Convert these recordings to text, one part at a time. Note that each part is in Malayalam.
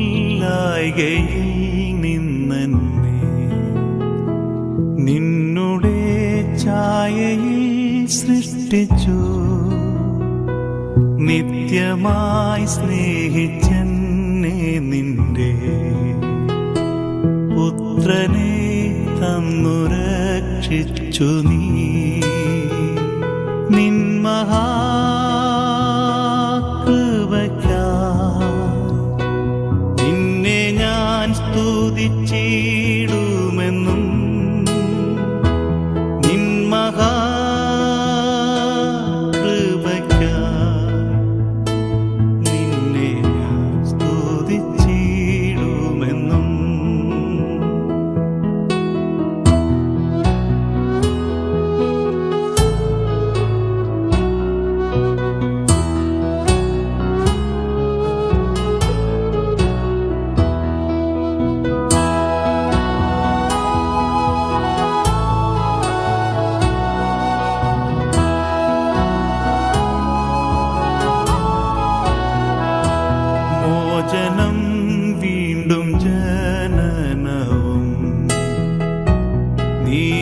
ഒന്നുമില്ലായ്കയിൽ നിന്നെന്നെ നിന്നുടെ ഛായയിൽ സൃഷ്ടിച്ചു. നിത്യമായി സ്നേഹിച്ചെന്നെ നിന്റെ പുത്രനെ തന്നു രക്ഷിച്ചു നീ. നിൻ നിന്നെ ഞാൻ സ്തുതിച്ചിടുമെന്നും നിൻ നിന്നെ ഞാൻ സ്തുതിച്ചിടുമെന്നും. മോചനം വീണ്ടും ജനനവും നീചപാപിയന്മേൽ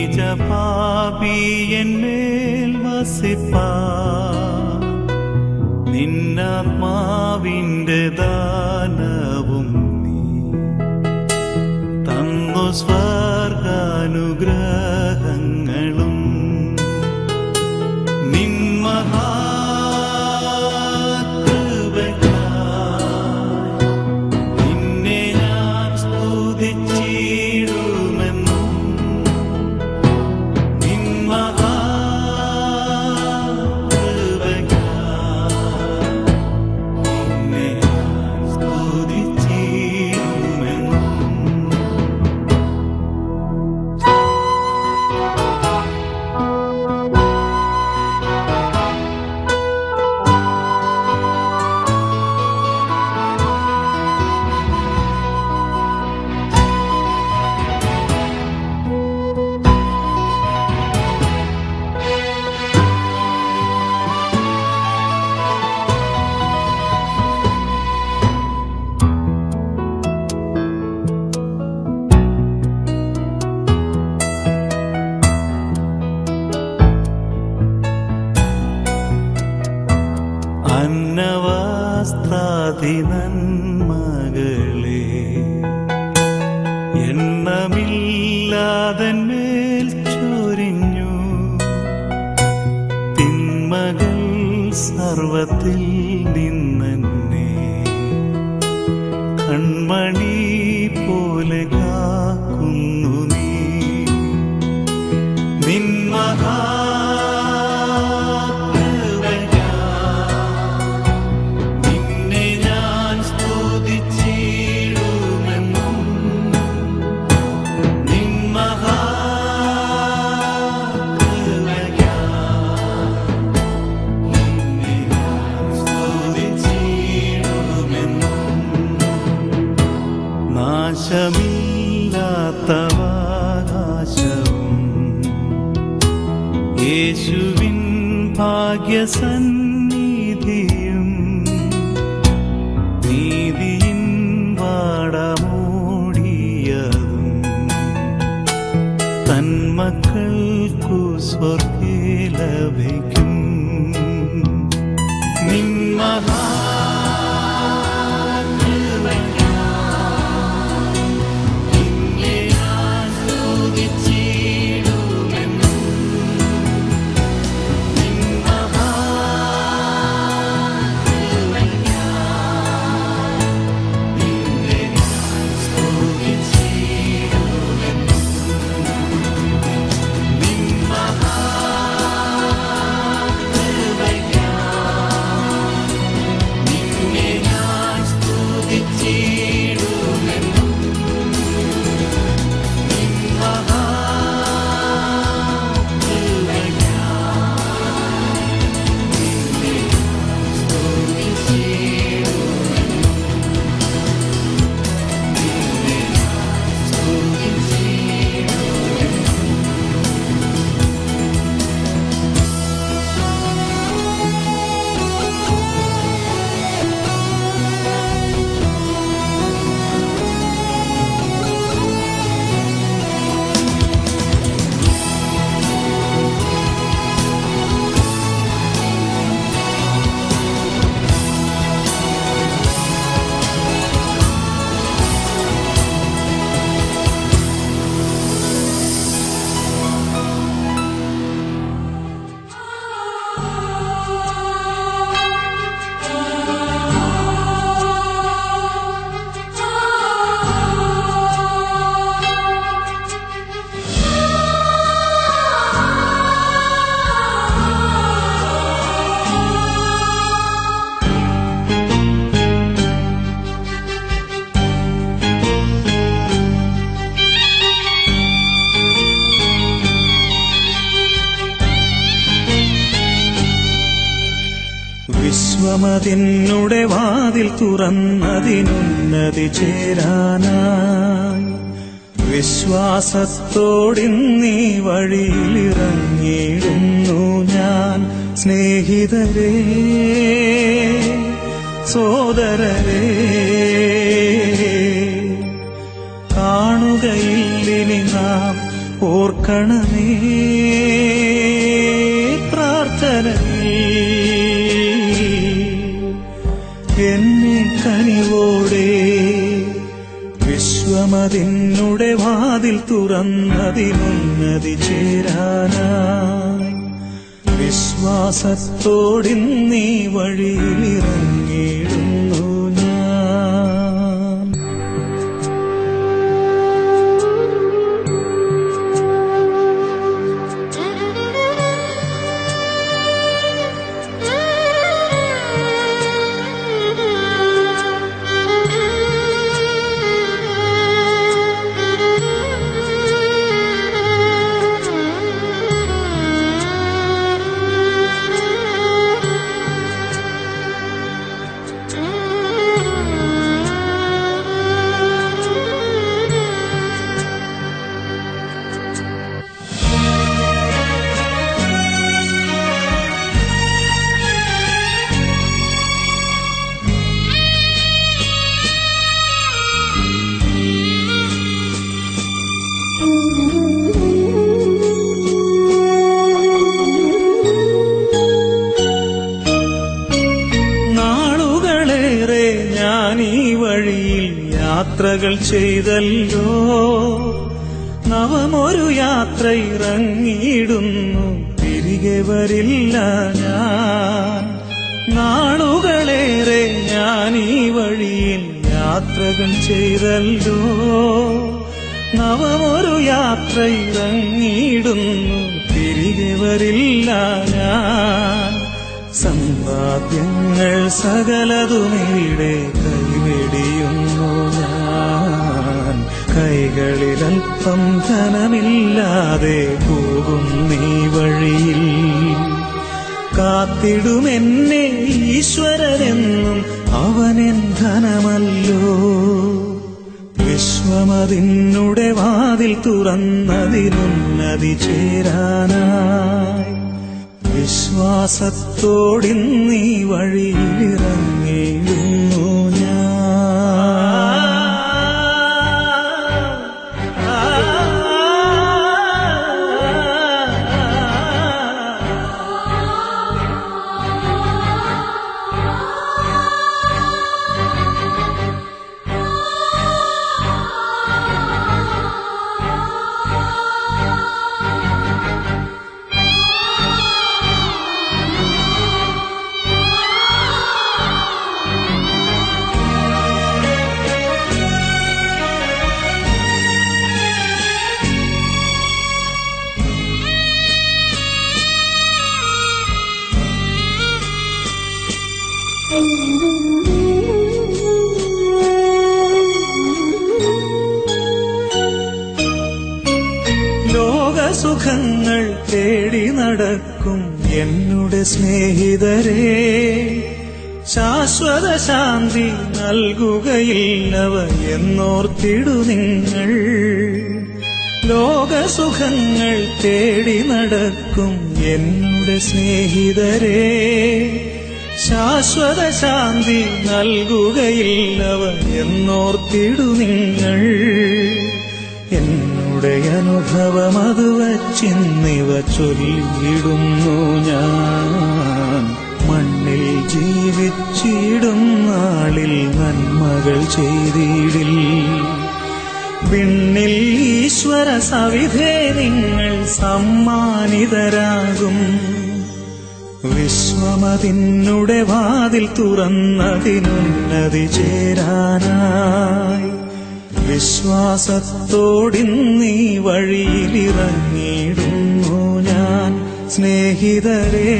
വസിപ്പാൻ നിന്നാത്മാവിന്റെ ദാനവും നീ തന്നു. സ്വർഗാനുഗ്രഹങ്ങളും നിൻ അന്നവസ്ത്രാദി നന്മകളെ എണ്ണമില്ലാതെന്മേൽ ചൊരിഞ്ഞു. തിന്മകൾ സർവത്തിൽ നിന്നെന്നെ കൺമണി പോലെ കാക്കുന്നു നീ. നിൻ നാശമില്ലാത്തവകാശവും യേശുവിൻ ഭാഗ്യസന്നിധിയും നീതിയിൻ വാടമൂടിയതും തന്മക്കൾക്കു സ്വർഗ്ഗേ ലഭിക്കും. നിൻ വിശ്വമതിന്നുടെ വാതിൽ തുറന്നതിനുന്നതി ചേരാനായി വിശ്വാസത്തോടിന്നീ വഴിയിലിറങ്ങിയിടുന്നു ഞാൻ. സ്നേഹിതരേ, സോദരരേ, കാണുകയില്ലിനി നാം ഓർക്കണമേ പ്രാർത്ഥനയിൽ എന്നെ കനിവോടെ. വിശ്വമതിന്നുടെ വാതിൽ തുറന്നതിനുന്നതി ചേരാനായി വിശ്വാസത്തോടിന്നീ വഴിയിലിറങ്ങിയിടുന്നു ഞാൻ. യാത്രകൾ ചെയ്തല്ലോ, നവമൊരു യാത്ര ഇറങ്ങിയിടുന്നു, തിരികെ വരില്ല ഞാൻ. നാളുകളേറെ ഞാൻ ഈ വഴിയിൽ യാത്രകൾ ചെയ്തല്ലോ, നവമൊരു യാത്ര ഇറങ്ങിയിടുന്നു, തിരികെ വരില്ല ഞാൻ. സമ്പാദ്യങ്ങൾ സകലതുമിവിടെ കൈവെടിയുന്നു ഞാൻ. കൈകളിലൽപ്പം ധനമില്ലാതെ പോകുന്നീ വഴിയിൽ. കാത്തിടുമെന്നെ ഈശ്വരനെന്നും അവനെൻ ധനമല്ലോ. വിശ്വമതിന്നുടെ വാതിൽ തുറന്നതിനുന്നതി ചേരാനായി വിശ്വാസത്തോടിന്നീ വഴിയിലിറങ്ങിയിടുന്നു ഞാൻ. ലോകസുഖങ്ങൾ തേടി നടക്കും എന്നുടെ സ്നേഹിതരേ, ശാശ്വത ശാന്തി നൽകുകയില്ലവ എന്നോർത്തിടു നിങ്ങൾ. ലോകസുഖങ്ങൾ തേടി നടക്കും എന്നുടെ സ്നേഹിതരേ, ശാശ്വത ശാന്തി നൽകുകയില്ലവ എന്നോർത്തിടു നിങ്ങൾ. എന്നുടെ അനുഭവം അത് വച്ചിന്നിവ ചൊല്ലിയിടുന്നു ഞാൻ. മണ്ണിൽ ജീവിച്ചിടും നാളിൽ നന്മകൾ ചെയ്തിടിൽ. വിണ്ണിൽ ഈശ്വര സവിധേ നിങ്ങൾ സമ്മാനിതരാകും. വിശ്വമതിന്നുടെ വാതിൽ തുറന്നതിനുന്നതി ചേരാനായി വിശ്വാസത്തോടിന്നീ വഴിയിലിറങ്ങിയിടുന്നു ഞാൻ. സ്നേഹിതരേ,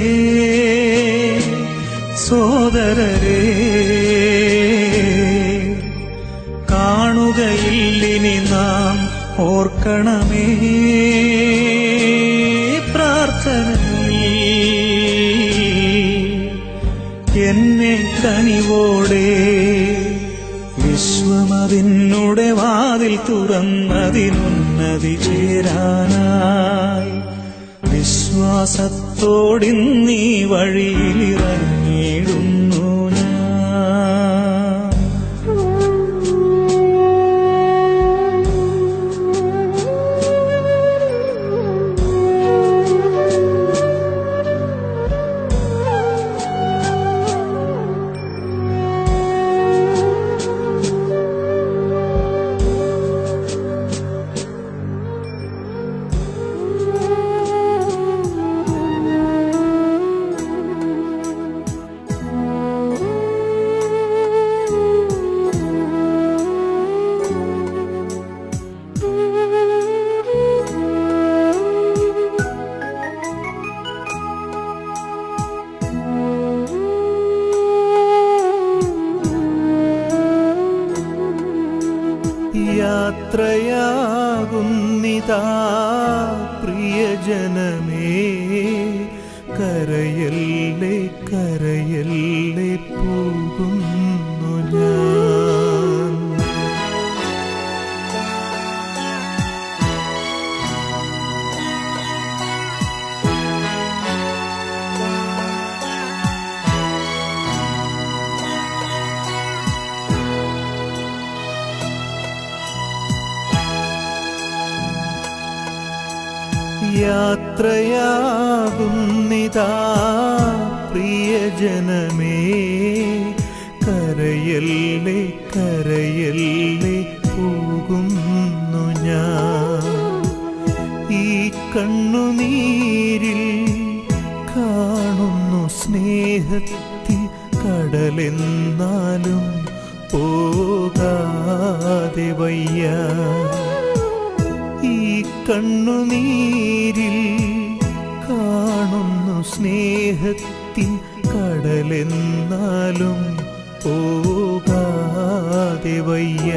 സോദരരേ, കാണുകയില്ലിനി നാം ഓർക്കണമേ പ്രാർത്ഥനയിൽ എന്നെ കനിവോടെ വിശ്വമതിന്നുടെ വാതിൽ തുറന്നതിനുന്നതി ചേരാനായി വിശ്വാസത്തോടിന്നീ വഴിയിലിറങ്ങിയിടുന്നു ഞാൻ. യാത്രയാകുന്നിതാ പ്രിയജനമേ, കരയല്ലേ കരയല്ലേ പോകുന്നു ഞാൻ. യാത്രയാകുന്നിതാ പ്രിയജനമേ, കരയല്ലേ കരയല്ലേ പോകുന്നു ഞാൻ. ഈ കണ്ണുനീരിൽ കാണുന്നു സ്നേഹത്തിൻ കടലെന്നാലും പോകാതെ വയ്യ. ഈ കണ്ണുനീരിൽ കാണുന്നു സ്നേഹത്തിൻ കടലെന്നാലും പോകാതെ വയ്യ.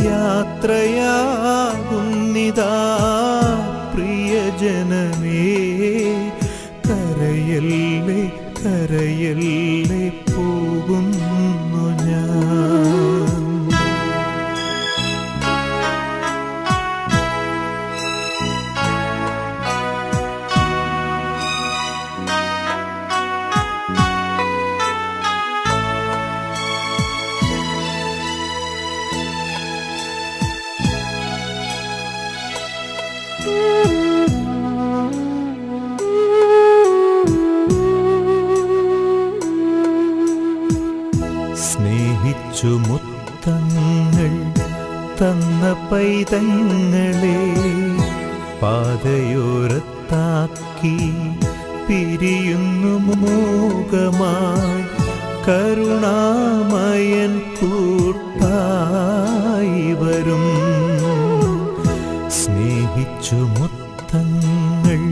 യാത്രയാകുന്നിതാ പ്രിയജനമേ, കരയല്ലേ കരയല്ലേ പോകുന്നു ഞാൻ. സ്നേഹിച്ചു മുത്തങ്ങൾ തന്ന പൈതങ്ങളെ പാതയോരത്താക്കി പിരിയുന്നു മോഹമായി കരുണാമയൻ കൂട്ടായി വരും. സ്നേഹിച്ചു മുത്തങ്ങൾ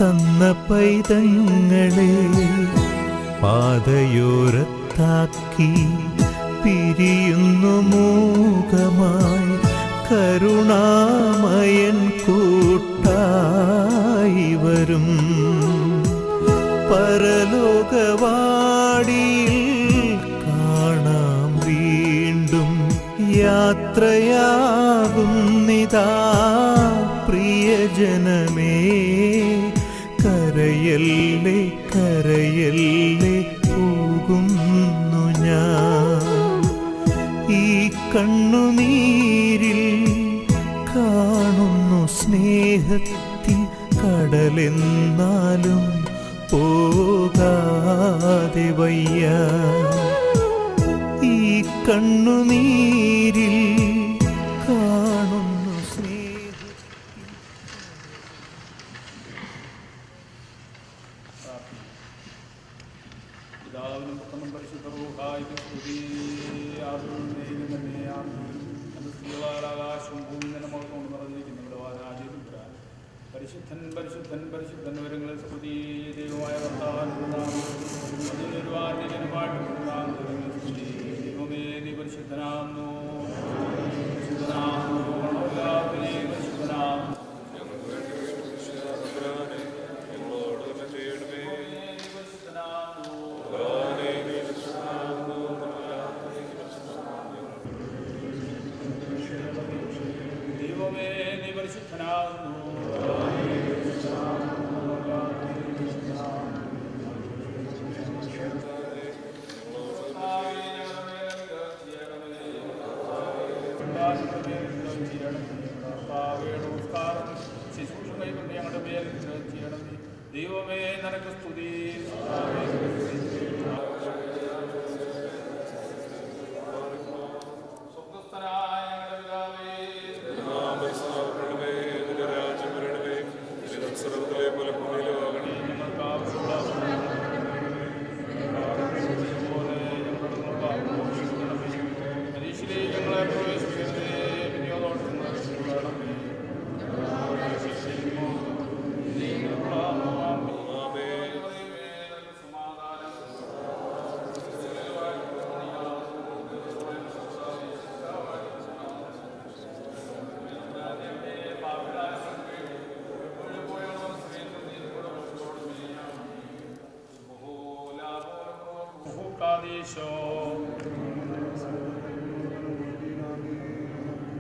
തന്ന പൈതങ്ങളെ പാതയോരത്താക്കി പിരിയുന്നു മൂകമായി കരുണാമയൻ കൂട്ടായി വരും. പരലോകവാടിയിൽ കാണാം വീണ്ടും. യാത്രയാകുന്നിതാ പ്രിയജനമേ, കരയല്ലേ കരയല്ലേ പോകുന്നു ഞാൻ. ഈ കണ്ണുനീരിൽ കാണുന്നു സ്നേഹത്തിൻ കടലെന്നാലും പോകാതെ വയ്യ. ഈ കണ്ണുനീരിൽ കാണുന്നു സ്നേഹത്തിൻ. പിതാവിനും പുത്രനും പരിശുദ്ധ റൂഹായിക്കും സ്തുതി. ആകാശവും ഭൂമിയും നമുക്ക് നിറഞ്ഞിരിക്കുന്നു. പരിശുദ്ധൻ പരിശുദ്ധൻ പരിശുദ്ധൻ വരങ്ങളിൽ സ്തുതി. ദൈവമായ ദൈവമേ നീ പരിശുദ്ധനാകുന്നു, പരിശുദ്ധനാകുന്നു, പരിശുദ്ധനാകുന്നു. Amen. ദൈവമേ നിനക്ക് സ്തുതി. സ്വർഗ്ഗസ്ഥനായ ഞങ്ങളുടെ പിതാവേ, നിന്റെ രാജ്യം വരണമേ, നിന്റെ സ്വർഗ്ഗത്തിലെ പോലെ ഭൂമിയിലും ആകണമേ. ഞങ്ങൾക്ക് ആവശ്യമുള്ള പരീക്ഷയിലേക്ക് ഞങ്ങളെ പ്രവേശിക്കരുതേ, വിനിയോഗം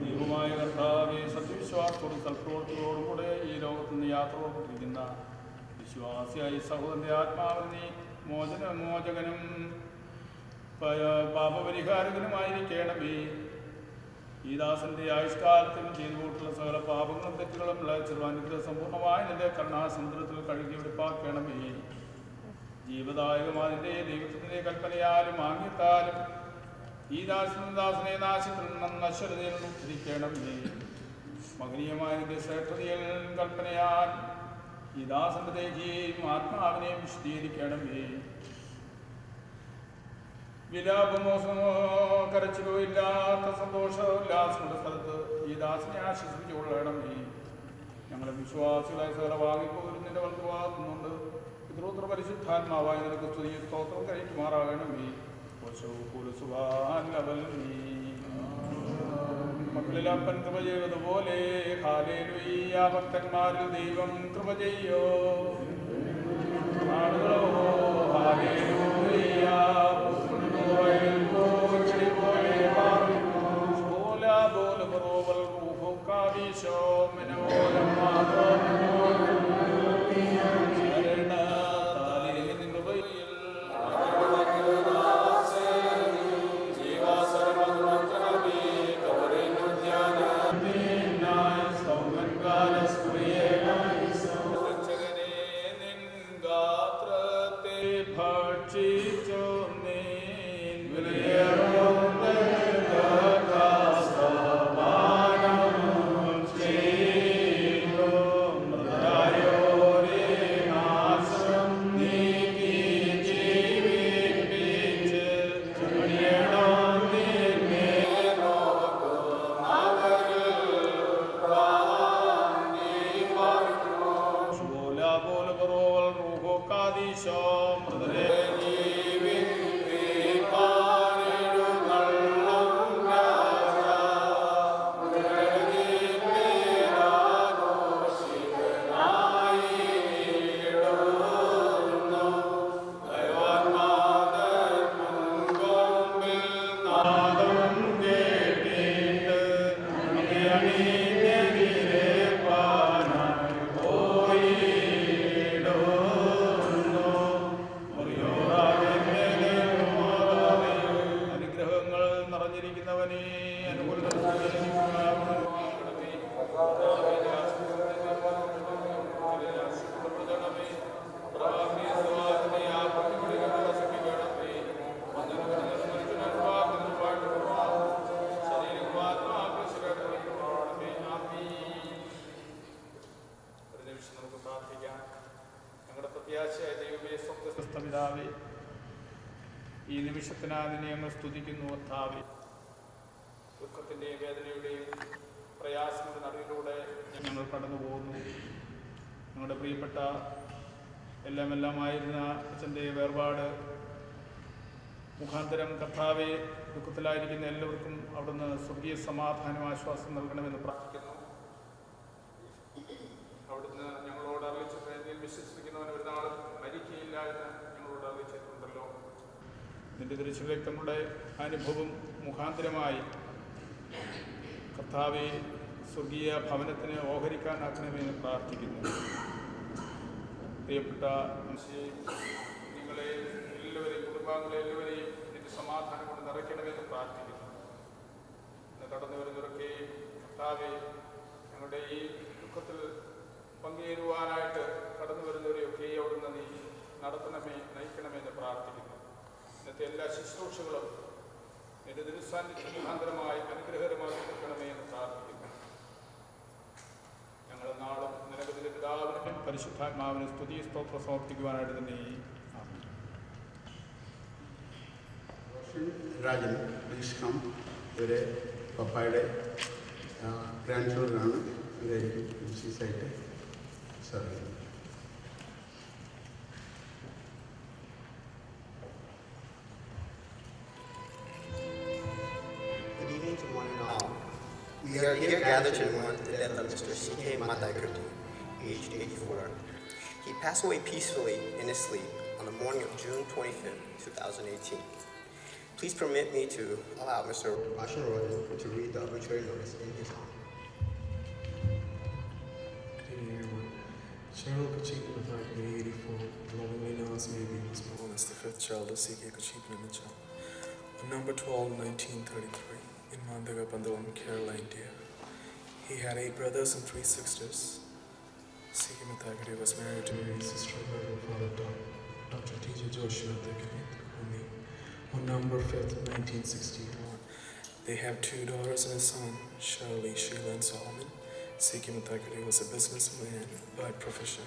ദൈവമായ കർത്താവേ, സത്യവിശ്വാസത്തോടും സൽപ്രവൃത്തിയോടും കൂടെ ഈ ലോകത്ത് നിന്ന് യാത്ര പുറപ്പെട്ടിരിക്കുന്ന വിശ്വാസിയായി സഹോദരന്റെ ആത്മാവിൽ നീ മോചകനും പാപപരിഹാരകനുമായിരിക്കണമേ. ഈ ദാസന്റെ ആയുഷ്കാലത്തിനും ചെയ്തു പോയിട്ടുള്ള സകല പാപങ്ങളും തെറ്റുകളും ചെറുവാനുഗ്രഹ സമ്പൂർണ്ണമായി നിന്റെ കരുണാസമുദ്രത്തിൽ കഴുകി വെടിപ്പാക്കണമേ. ജീവദായകമാതിന്റെ ദൈവത്തിന്റെ കൽപ്പനയാലും ആംഗ്യത്താലും ഈ ദാസനെ നാശത്തിൽ നിന്നും നശ്വരതയിൽ നിന്നും ഉദ്ധരിക്കണമേ. മഹനീയമായ നിന്റെ ശ്രേഷ്ഠതയിൽ കൽപ്പനയാൽ ഈ ദാസന്റെ ദേഹിയെയും ആത്മാവിനെയും വിശദീകരിക്കണമേ. വിലാപമോ കരച്ചിലോ ഇല്ലാത്ത സന്തോഷോല്ലാസമുള്ള സ്ഥലത്ത് ഈ ദാസനെ ആശ്വസിപ്പിച്ചുകൊള്ളണമേ. ഞങ്ങളെ വിശ്വാസികളായ സകല വാങ്ങിപ്പോലും നിന്റെ വൽക്കുവാക്കുന്നുണ്ട്. പിതൃത്ര പരിശുദ്ധാത്മാവായ നിനക്ക് സ്തുതി സ്തോത്രം കഴിക്കുമാറാകണമേ. മക്കളിലപ്പൻ കൃപ ചെയ്തതുപോലെ ഹാലേലുയ്യ, ഭക്തന്മാരിൽ ദൈവം കൃപ ചെയ്യോ. ഹാലേലുയ്യ, ഈ നിമിഷത്തിനാതിനെ ഞങ്ങൾ സ്തുതിക്കുന്നു. കർത്താവേ, ദുഃഖത്തിൻ്റെയും വേദനയുടെയും പ്രയാസങ്ങളുടെ നടുവിലൂടെ ഞങ്ങൾ കടന്നു പോകുന്നു. ഞങ്ങളുടെ പ്രിയപ്പെട്ട എല്ലാമായിരുന്ന അച്ഛൻ്റെ വേർപാട് മുഖാന്തരം കർത്താവെ, ദുഃഖത്തിലായിരിക്കുന്ന എല്ലാവർക്കും അവിടുന്ന് സ്വർഗീയ സമാധാനം ആശ്വാസം നൽകണമെന്ന് പ്രാർത്ഥിക്കുന്നു. അവിടുന്ന് ഞങ്ങളോട് അറിയിച്ചിട്ട് വിശ്വസിക്കുന്നവൻ ഒരു നാളും മരിക്കുകയില്ല എന്ന് ഞങ്ങളോട് അറിയിച്ചിട്ടുണ്ടല്ലോ. നിന്റെ ദൃശ്യവ്യക്തങ്ങളുടെ അനുഭവം മുഖാന്തരമായി കർത്താവെ, സ്വർഗീയ ഭവനത്തിന് ഓഹരിക്കാനാക്കണമെന്ന് പ്രാർത്ഥിക്കുന്നു. പ്രിയപ്പെട്ട നിങ്ങളെ എല്ലാവരെയും, കുടുംബാംഗങ്ങളെ എല്ലാവരെയും നിന്റെ സമാധാനം കൊണ്ട് നിറയ്ക്കണമെന്ന് പ്രാർത്ഥിക്കുന്നു. ഇന്ന് കടന്നു വരുന്നവരൊക്കെയും കർത്താവെ, ഞങ്ങളുടെ ഈ ദുഃഖത്തിൽ പങ്കുചേരുവാനായിട്ട് കടന്നു വരുന്നവരെയൊക്കെ നടത്തണമേ, നയിക്കണമെന്ന് പ്രാർത്ഥിക്കുന്നു. ഇന്നത്തെ എല്ലാ ശുശ്രൂഷകളും എൻ്റെ തിരുസാന്നിധ്യം മുഖാന്തരമായി അനുഗ്രഹകരമായി തീർക്കണമേ എന്ന് പ്രാർത്ഥിക്കുന്നു. ഞങ്ങൾ നാളും നിരവധി പിതാവിനും പരിശുദ്ധാത്മാവിന് സ്തുതി സ്തോത്രം സമർപ്പിക്കുവാനായിട്ട് തന്നെ രാജൻ, പ്ലീസ് കം. ഇവരെ പപ്പായുടെ ഗ്രാൻഡ് ചിൽഡ്രനാണ്. ഇവരായിരിക്കും മിസ്സീസായിട്ട് സർവ് ചെയ്യുന്നത്. Good evening to one and all. We are here gathered to mourn the death of Mr. C.K. Mathaikutty, aged 84. He passed away peacefully in his sleep on the morning of June 25th, 2018. Please permit me to allow Mr. Charuvil to read the obituary notice in his honor. Good evening, everyone. Charuvil K, Mathaikutty, 84, lovingly known as Maybe, was born as the fifth child of C.K. Kuchipinanicha on number 12, 1933, in Mathaikutty, Kerala, India. He had 8 brothers and 3 sisters. C.K. Mathaikutty was married to Mary's sister and Reverend Father Dr. T.J. Joshua Thekuni on number 5th, 1961. They have 2 daughters and a son, Shirley, Sheila, and Solomon. C.K. Mathaikutty was a businessman by profession,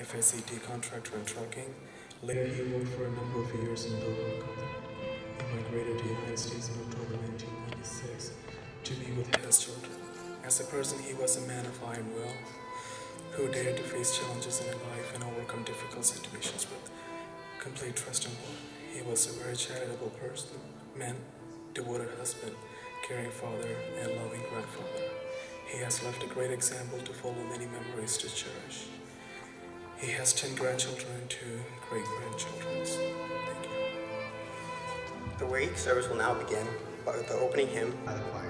FSET contractor and trucking. Later, he worked for a number of years in Doha, Qatar. He migrated to the United States in October 1996 to be with his children. As a person, he was a man of iron will, who dared to face challenges in life and overcome difficult situations with complete trust in God. He was a very charitable person, man, devoted husband, caring father, and loving grandfather. He has left a great example to follow, many memories to cherish. He has 10 grandchildren and 2 great-grandchildren. Thank you. The wake service will now begin with the opening hymn by the choir.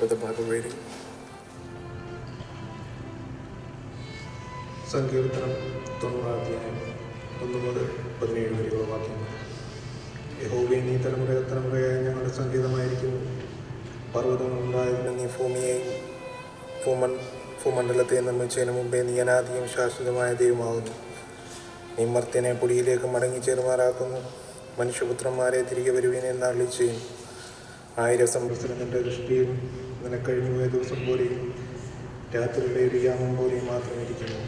for the Bible reading. സങ്കീർത്തനം 90 മുതൽ 17 വരെയുള്ള വാക്യങ്ങൾ. യഹോവേ, നീ തലമുറയായി ഞങ്ങളുടെ സംഗീതമായിരിക്കുന്നു. പർവ്വതങ്ങളുണ്ടായതിന് നീ ഭൂമണ്ഡലത്തെ നിർമ്മിച്ചതിന് മുമ്പേ നീ അനാദിയും ശാശ്വതമായ ദൈവമാകുന്നു. നീ മർത്യനെ പൊടിയിലേക്ക് മടങ്ങി ചേർമാറാക്കുന്നു. മനുഷ്യപുത്രന്മാരെ തിരികെ വരുവീൻ എന്ന് അരുളി ചെയ്യും. 1000 സംവത്സരം നിന്റെ ദൃഷ്ടിയിൽ നിനക്കഴിഞ്ഞു പോയ ദിവസം പോലെയും രാത്രിയിലെ ഒരു യാമം പോലെയും മാത്രം ഇരിക്കുന്നു.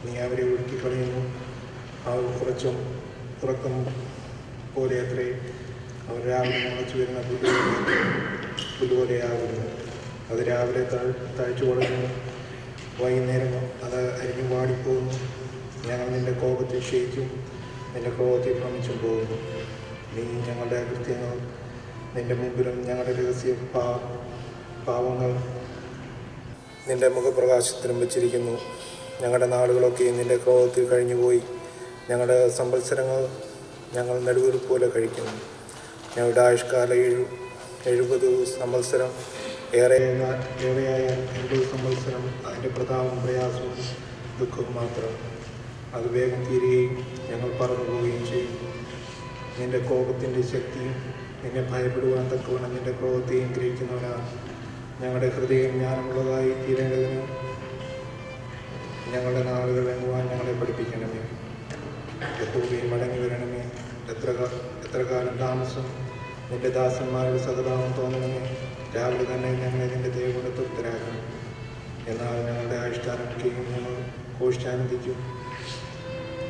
നീ അവരെ ഒഴുക്കിക്കളയുന്നു. അവർ കുറച്ചും ഉറക്കം പോലെ അത്രേ. അവർ രാവിലെ മുളച്ചു വരുന്ന പുല്ലുപോലെയാകുന്നു. അത് രാവിലെ താഴ്ച വളരുന്നു, വൈകുന്നേരം അത് അരിഞ്ഞു വാടിപ്പോകുന്നു. ഞങ്ങൾ നിന്റെ കോപത്തിൽ ക്ഷയിച്ചും നിന്റെ ക്രോധത്തിൽ ഭ്രമിച്ചും പോകുന്നു. നീ ഞങ്ങളുടെ അകൃത്യങ്ങൾ നിന്റെ മുമ്പിലും ഞങ്ങളുടെ രഹസ്യ പാവങ്ങൾ നിന്റെ മുഖപ്രകാശത്തിലും വെച്ചിരിക്കുന്നു. ഞങ്ങളുടെ നാളുകളൊക്കെ നിന്റെ ക്രോധത്തിൽ കഴിഞ്ഞുപോയി. ഞങ്ങളുടെ സംവത്സരങ്ങൾ ഞങ്ങൾ നടുവീർപ്പ് പോലെ കഴിക്കുന്നു. ഞങ്ങളുടെ ആയുഷ്കാല 70 സംവത്സരം, ഏറെയായ 80 സംവത്സരം അതിൻ്റെ പ്രതാപവും പ്രയാസവും ദുഃഖവും മാത്രം. അത് വേഗം തീരുകയും ഞങ്ങൾ പറന്നു പോവുകയും ചെയ്യും. നിന്റെ കോപത്തിൻ്റെ ശക്തിയും നിന്നെ ഭയപ്പെടുവാൻ തക്കവണ്ണം നിന്റെ ക്രോധത്തെയും ഗ്രഹിക്കുന്നവനാണ്. ഞങ്ങളുടെ ഹൃദയം ജ്ഞാനമുള്ളതായി തീരേണ്ടതിന് ഞങ്ങളുടെ നാളുകൾ എണ്ണുവാൻ ഞങ്ങളെ പഠിപ്പിക്കണമേ. യഹോവേ, മടങ്ങി വരണമേ. എത്ര കാലം താമസം? നിന്റെ ദാസന്മാരുടെ സഹതാപം തോന്നണമേ. രാവിലെ തന്നെ ഞങ്ങളെ നിന്റെ ദയ കൊണ്ട് തൃപ്തരാക്കണം. എന്നാൽ ഞങ്ങളുടെ ആവിഷ്കാരമൊക്കെയും ഞങ്ങൾ ഘോഷിച്ചാനന്ദിക്കും.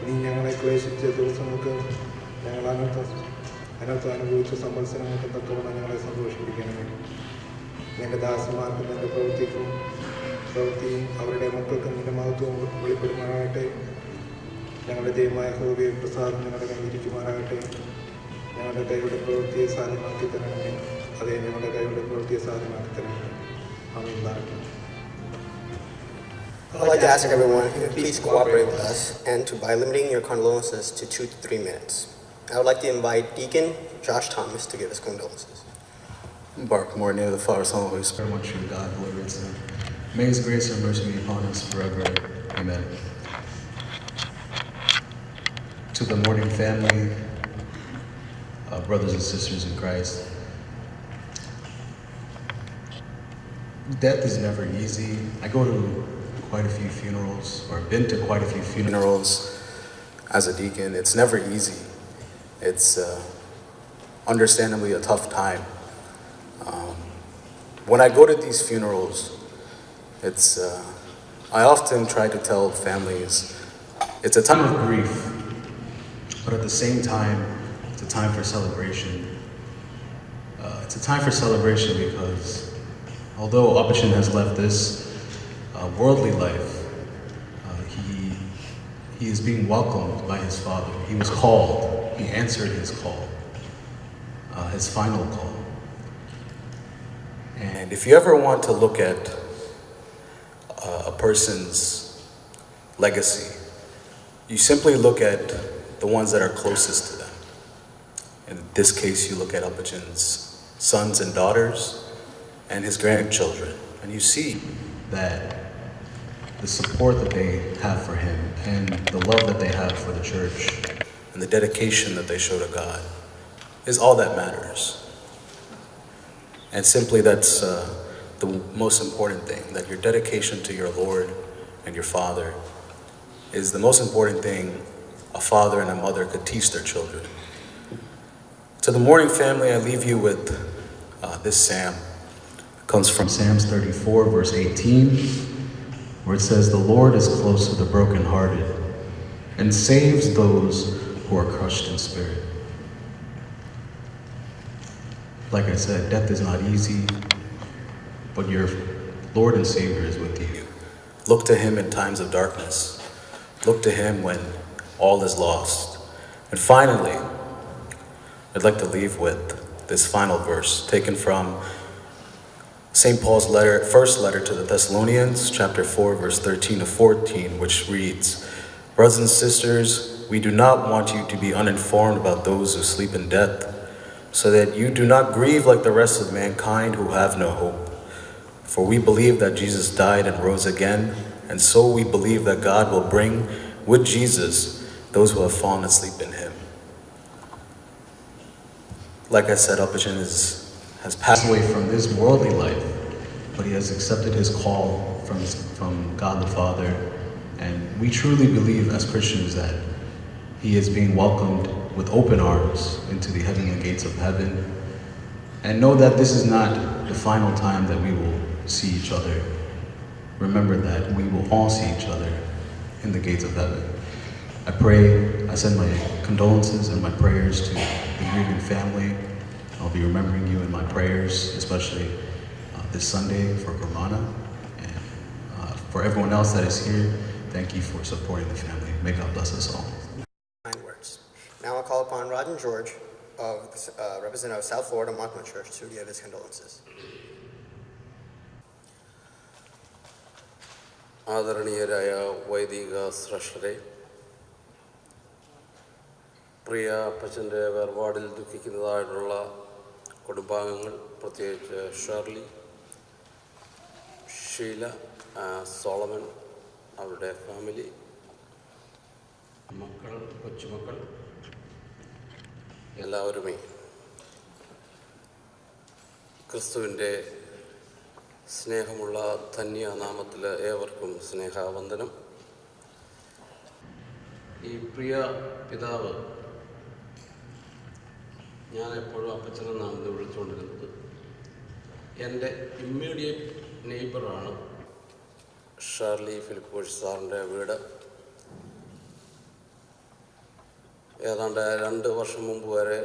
നീ ഞങ്ങളെ ക്ലേശിച്ച ദിവസങ്ങൾക്ക് ഞങ്ങൾ അനർത്ഥം അനുഭവിച്ച സംവത്സരങ്ങൾക്ക് തക്കവണ്ണം ഞങ്ങളെ സന്തോഷിപ്പിക്കണമേ. നിന്റെ ദാസന്മാർക്ക് നിന്റെ പ്രവൃത്തിയും അവരുടെ മക്കൾക്ക് നിന്റെ മഹത്വവും വെളിപ്പെടുമാറാകട്ടെ. ഞങ്ങളുടെ ദൈവമായ യഹോവേ, പ്രസാദം ഞങ്ങളുടെ കയ്യിരിക്കുമാറാകട്ടെ. ഞങ്ങളുടെ കൈയുടെ പ്രവൃത്തിയെ സാധ്യമാക്കി തരണമേ. അതേ, ഞങ്ങളുടെ കൈയുടെ പ്രവൃത്തിയെ സാധ്യമാക്കി തരണമേ. ആമേൻ. ബാറക്കട്ടെ. I'd like to ask everyone if you would please cooperate with us and by limiting your condolences to 2 to 3 minutes. I would like to invite Deacon Josh Thomas to give his condolences. Bark more near the Father, Son, and Holy Spirit. One true God, glory to Him. May His grace and mercy be upon us forever. Amen. To the Morning family, brothers and sisters in Christ, death is never easy. I go to quite a few funerals, or been to quite a few funerals as a deacon. It's never easy. It's understandably a tough time. When I go to these funerals, I often try to tell families it's a time of grief, but at the same time, it's a time for celebration. It's a time for celebration because although Opposition has left this worldly life, he is being welcomed by his Father. He was called. He answered his call, his final call. And if you ever want to look at a person's legacy, you simply look at the ones that are closest to them. In this case, you look at Opposition's sons and daughters and his grandchildren, and you see that the support that they have for him and the love that they have for the church and the dedication that they show to God is all that matters. And simply that's the most important thing, that your dedication to your Lord and your Father is the most important thing a father and a mother could teach their children. To the Morning family, I leave you with this psalm. It comes from Psalms 34, verse 18, where it says, "The Lord is close to the brokenhearted and saves those who are crushed in spirit." Like I said, death is not easy, but your Lord and Savior is with you. Look to Him in times of darkness. Look to Him when all is lost. And finally, I'd like to leave with this final verse taken from St. Paul's first letter to the Thessalonians, chapter 4, verse 13 to 14, which reads, "Brothers and sisters, we do not want you to be uninformed about those who sleep in death, so that you do not grieve like the rest of mankind who have no hope. For we believe that Jesus died and rose again, and so we believe that God will bring with Jesus those who have fallen asleep in him. Like I said, Apachan has passed away from this worldly life, but he has accepted his call from God the Father, and we truly believe as Christians that he is being welcomed with open arms into the heavenly gates of heaven, and know that this is not the final time that we will see each other. Remember that we will all see each other in the gates of heaven. I send my condolences and my prayers to the grieving family. I'll be remembering you in my prayers, especially this Sunday for Gurmana. And for everyone else that is here, thank you for supporting the family. May God bless us all. Kind words. Now I'll call upon Rod and George, representative of South Florida Montmont Church, to give his condolences. ആദരണീയരായ വൈദിക ശ്രേഷ്ഠരെ, പ്രിയ അപ്പച്ചൻ്റെ വേർപാടിൽ ദുഃഖിക്കുന്നതായിട്ടുള്ള കുടുംബാംഗങ്ങൾ, പ്രത്യേകിച്ച് ഷേർലി, ഷീല, സോളമൻ, അവരുടെ ഫാമിലി, മക്കൾ, കൊച്ചുമക്കൾ, എല്ലാവരുമേ ക്രിസ്തുവിൻ്റെ സ്നേഹമുള്ള ധന്യ നാമത്തിൽ ഏവർക്കും സ്നേഹവന്ദനം. ഈ പ്രിയ പിതാവ്, ഞാൻ എപ്പോഴും അപ്പച്ചനെന്നാണ് ഇത് വിളിച്ചുകൊണ്ടിരുന്നത്. എൻ്റെ ഇമ്മീഡിയറ്റ് നെയ്ബറാണ് ഷേർലി ഫിലിപ്പ് കോഷ് സാറിൻ്റെ വീട്. ഏതാണ്ട് 2 വർഷം മുമ്പ് വരെ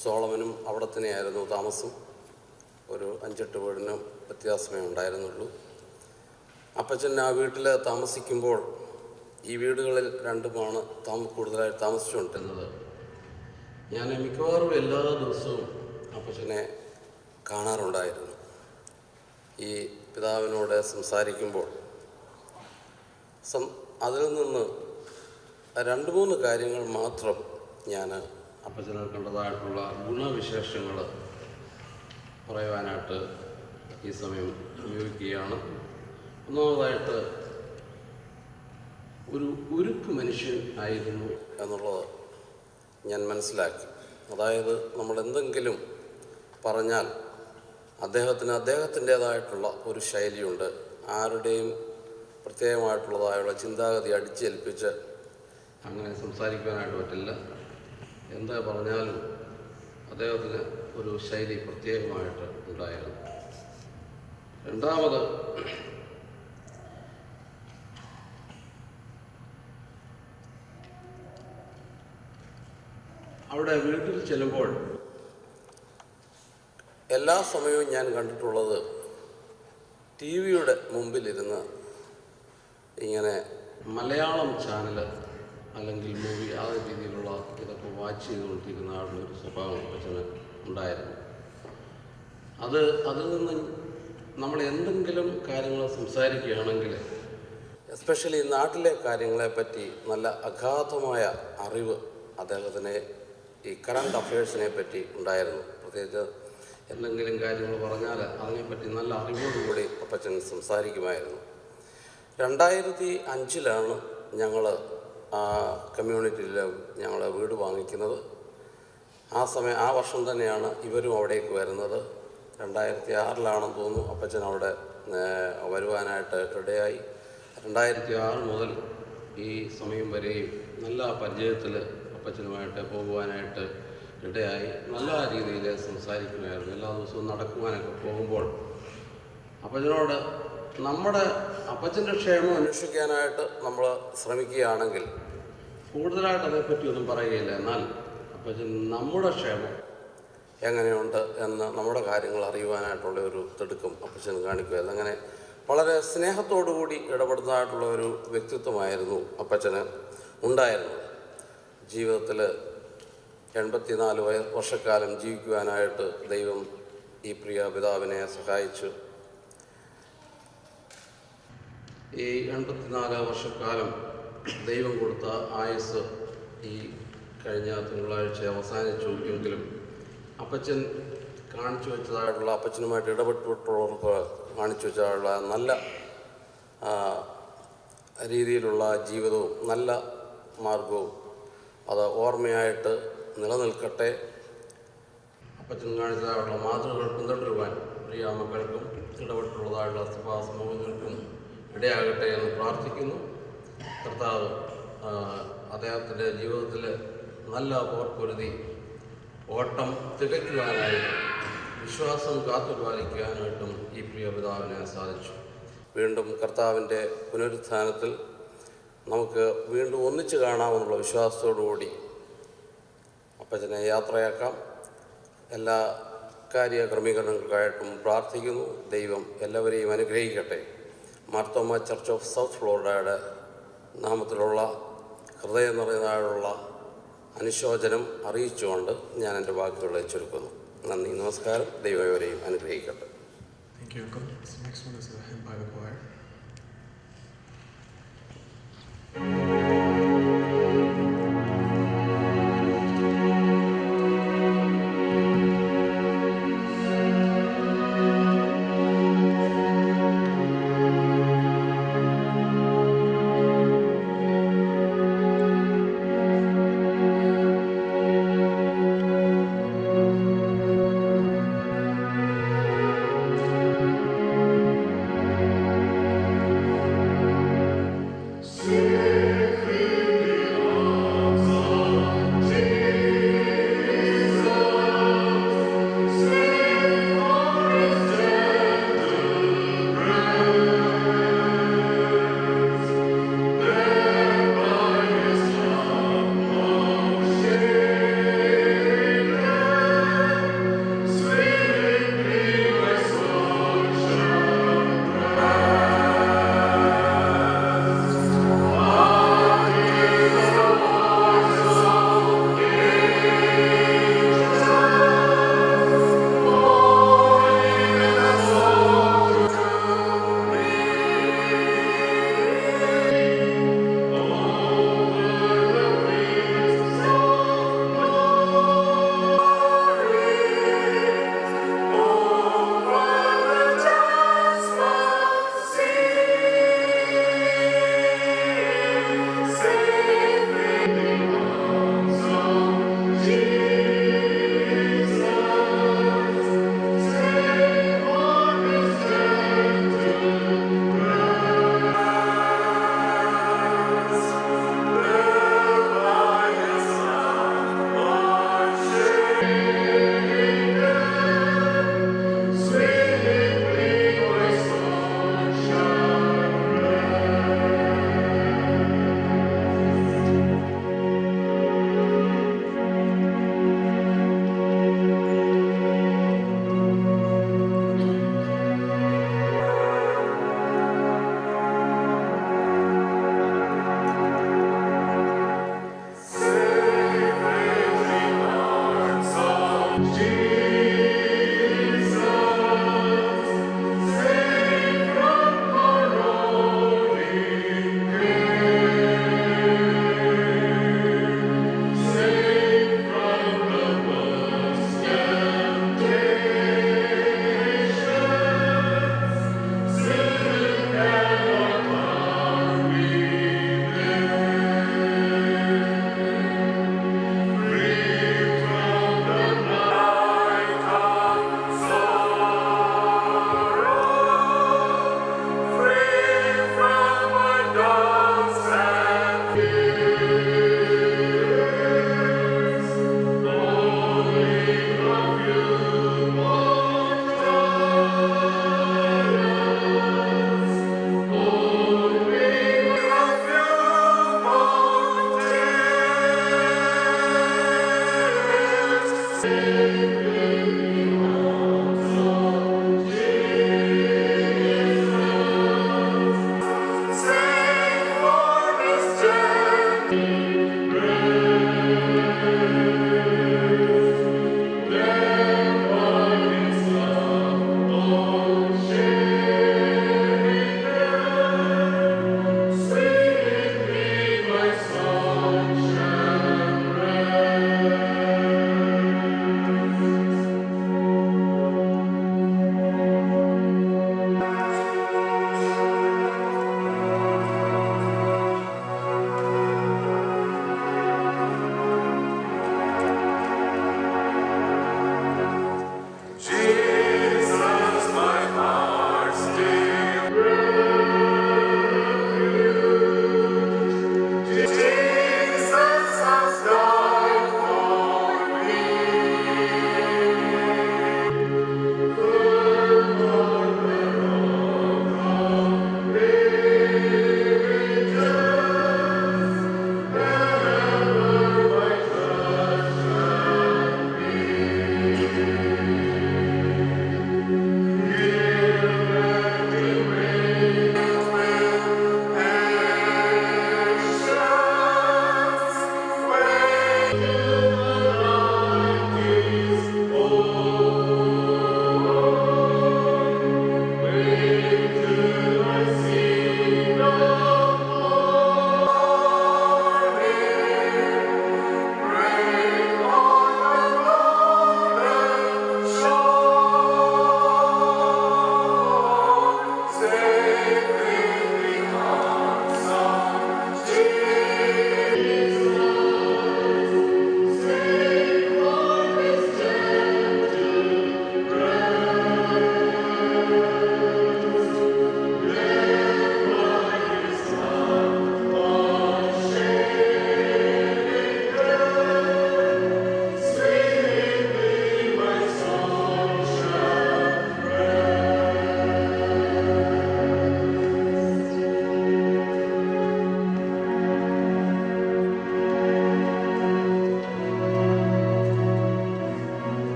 സോളമനും അവിടെ തന്നെയായിരുന്നു താമസം. ഒരു 5-8 വീടിനും വ്യത്യാസമേ ഉണ്ടായിരുന്നുള്ളൂ. അപ്പച്ചൻ ആ വീട്ടിൽ താമസിക്കുമ്പോൾ ഈ വീടുകളിൽ 2മാണ് കൂടുതലായിട്ട് താമസിച്ചുകൊണ്ടിരുന്നത്. ഞാൻ മിക്കവാറും എല്ലാ ദിവസവും അപ്പച്ചനെ കാണാറുണ്ടായിരുന്നു. ഈ പിതാവിനോട് സംസാരിക്കുമ്പോൾ അതിൽ നിന്ന് 2-3 കാര്യങ്ങൾ മാത്രം ഞാൻ അപ്പച്ചനെ കണ്ടതായിട്ടുള്ള ഗുണവിശേഷങ്ങൾ പറയുവാനായിട്ട് ഈ സമയം ഉപയോഗിക്കുകയാണ്. ഒന്നാമതായിട്ട്, ഒരു ഉരുക്ക് മനുഷ്യൻ ആയിരുന്നു എന്നുള്ളത് ഞാൻ മനസ്സിലാക്കി. അതായത് നമ്മളെന്തെങ്കിലും പറഞ്ഞാൽ അദ്ദേഹത്തിൻ്റേതായിട്ടുള്ള ഒരു ശൈലിയുണ്ട്. ആരുടെയും പ്രത്യേകമായിട്ടുള്ളതായുള്ള ചിന്താഗതി അടിച്ചേൽപ്പിച്ച് അങ്ങനെ സംസാരിക്കാനായിട്ട് പറ്റില്ല. എന്താ പറഞ്ഞാലും അദ്ദേഹത്തിന് ഒരു ശൈലി പ്രത്യേകമായിട്ട് ഉണ്ടായിരുന്നു. രണ്ടാമത്, അവിടെ വീട്ടിൽ ചെല്ലുമ്പോൾ എല്ലാ സമയവും ഞാൻ കണ്ടിട്ടുള്ളത് TV മുമ്പിലിരുന്ന് ഇങ്ങനെ മലയാളം ചാനൽ അല്ലെങ്കിൽ മൂവി ആ രീതിയിലുള്ള ഇതൊക്കെ വാച്ച് ചെയ്തുകൊണ്ടിരിക്കുന്ന ആളുള്ളൊരു സ്വഭാവം അപ്പച്ചന് ഉണ്ടായിരുന്നു. അതിൽ നിന്ന് നമ്മൾ എന്തെങ്കിലും കാര്യങ്ങൾ സംസാരിക്കുകയാണെങ്കിൽ, എസ്പെഷ്യലി നാട്ടിലെ കാര്യങ്ങളെപ്പറ്റി നല്ല അഗാധമായ അറിവ് അദ്ദേഹത്തിന് ഈ കറണ്ട് അഫയേഴ്സിനെ പറ്റി ഉണ്ടായിരുന്നു. പ്രത്യേകിച്ച് എന്തെങ്കിലും കാര്യങ്ങൾ പറഞ്ഞാൽ അതിനെപ്പറ്റി നല്ല അറിവോടുകൂടി അപ്പച്ചൻ സംസാരിക്കുമായിരുന്നു. 2005 ഞങ്ങൾ കമ്മ്യൂണിറ്റിയിൽ ഞങ്ങൾ വീട് വാങ്ങിക്കുന്നത്. ആ വർഷം തന്നെയാണ് ഇവരും അവിടേക്ക് വരുന്നത്. 2006 തോന്നുന്നു അപ്പച്ചൻ അവിടെ വരുവാനായിട്ട് ഇടയായി. 2006 മുതൽ ഈ സമയം വരെയും നല്ല പരിചയത്തിൽ അപ്പച്ചനുമായിട്ട് പോകുവാനായിട്ട് ഇടയായി. നല്ല രീതിയിൽ സംസാരിക്കുമായിരുന്നു. എല്ലാ ദിവസവും നടക്കുവാനൊക്കെ പോകുമ്പോൾ അപ്പച്ചനോട് അപ്പച്ചൻ്റെ ക്ഷേമം അന്വേഷിക്കാനായിട്ട് നമ്മൾ ശ്രമിക്കുകയാണെങ്കിൽ കൂടുതലായിട്ട് അതേപ്പറ്റിയൊന്നും പറയുകയില്ല. എന്നാൽ അപ്പച്ചൻ നമ്മുടെ ക്ഷേമം എങ്ങനെയുണ്ട് എന്ന് നമ്മുടെ കാര്യങ്ങൾ അറിയുവാനായിട്ടുള്ള ഒരു തിടുക്കം അപ്പച്ചൻ കാണിക്കുകയായിരുന്നു. അങ്ങനെ വളരെ സ്നേഹത്തോടുകൂടി ഇടപെടുന്നതായിട്ടുള്ള ഒരു വ്യക്തിത്വമായിരുന്നു അപ്പച്ചന് ഉണ്ടായിരുന്നത്. ജീവിതത്തിൽ 84 വർഷക്കാലം ജീവിക്കുവാനായിട്ട് ദൈവം ഈ പ്രിയ പിതാവിനെ സഹായിച്ചു. ഈ 84 വർഷക്കാലം ദൈവം കൊടുത്ത ആയുസ് ഈ കഴിഞ്ഞ തിങ്കളാഴ്ച അവസാനിച്ചു. എങ്കിലും അപ്പച്ചൻ കാണിച്ചു വെച്ചതായിട്ടുള്ള, അപ്പച്ചനുമായിട്ട് ഇടപെട്ടിട്ടുള്ളവർക്ക് കാണിച്ചു വെച്ചുള്ള നല്ല രീതിയിലുള്ള ജീവിതവും നല്ല മാർഗവും അത് ഓർമ്മയായിട്ട് നിലനിൽക്കട്ടെ. അപ്പച്ചൻ കാണിച്ചതായുള്ള മാതൃകകൾ പിന്തുടരുവാൻ പ്രിയ മക്കൾക്കും ഇടപെട്ടുള്ളതായുള്ള സഭാ സമൂഹങ്ങൾക്കും ഇടയാകട്ടെ എന്ന് പ്രാർത്ഥിക്കുന്നു. കർത്താവ് അദ്ദേഹത്തിൻ്റെ ജീവിതത്തിൽ നല്ല പോർപ്പൊരുതി ഓട്ടം തികയ്ക്കുവാനായിട്ടും വിശ്വാസം കാത്തുപാലിക്കാനായിട്ടും ഈ പ്രിയ പിതാവിനെ സാധിച്ചു. വീണ്ടും കർത്താവിൻ്റെ പുനരുത്ഥാനത്തിൽ നമുക്ക് വീണ്ടും ഒന്നിച്ച് കാണാമെന്നുള്ള വിശ്വാസത്തോടുകൂടി അപ്പച്ചനെ യാത്രയാക്കാം. എല്ലാ കാര്യക്രമീകരണങ്ങൾക്കായിട്ടും പ്രാർത്ഥിക്കുന്നു. ദൈവം എല്ലാവരെയും അനുഗ്രഹിക്കട്ടെ. മാർത്തോമ ചർച്ച് ഓഫ് സൗത്ത് ഫ്ലോറിഡയുടെ നാമത്തിലുള്ള ഹൃദയം നിറഞ്ഞതായുള്ള അനുശോചനം അറിയിച്ചുകൊണ്ട് ഞാൻ എൻ്റെ വാക്കുകളെ ചുരുക്കുന്നു. നന്ദി, നമസ്കാരം. ദൈവം ഇവരെയും അനുഗ്രഹിക്കട്ടെ. Thank you, Uncle. This next one is a hymn by the choir. Thank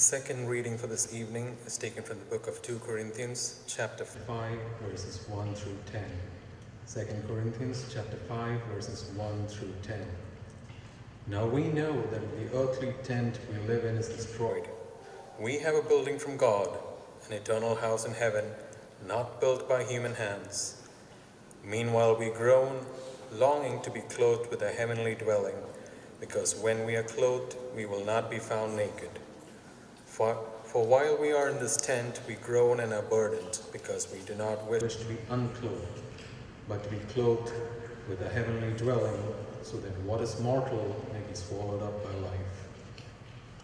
second reading for this evening is taken from the book of 2 Corinthians, chapter 5, verses 1 through 10. 2 Corinthians, chapter 5, verses 1 through 10. Now we know that the earthly tent we live in is destroyed. We have a building from God, an eternal house in heaven, not built by human hands. Meanwhile we groan, longing to be clothed with a heavenly dwelling, because when we are clothed, we will not be found naked. For while we are in this tent, we groan and are burdened, because we do not wish to be unclothed, but to be clothed with a heavenly dwelling, so that what is mortal may be swallowed up by life.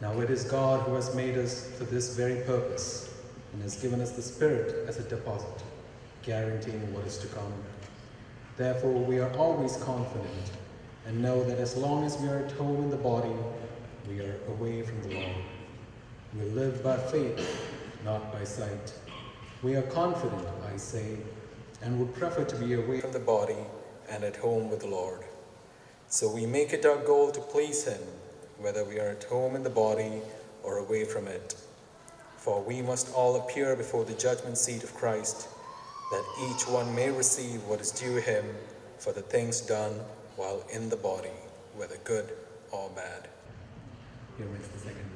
Now it is God who has made us for this very purpose, and has given us the Spirit as a deposit, guaranteeing what is to come. Therefore we are always confident, and know that as long as we are at home in the body, we are away from the Lord. We live by faith, not by sight. We are confident, I say, and would prefer to be away from the body and at home with the Lord. So we make it our goal to please Him, whether we are at home in the body or away from it. For we must all appear before the judgment seat of Christ, that each one may receive what is due him for the things done while in the body, whether good or bad. Here is the second reading.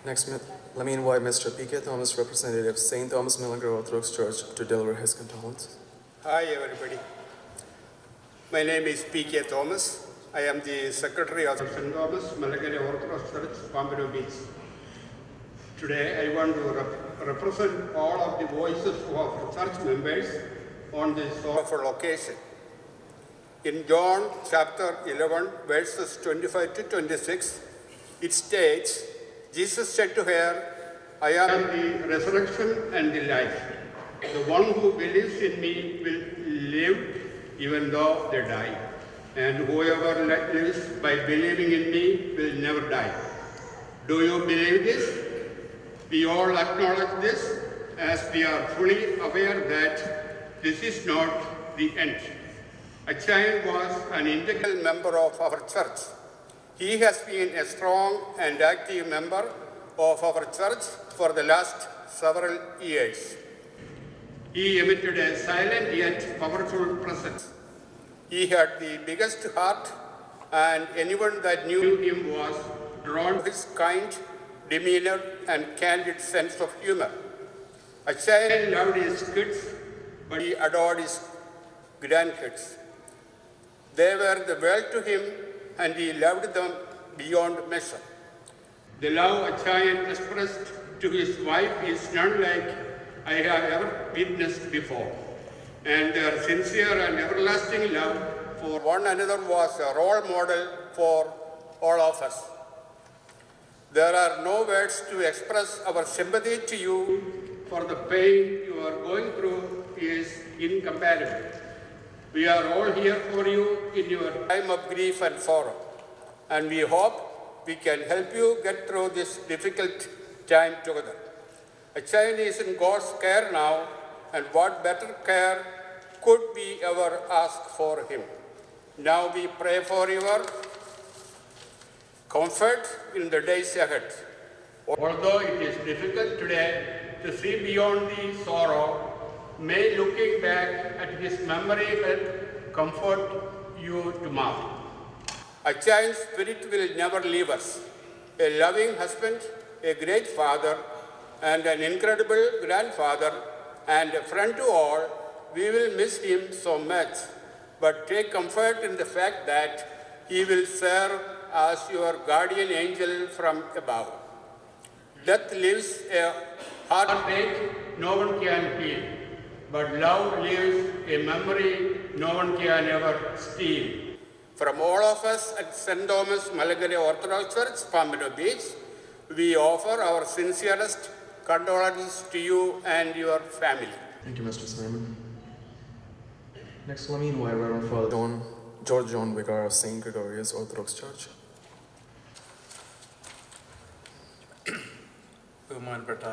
Next, let me invite Mr. P.K. Thomas, representative of St. Thomas Milagro Orthodox Church, to deliver his condolences. Hi everybody. My name is P.K. Thomas. I am the Secretary of St. Thomas Milagro Orthodox Church, Pompano Beach. Today I want to represent all of the voices of church members on this sorrowful occasion. In John chapter 11, verses 25 to 26, it states, Jesus said to her, I am the resurrection and the life. The one who believes in me will live even though they die. And whoever lives by believing in me will never die. Do you believe this? We all acknowledge this, as we are fully aware that this is not the end. A child was an integral member of our church. He has been a strong and active member of our church for the last several years. He emitted a silent yet powerful presence. He had the biggest heart, and anyone that knew him was drawn to his kind demeanor and candid sense of humor. A child loved his kids, but he adored his grandkids. They were the world to him, and he loved them beyond measure. The love a child expressed to his wife is none like I have ever witnessed before. And their sincere and everlasting love for one another was a role model for all of us. There are no words to express our sympathy to you, for the pain you are going through is incomparable. We are all here for you in your time of grief and sorrow, and we hope we can help you get through this difficult time together. A child is in God's care now, and what better care could we ever ask for him? Now we pray for your comfort in the days ahead. Although it is difficult today to see beyond the sorrow, may looking back at his memory help comfort you tomorrow. A child's spirit will never leave us. A loving husband, a great father, and an incredible grandfather, and a friend to all, we will miss him so much. But take comfort in the fact that he will serve as your guardian angel from above. Death leaves a heartache no one can heal, but love leaves a memory no one can ever steal. From all of us at St. Thomas Malagere Orthodox Church, Pompano Beach, we offer our sincerest condolences to you and your family. Thank you, Mr. Simon. Next, let me invite Reverend Father George John, Vicar of St. Gregorius Orthodox Church. ബഹുമാനപ്പെട്ട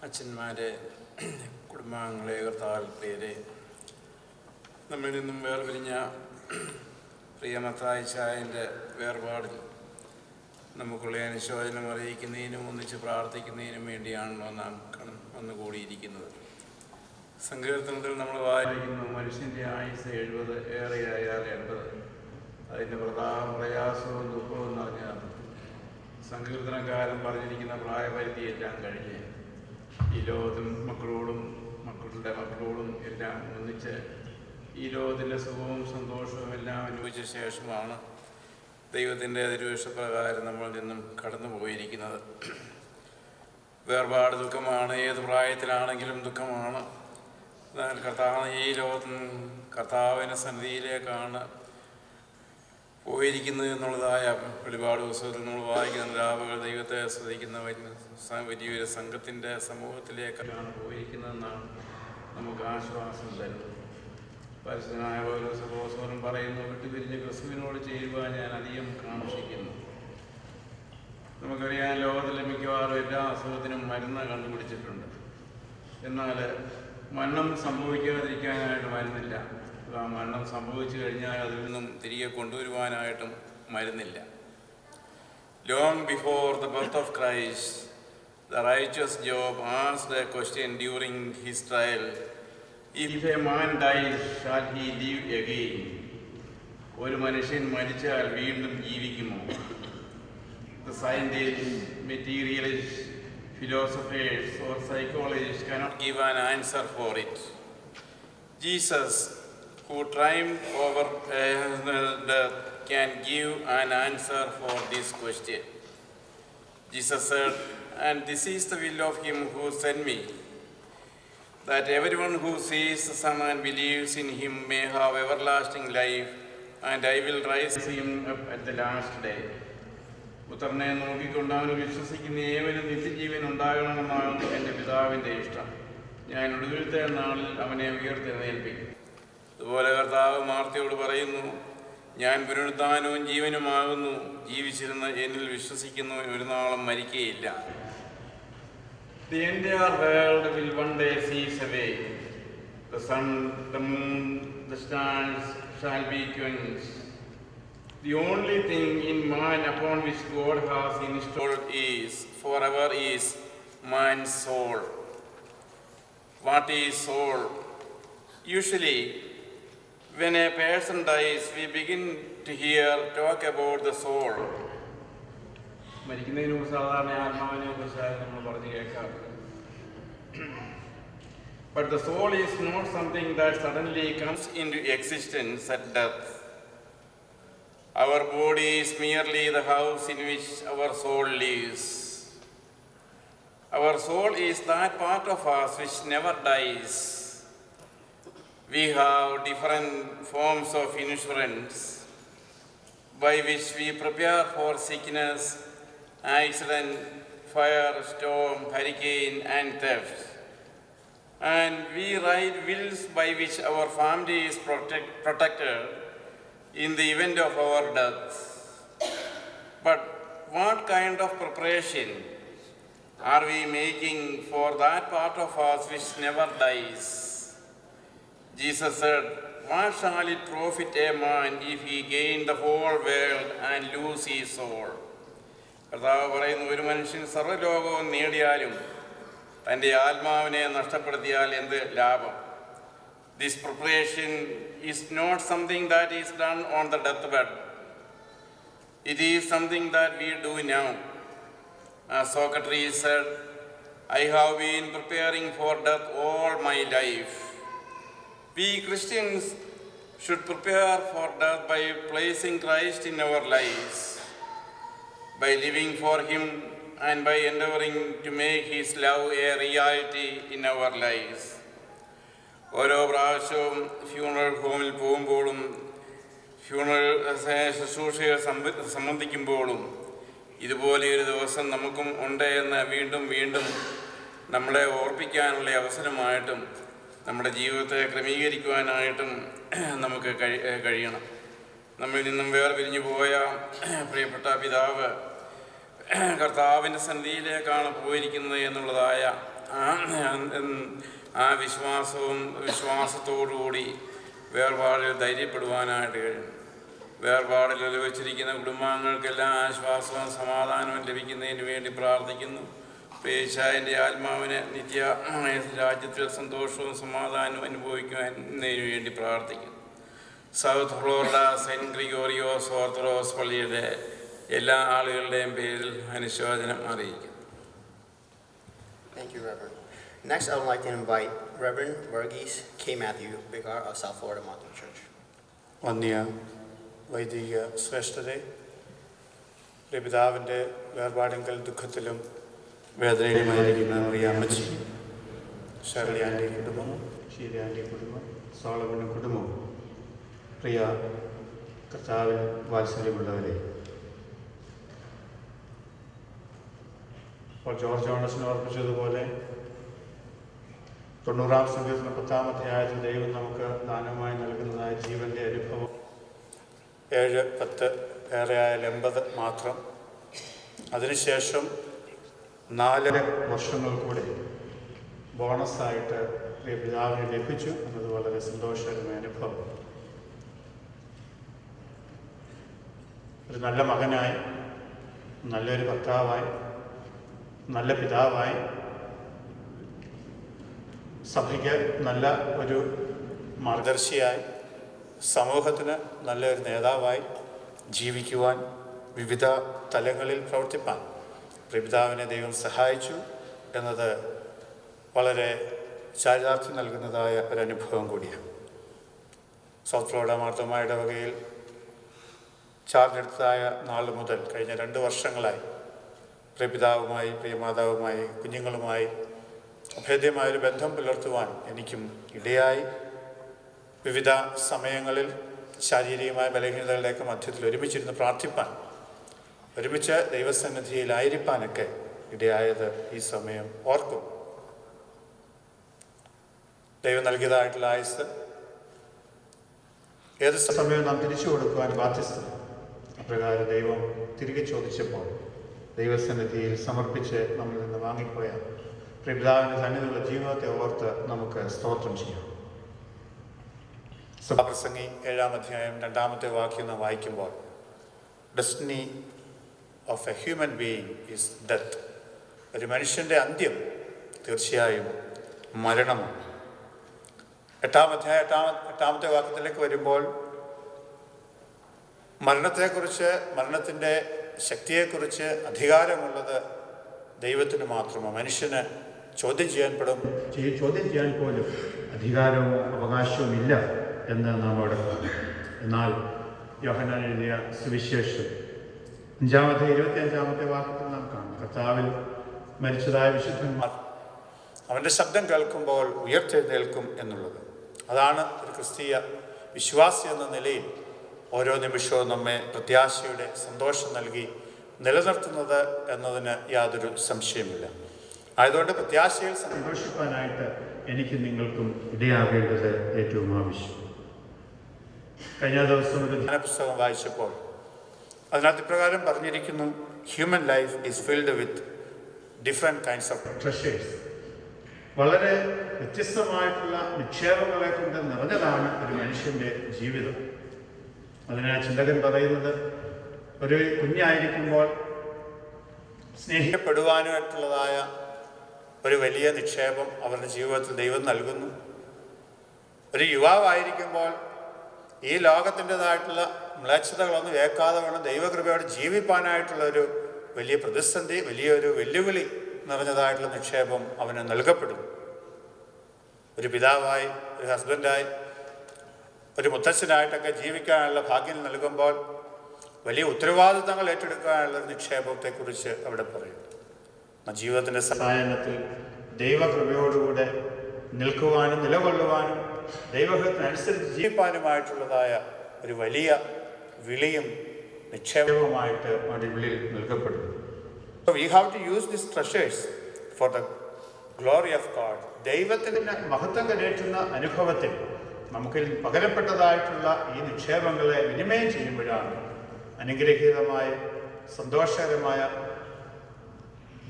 അച്ഛന്മാരെ, കുടുംബാംഗങ്ങളെ, കർത്താവിൽ പ്രിയരെ, നമ്മിൽ നിന്നും വേർപിരിഞ്ഞ പ്രിയ മത്തായി ചായൻ്റെ വേർപാടിൽ നമുക്കുള്ള അനുശോചനം അറിയിക്കുന്നതിനും ഒന്നിച്ച് പ്രാർത്ഥിക്കുന്നതിനും വേണ്ടിയാണല്ലോ നാം വന്നുകൂടിയിരിക്കുന്നത്. സങ്കീർത്തനത്തിൽ നമ്മൾ വായിക്കുന്നു, മനുഷ്യൻ്റെ ആയുസ് 70, ഏറെയായാൽ 80. അതിൻ്റെ പ്രയാസവും ദുഃഖവും നിറഞ്ഞ സങ്കീർത്തനക്കാരൻ പറഞ്ഞിരിക്കുന്ന പ്രായപരിധിയെല്ലാം കഴിഞ്ഞ് ഈ ലോകത്തിൽ മക്കളുടെ മക്കളോടും എല്ലാം ഒന്നിച്ച് ഈ ലോകത്തിൻ്റെ സുഖവും സന്തോഷവും എല്ലാം അനുഭവിച്ച ശേഷമാണ് ദൈവത്തിൻ്റെ തിരുവിഷ്ടപ്രകാരം നമ്മളിൽ നിന്നും കടന്നു പോയിരിക്കുന്നത്. വേർപാട് ദുഃഖമാണ്, ഏത് പ്രായത്തിലാണെങ്കിലും ദുഃഖമാണ്. എന്നാൽ ഈ ലോകത്തിൽ കർത്താവിൻ്റെ സന്നിധിയിലേക്കാണ് പോയിരിക്കുന്നത് എന്നുള്ളതായ വെളിപാട് പുസ്തകത്തിൽ നമ്മൾ വായിക്കുന്ന രാവുകൾ ദൈവത്തെ സ്തുതിക്കുന്ന വലിയൊരു സംഘത്തിൻ്റെ സമൂഹത്തിലേക്കാണ് പോയിരിക്കുന്നതെന്നാണ് നമുക്ക് ആശ്വാസം തരുന്നത്. പരിശുദ്ധനായ പൗലോസ് പറയുന്നു, വിട്ടുപിരിഞ്ഞ് ക്രിസ്തുവിനോട് ചേരുവാൻ ഞാൻ അധികം കാക്ഷിക്കുന്നു. നമുക്കറിയാം, ലോകത്തിലെ മിക്കവാറും എല്ലാ അസുഖത്തിനും മരുന്ന് കണ്ടുപിടിച്ചിട്ടുണ്ട്. എന്നാൽ മരണം സംഭവിക്കാതിരിക്കാനായിട്ട് മരുന്നില്ല. ആ മരണം സംഭവിച്ചു കഴിഞ്ഞാൽ അതിൽ നിന്നും തിരികെ കൊണ്ടുവരുവാനായിട്ടും മരുന്നില്ല. Long before the birth of Christ, the righteous Job asked a question during his trial, if a man dies, shall he live again? ഒരു മനുഷ്യൻ മരിച്ചാൽ വീണ്ടും ജീവിക്കുമോ? The scientists, materialists, philosophers or psychologists cannot give an answer for it. Jesus, who triumphed over death, can give an answer for this question. Jesus said, "And this is the will of him who sent me, that everyone who sees the Son and believes in him may have everlasting life, and I will raise him up at the last day." പുത്രനെ നോക്കിക്കൊണ്ട് അവന് വിശ്വസിക്കുന്ന ഏവനും നിത്യജീവൻ ഉണ്ടാകണമെന്നാണ് എൻ്റെ പിതാവിൻ്റെ ഇഷ്ടം. ഞാൻ ഒടുവിലത്തെ നാളിൽ അവനെ ഉയർത്തെഴുന്നേൽപ്പിക്കും. അതുപോലെ കർത്താവ് മാർത്തയോട് പറയുന്നു, ഞാൻ പുനരുത്ഥാനവും ജീവനുമാകുന്നു. ജീവിച്ചിരുന്ന എന്നിൽ വിശ്വസിക്കുന്നവൻ ഒരു നാളും മരിക്കുകയില്ല. The entire world will one day cease away. The sun, the moon, the stars shall be quenched. The only thing in man upon which God has installed is forever is man's soul. What is soul? Usually, when a person dies, we begin to hear talk about the soul. മരിക്കുന്നതിന് മുമ്പ് സാധാരണ ആത്മാവിനെ കുറിച്ചാണ് നമ്മൾ പറഞ്ഞു കേൾക്കാറ്. But the soul is not something that suddenly comes into existence at death. Our body is merely the house in which our soul lives. Our soul is that part of us which never dies. We have different forms of insurance by which we prepare for sickness, accident, fire, storm, hurricane, and theft. And we write wills by which our family is protected in the event of our death. But what kind of preparation are we making for that part of us which never dies? Jesus said, "What shall it profit a man if he gain the whole world and lose his soul?" കർത്താവ് പറയുന്നു, ഒരു മനുഷ്യൻ സർവ്വലോകവും നേടിയാലും തൻ്റെ ആത്മാവിനെ നഷ്ടപ്പെടുത്തിയാൽ എന്ത് ലാഭം? This preparation is not something that is done on the deathbed. It is something that we do now. As Socrates said, "I have been preparing for death all my life." We Christians should prepare for death by placing Christ in our lives, by living for him, and by endeavoring to make his love a reality in our lives. ഓരോ പ്രാവശ്യവും ഫ്യൂണറൽ ഹോമിൽ പോകുമ്പോഴും ഫ്യൂണറൽ ശുശ്രൂഷകൾ സംബന്ധിക്കുമ്പോഴും ഇതുപോലെയൊരു ദിവസം നമുക്കും ഉണ്ട് എന്ന് വീണ്ടും വീണ്ടും നമ്മളെ ഓർപ്പിക്കാനുള്ള അവസരമായിട്ടും നമ്മുടെ ജീവിതത്തെ ക്രമീകരിക്കുവാനായിട്ടും നമുക്ക് കഴിയണം. നമ്മിൽ നിന്നും വേർപിരിഞ്ഞു പോയ പ്രിയപ്പെട്ട പിതാവ് കർത്താവിൻ്റെ സന്നിധിയിലേക്കാണ് പോയിരിക്കുന്നത് എന്നുള്ളതായ ആ വിശ്വാസത്തോടുകൂടി വേർപാടിൽ ധൈര്യപ്പെടുവാനായിട്ട് കഴിയും. വേർപാടിൽ വെച്ചിരിക്കുന്ന കുടുംബാംഗങ്ങൾക്കെല്ലാം ആശ്വാസവും സമാധാനവും ലഭിക്കുന്നതിന് വേണ്ടി പ്രാർത്ഥിക്കുന്നു. പേശായൻ്റെ ആത്മാവിന് നിത്യ രാജ്യത്തിൽ സന്തോഷവും സമാധാനവും അനുഭവിക്കുന്നതിന് വേണ്ടി പ്രാർത്ഥിക്കുന്നു. South Florida Saint Gregorios Orthodox പള്ളിയുടെ എല്ലാ ആളുകളുടെയും പേരിൽ അനുശോചനം അറിയിക്കുന്നു. Thank you, Reverend. Next, I would like to invite Reverend Varghese K. Matthew, Vicar of South Florida Mountain Church. വന്യ വൈദിക ശ്രേഷ്ഠരെ, പിതാവിൻ്റെ വേർപാടിങ്കൽ ദുഃഖത്തിലും വേദനയിലുമായിരിക്കുന്ന പ്രിയ അമ്മച്ചി, ഷർലി ആൻ്റി കുടുംബം, ഷീല ആൻ്റി കുടുംബം, സോളമനും കുടുംബവും, പ്രിയ കർത്താവിൽ വാത്സല്യമുള്ളവരെ, ഇപ്പോൾ ജോർജ് ജോണസിന് ഓർപ്പിച്ചതുപോലെ 90-ാം സങ്കീർത്തനം 10-ാം അധ്യായത്തിൽ ദൈവം നമുക്ക് ദാനമായി നൽകുന്നതായ ജീവൻ്റെ അനുഭവം 7, 10, ഏറെ ആയാൽ 80 മാത്രം. അതിനുശേഷം 4 വർഷങ്ങൾ കൂടി ബോണസായിട്ട് പ്രിയ പിതാവിന് ലഭിച്ചു എന്നത് വളരെ സന്തോഷകരമായ അനുഭവം. ഒരു നല്ല മകനായി, നല്ലൊരു ഭർത്താവായി, നല്ല പിതാവായി, സഭയ്ക്ക് നല്ല ഒരു മാർഗദർശിയായി, സമൂഹത്തിന് നല്ലൊരു നേതാവായി ജീവിക്കുവാൻ, വിവിധ തലങ്ങളിൽ പ്രവർത്തിപ്പാൻ പിതാവിനെ ദൈവം സഹായിച്ചു എന്നത് വളരെ ചാരിതാർത്ഥ്യം നൽകുന്നതായ ഒരനുഭവം കൂടിയാണ്. സൗത്ത് ഫ്ലോറിഡ മാർത്തോമാ ഇടവകയിൽ ചാർജ് എടുത്തതായ നാൾ മുതൽ കഴിഞ്ഞ 2 വർഷങ്ങളായി പ്രിയപിതാവുമായി, പ്രിയമാതാവുമായി, കുഞ്ഞുങ്ങളുമായി അഭേദ്യമായൊരു ബന്ധം പുലർത്തുവാൻ എനിക്കും ഇടയായി. വിവിധ സമയങ്ങളിൽ ശാരീരികമായ ബലഹീനതകളുടെയൊക്കെ മധ്യത്തിൽ ഒരുമിച്ചിരുന്ന് പ്രാർത്ഥിപ്പാൻ, ഒരുമിച്ച് ദൈവസന്നിധിയിലായിരിക്കാനൊക്കെ ഇടയായത് ഈ സമയം ഓർക്കും. ദൈവം നൽകിയതായിട്ടുള്ള ആയുസ് ഏത് സമയവും നാം തിരിച്ചു കൊടുക്കുവാൻ ബാധ്യസ്ഥ. അപ്രകാരം ദൈവം തിരികെ ചോദിച്ചപ്പോൾ ദൈവസന്നിധിയിൽ സമർപ്പിച്ച് നമ്മിൽ നിന്ന് വാങ്ങിപ്പോയ പിതാവിൻ്റെ സന്നിധിയുള്ള ജീവിതത്തെ ഓർത്ത് നമുക്ക് സ്തോത്രം ചെയ്യാം. സഭാപ്രസംഗി 7-ാം അധ്യായം 2-ാമത്തെ വാക്യം നാം വായിക്കുമ്പോൾ, destiny of A human being is death. ഒരു മനുഷ്യൻ്റെ അന്ത്യം തീർച്ചയായും മരണമാണ്. 8-ാം അധ്യായം 8-ാമത്തെ വാക്യത്തിലേക്ക് വരുമ്പോൾ മരണത്തെക്കുറിച്ച്, മരണത്തിൻ്റെ ശക്തിയെക്കുറിച്ച് അധികാരമുള്ളത് ദൈവത്തിന് മാത്രമാണ്. മനുഷ്യന് ചോദ്യം ചെയ്യാൻ പോലും അധികാരവും അവകാശവും ഇല്ല എന്ന് നാം അവിടെ കാണും. എന്നാൽ യോഹന്നാൻ എഴുതിയ സുവിശേഷം 5-ാമത്തെ 25-ാമത്തെ വാക്യത്തിൽ നാം കാണും, കർത്താവിൽ മരിച്ചതായ വിശുദ്ധന്മാർ അവൻ്റെ ശബ്ദം കേൾക്കുമ്പോൾ ഉയർത്തെഴുന്നേൽക്കും എന്നുള്ളത്. അതാണ് ഒരു ക്രിസ്തീയ വിശ്വാസി എന്ന നിലയിൽ ഓരോ നിമിഷവും നമ്മെ പ്രത്യാശയുടെ സന്തോഷം നൽകി നിലനിർത്തുന്നത് എന്നതിന് യാതൊരു സംശയമില്ല. ആയതുകൊണ്ട് പ്രത്യാശയിൽ സന്തോഷിക്കാനായിട്ട് എനിക്ക് നിങ്ങൾക്കും ഇടയാകേണ്ടത് ഏറ്റവും ആവശ്യം. കഴിഞ്ഞ ദിവസം ഒരു ധ്യാനപുസ്തകം വായിച്ചപ്പോൾ അതിനകത്ത് ഇപ്രകാരം പറഞ്ഞിരിക്കുന്നു, human life is filled with different kinds of treasures. വളരെ വ്യത്യസ്തമായിട്ടുള്ള നിക്ഷേപങ്ങളെ കൊണ്ട് നിറഞ്ഞതാണ് ഒരു മനുഷ്യൻ്റെ ജീവിതം. അതിനാ ചിന്തകൻ പറയുന്നത്, ഒരു കുഞ്ഞായിരിക്കുമ്പോൾ സ്നേഹിക്കപ്പെടുവാനായിട്ടുള്ളതായ ഒരു വലിയ നിക്ഷേപം അവരുടെ ജീവിതത്തിൽ ദൈവം നൽകുന്നു. ഒരു യുവാവായിരിക്കുമ്പോൾ ഈ ലോകത്തിൻ്റെതായിട്ടുള്ള മ്ലേച്ഛതകളൊന്നും ഏൽക്കാതെ വേണം ദൈവകൃപയോടെ ജീവിപ്പാനായിട്ടുള്ള ഒരു വലിയ പ്രതിസന്ധി, വലിയൊരു വെല്ലുവിളി നിറഞ്ഞതായിട്ടുള്ള നിക്ഷേപം അവന് നൽകപ്പെടുന്നു. ഒരു പിതാവായി, ഒരു ഹസ്ബൻഡായി, ഒരു മുത്തച്ഛനായിട്ടൊക്കെ ജീവിക്കാനുള്ള ഭാഗ്യം നൽകുമ്പോൾ വലിയ ഉത്തരവാദിത്തങ്ങൾ ഏറ്റെടുക്കാനുള്ള നിക്ഷേപത്തെക്കുറിച്ച് അവിടെ പറയുന്നു. ജീവിതത്തിൻ്റെ സായാഹ്നത്തിൽ ദൈവകൃപയോടുകൂടെ നിൽക്കുവാനും നിലകൊള്ളുവാനും ദൈവഹിതത്തിനനുസരിച്ച് ജീവിപ്പാനുമായിട്ടുള്ളതായ ഒരു വലിയ വിളിയും നിക്ഷേപവുമായിട്ട് നമ്മുടെ ഉള്ളിൽ നൽകപ്പെടുന്നു. So we have to use these treasures for the glory of God. ദൈവത്തിൻ്റെ മഹത്വം കരേറ്റുന്ന അനുഭവത്തിൽ നമുക്ക് പകരപ്പെട്ടതായിട്ടുള്ള ഈ നിക്ഷേപങ്ങളെ വിനിമയം ചെയ്യുമ്പോഴാണ് അനുഗ്രഹീതമായ, സന്തോഷകരമായ,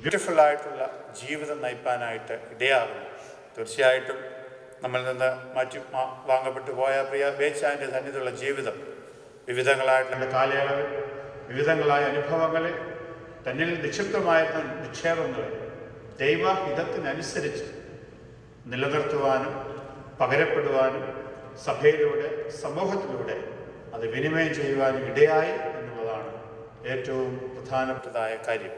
ബ്യൂട്ടിഫുള്ളായിട്ടുള്ള ജീവിതം നയിപ്പാനായിട്ട് ഇടയാകുന്നു. തീർച്ചയായിട്ടും നമ്മിൽ നിന്ന് വാങ്ങപ്പെട്ടു പോയ പ്രിയ ബേച്ചാൻ്റെ സന്നിധിയുള്ള ജീവിതം വിവിധങ്ങളായിട്ടുള്ള കാലയളവിൽ വിവിധങ്ങളായ അനുഭവങ്ങളിൽ തന്നിൽ നിക്ഷിപ്തമായ നിക്ഷേപങ്ങളെ ദൈവഹിതത്തിനനുസരിച്ച് നിലനിർത്തുവാനും പകരപ്പെടുവാനും സഭയിലൂടെ സമൂഹത്തിലൂടെ അത് വിനിമയം ചെയ്യുവാനും ഇടയായി എന്നുള്ളതാണ് ഏറ്റവും പ്രധാനപ്പെട്ടതായ കാര്യം.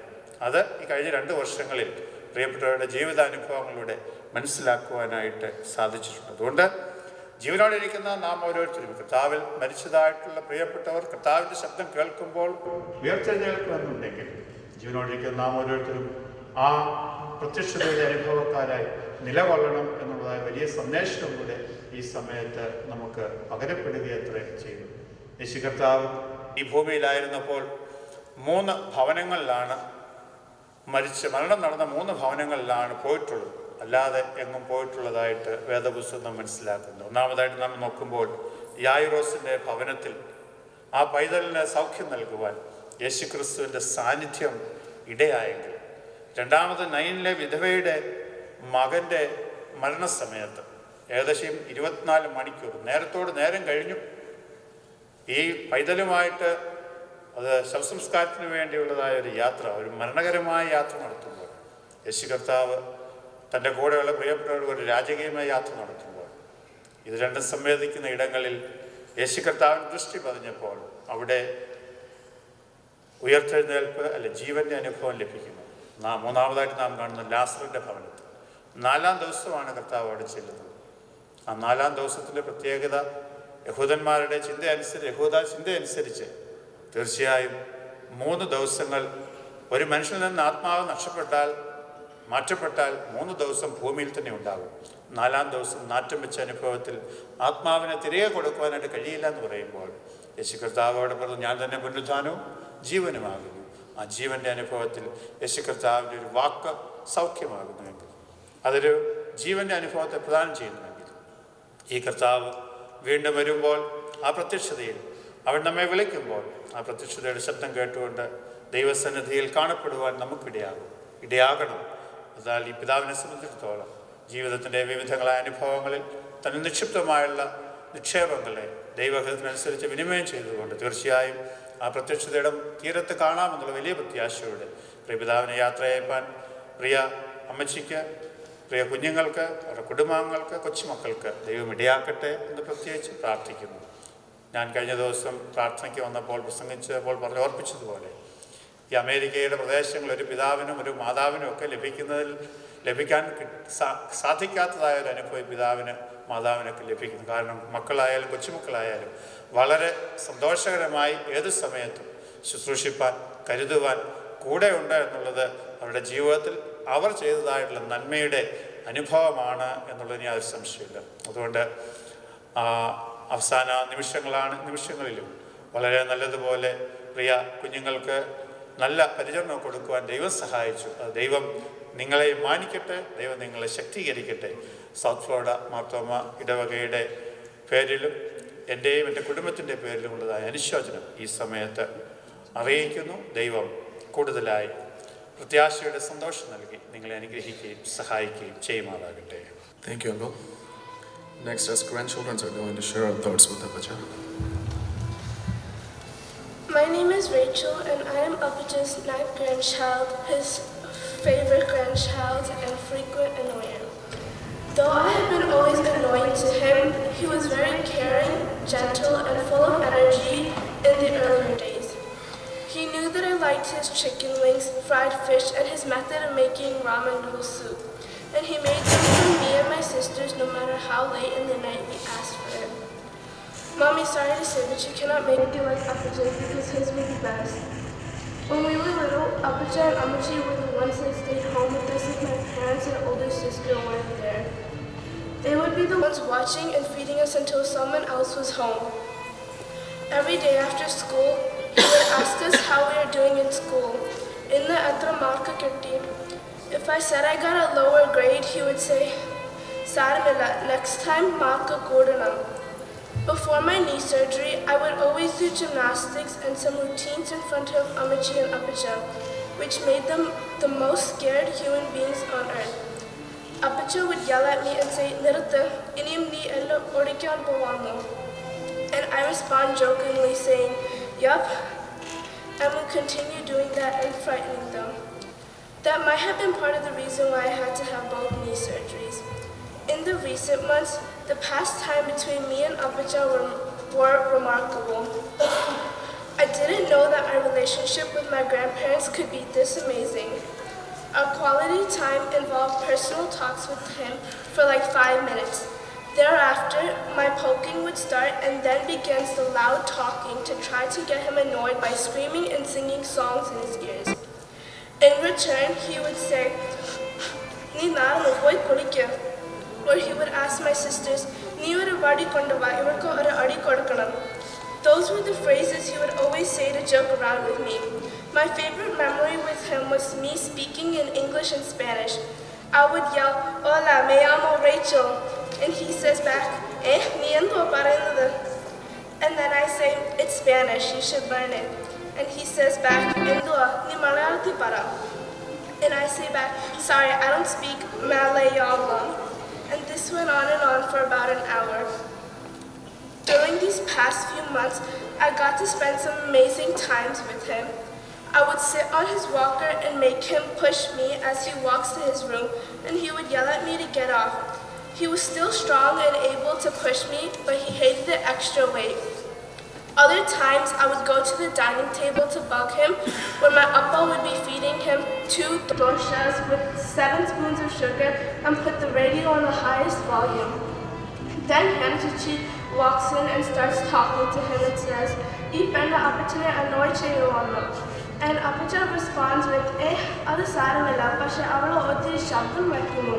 അത് ഈ കഴിഞ്ഞ 2 വർഷങ്ങളിൽ പ്രിയപ്പെട്ടവരുടെ ജീവിതാനുഭവങ്ങളിലൂടെ മനസ്സിലാക്കുവാനായിട്ട് സാധിച്ചിട്ടുണ്ട്. അതുകൊണ്ട് ജീവനോടിരിക്കുന്ന നാം ഓരോരുത്തരും കർത്താവിൽ മരിച്ചതായിട്ടുള്ള പ്രിയപ്പെട്ടവർ കർത്താവിൻ്റെ ശബ്ദം കേൾക്കുമ്പോൾ ഉയർത്തെഴുന്നേൽക്കുമെന്നുണ്ടെങ്കിൽ ജീവനോടിരിക്കുന്ന നാം ഓരോരുത്തരും ആ പ്രത്യക്ഷതയുടെ അനുഭവക്കാരായി നിലകൊള്ളണം എന്നുള്ളതായ വലിയ സന്ദേശം കൂടെ ഈ സമയത്ത് നമുക്ക് പകരപ്പെടുകയത്രേ ചെയ്തു. യേശു കർത്താവ് ഈ ഭൂമിയിലായിരുന്നപ്പോൾ 3 ഭവനങ്ങളിലാണ് മരണം നടന്ന 3 ഭവനങ്ങളിലാണ് പോയിട്ടുള്ളത്. അല്ലാതെ എങ്ങും പോയിട്ടുള്ളതായിട്ട് വേദപുസ്തകം മനസ്സിലാക്കുന്നു. ഒന്നാമതായിട്ട് നാം നോക്കുമ്പോൾ യായിറോസിൻ്റെ ഭവനത്തിൽ ആ പൈതലിന് സൗഖ്യം നൽകുവാൻ യേശുക്രിസ്തുവിൻ്റെ സാന്നിധ്യം ഇടയായെങ്കിൽ, രണ്ടാമത് നൈനിലെ വിധവയുടെ മകൻ്റെ മരണസമയത്ത് ഏകദേശം 24 മണിക്കൂർ നേരത്തോട് നേരം കഴിഞ്ഞു ഈ പൈതലുമായിട്ട് അത് ശവസംസ്കാരത്തിന് വേണ്ടിയുള്ളതായ ഒരു യാത്ര, ഒരു മരണകരമായ യാത്ര നടത്തുമ്പോൾ യേശു കർത്താവ് തൻ്റെ കൂടെയുള്ള പ്രിയപ്പെട്ടവർക്ക് ഒരു രാജകീയമായ യാത്ര നടത്തുമ്പോൾ ഇത് രണ്ടും സംവേദിക്കുന്ന ഇടങ്ങളിൽ യേശു കർത്താവിന് ദൃഷ്ടി പതിഞ്ഞപ്പോൾ അവിടെ ഉയർത്തെഴുന്നേൽപ്പ് അല്ലെ ജീവൻ്റെ അനുഭവം ലഭിക്കുന്നു. മൂന്നാമതായിട്ട് നാം കാണുന്ന ലാസറിൻ്റെ ഭവനത്തിൽ 4-ാം ദിവസമാണ് കർത്താവ് അവിടെ ചെല്ലുന്നത്. ആ 4-ാം ദിവസത്തിൻ്റെ പ്രത്യേകത യഹൂദന്മാരുടെ ചിന്തയനുസരിച്ച് തീർച്ചയായും 3 ദിവസങ്ങൾ ഒരു മനുഷ്യനിൽ നിന്ന് ആത്മാവ് മാറ്റപ്പെട്ടാൽ 3 ദിവസം ഭൂമിയിൽ തന്നെ ഉണ്ടാകും. 4-ാം ദിവസം നാറ്റം വെച്ച അനുഭവത്തിൽ ആത്മാവിനെ തിരികെ കൊടുക്കുവാനായിട്ട് കഴിയില്ല എന്ന് പറയുമ്പോൾ യേശു കർത്താവ് അവിടെ പറഞ്ഞു, ഞാൻ തന്നെ പുനരുത്ഥാനവും ജീവനുമാകുന്നു. ആ ജീവൻ്റെ അനുഭവത്തിൽ യേശു കർത്താവിൻ്റെ ഒരു വാക്ക് സൗഖ്യമാകുന്നുവെങ്കിൽ, അതൊരു ജീവൻ്റെ അനുഭവത്തെ പ്രദാനം ചെയ്യുന്നുവെങ്കിൽ, ഈ കർത്താവ് വീണ്ടും വരുമ്പോൾ ആ പ്രത്യക്ഷതയിൽ അവൻ നമ്മെ വിളിക്കുമ്പോൾ ആ പ്രത്യക്ഷതയുടെ ശബ്ദം കേട്ടുകൊണ്ട് ദൈവസന്നിധിയിൽ കാണപ്പെടുവാൻ ഇടയാകണം. എന്നാൽ ഈ പിതാവിനെ സംബന്ധിച്ചിടത്തോളം ജീവിതത്തിൻ്റെ വിവിധങ്ങളായ അനുഭവങ്ങളിൽ തന്നെ നിക്ഷിപ്തമായുള്ള നിക്ഷേപങ്ങളെ ദൈവഹിതത്തിനനുസരിച്ച് വിനിമയം ചെയ്തുകൊണ്ട് തീർച്ചയായും ആ പ്രത്യക്ഷതയുടെ തീരത്ത് കാണാമെന്നുള്ള വലിയ പ്രത്യാശയോടെ പ്രിയ പിതാവിനെ യാത്രയയപ്പാൻ പ്രിയ അമ്മച്ചിക്ക്, പ്രിയ കുഞ്ഞുങ്ങൾക്ക്, അവരുടെ കുടുംബാംഗങ്ങൾക്ക്, കൊച്ചുമക്കൾക്ക് ദൈവം ഇടയാക്കട്ടെ എന്ന് പ്രത്യേകിച്ച് പ്രാർത്ഥിക്കുന്നു. ഞാൻ കഴിഞ്ഞ ദിവസം പ്രാർത്ഥനയ്ക്ക് വന്നപ്പോൾ പ്രസംഗിച്ചപ്പോൾ ഓർപ്പിച്ചതുപോലെ ഈ അമേരിക്കയുടെ പ്രദേശങ്ങൾ ഒരു പിതാവിനും ഒരു മാതാവിനും ഒക്കെ ലഭിക്കാൻ സാധിക്കാത്തതായ ഒരു അനുഭവം പിതാവിന് മാതാവിനൊക്കെ ലഭിക്കുന്നു. കാരണം മക്കളായാലും കൊച്ചുമക്കളായാലും വളരെ സന്തോഷകരമായി ഏത് സമയത്തും ശുശ്രൂഷിപ്പാൻ, കരുതുവാൻ കൂടെയുണ്ട് എന്നുള്ളത് അവരുടെ ജീവിതത്തിൽ അവർ ചെയ്തതായിട്ടുള്ള നന്മയുടെ അനുഭവമാണ് എന്നുള്ളതിന് യാതൊരു സംശയമില്ല. അതുകൊണ്ട് അവസാന നിമിഷങ്ങളിലും വളരെ നല്ലതുപോലെ പ്രിയ കുഞ്ഞുങ്ങൾക്ക് നല്ല പരിചരണം കൊടുക്കുവാൻ ദൈവം സഹായിച്ചു. അത് ദൈവം നിങ്ങളെ മാനിക്കട്ടെ, ദൈവം നിങ്ങളെ ശക്തീകരിക്കട്ടെ. സൗത്ത് ഫ്ലോറിഡ മാർത്തോമ ഇടവകയുടെ പേരിലും എൻ്റെയും എൻ്റെ കുടുംബത്തിൻ്റെ പേരിലുമുള്ളതായ അനുശോചനം ഈ സമയത്ത് അറിയിക്കുന്നു. ദൈവം കൂടുതലായി പ്രത്യാശയുടെ സന്തോഷം നൽകി നിങ്ങളെ അനുഗ്രഹിക്കുകയും സഹായിക്കുകയും ചെയ്യുമാറാകട്ടെ. Thank you, Uncle. Next, as grandchildren are going to share our thoughts with Apacha. My name is Rachel, and I am Apacha's 9th grandchild, his favorite grandchild, and frequent annoyer. Though I have been always annoying to him, he was very caring, gentle, and full of energy in the earlier days. He knew that I liked his chicken wings, fried fish, and his method of making ramen noodle soup. And he made them for me and my sisters no matter how late in the night we asked for it. Mommy, sorry to say, but you cannot make it like Apacha because his were the best. When we were little, Apacha and Amachi were the ones that stayed home with us if my parents and older sister weren't there. They would be the ones watching and feeding us until someone else was home. Every day after school, he would ask us how we were doing in school. In the Mathaikutty, if I said I got a lower grade, he would say, "Saramilla, next time marka kodanam." Before my knee surgery, I would always do gymnastics and some routines in front of Amachi and Apacha, which made them the most scared human beings on earth. Apacha would yell at me and say, "Nirutha, iniyum nee ello odikkan povamo." And I respond jokingly saying, "Yup," and would continue doing that and frightening them. That might have been part of the reason why I had to have both knee surgeries. In the recent months, the past time between me and Apacha were remarkable. I didn't know that our relationship with my grandparents could be this amazing. Our quality time involved personal talks with him for like 5 minutes. Thereafter, my poking would start and then begins the loud talking to try to get him annoyed by screaming and singing songs in his ears. In return, he would say, "Ni naru koi kulikya," or he would ask my sisters, "Ni oru vadi kondu va, ivarku oru adi kodukanam." Those were the phrases he would always say to joke around with me. My favorite memory with him was me speaking in English and Spanish. I would yell, "Hola, me llamo Rachel," and he says back, "Ni endo parayunnathu?" And then I say, "It's Spanish, you should learn it." And he says back, "Endua, ni Malayalathi para." And I say back, "Sorry, I don't speak Malayalam." And this went on for about an hour. During these past few months, I got to spend some amazing times with him. I would sit on his walker and make him push me as he walks to his room, and he would yell at me to get off. He was still strong and able to push me, but he hated the extra weight. Other times, I would go to the dining table to bug him, where my appa would be feeding him 2 doshas with 7 spoons of sugar and put the radio on the highest volume. Then Hamchichi walks in and starts talking to him and says, "Ee penna appachane annoy cheyyuvannu." And Apacha responds with, "Adu saramilla, pashe avalu ottiri shabdam vekkunu."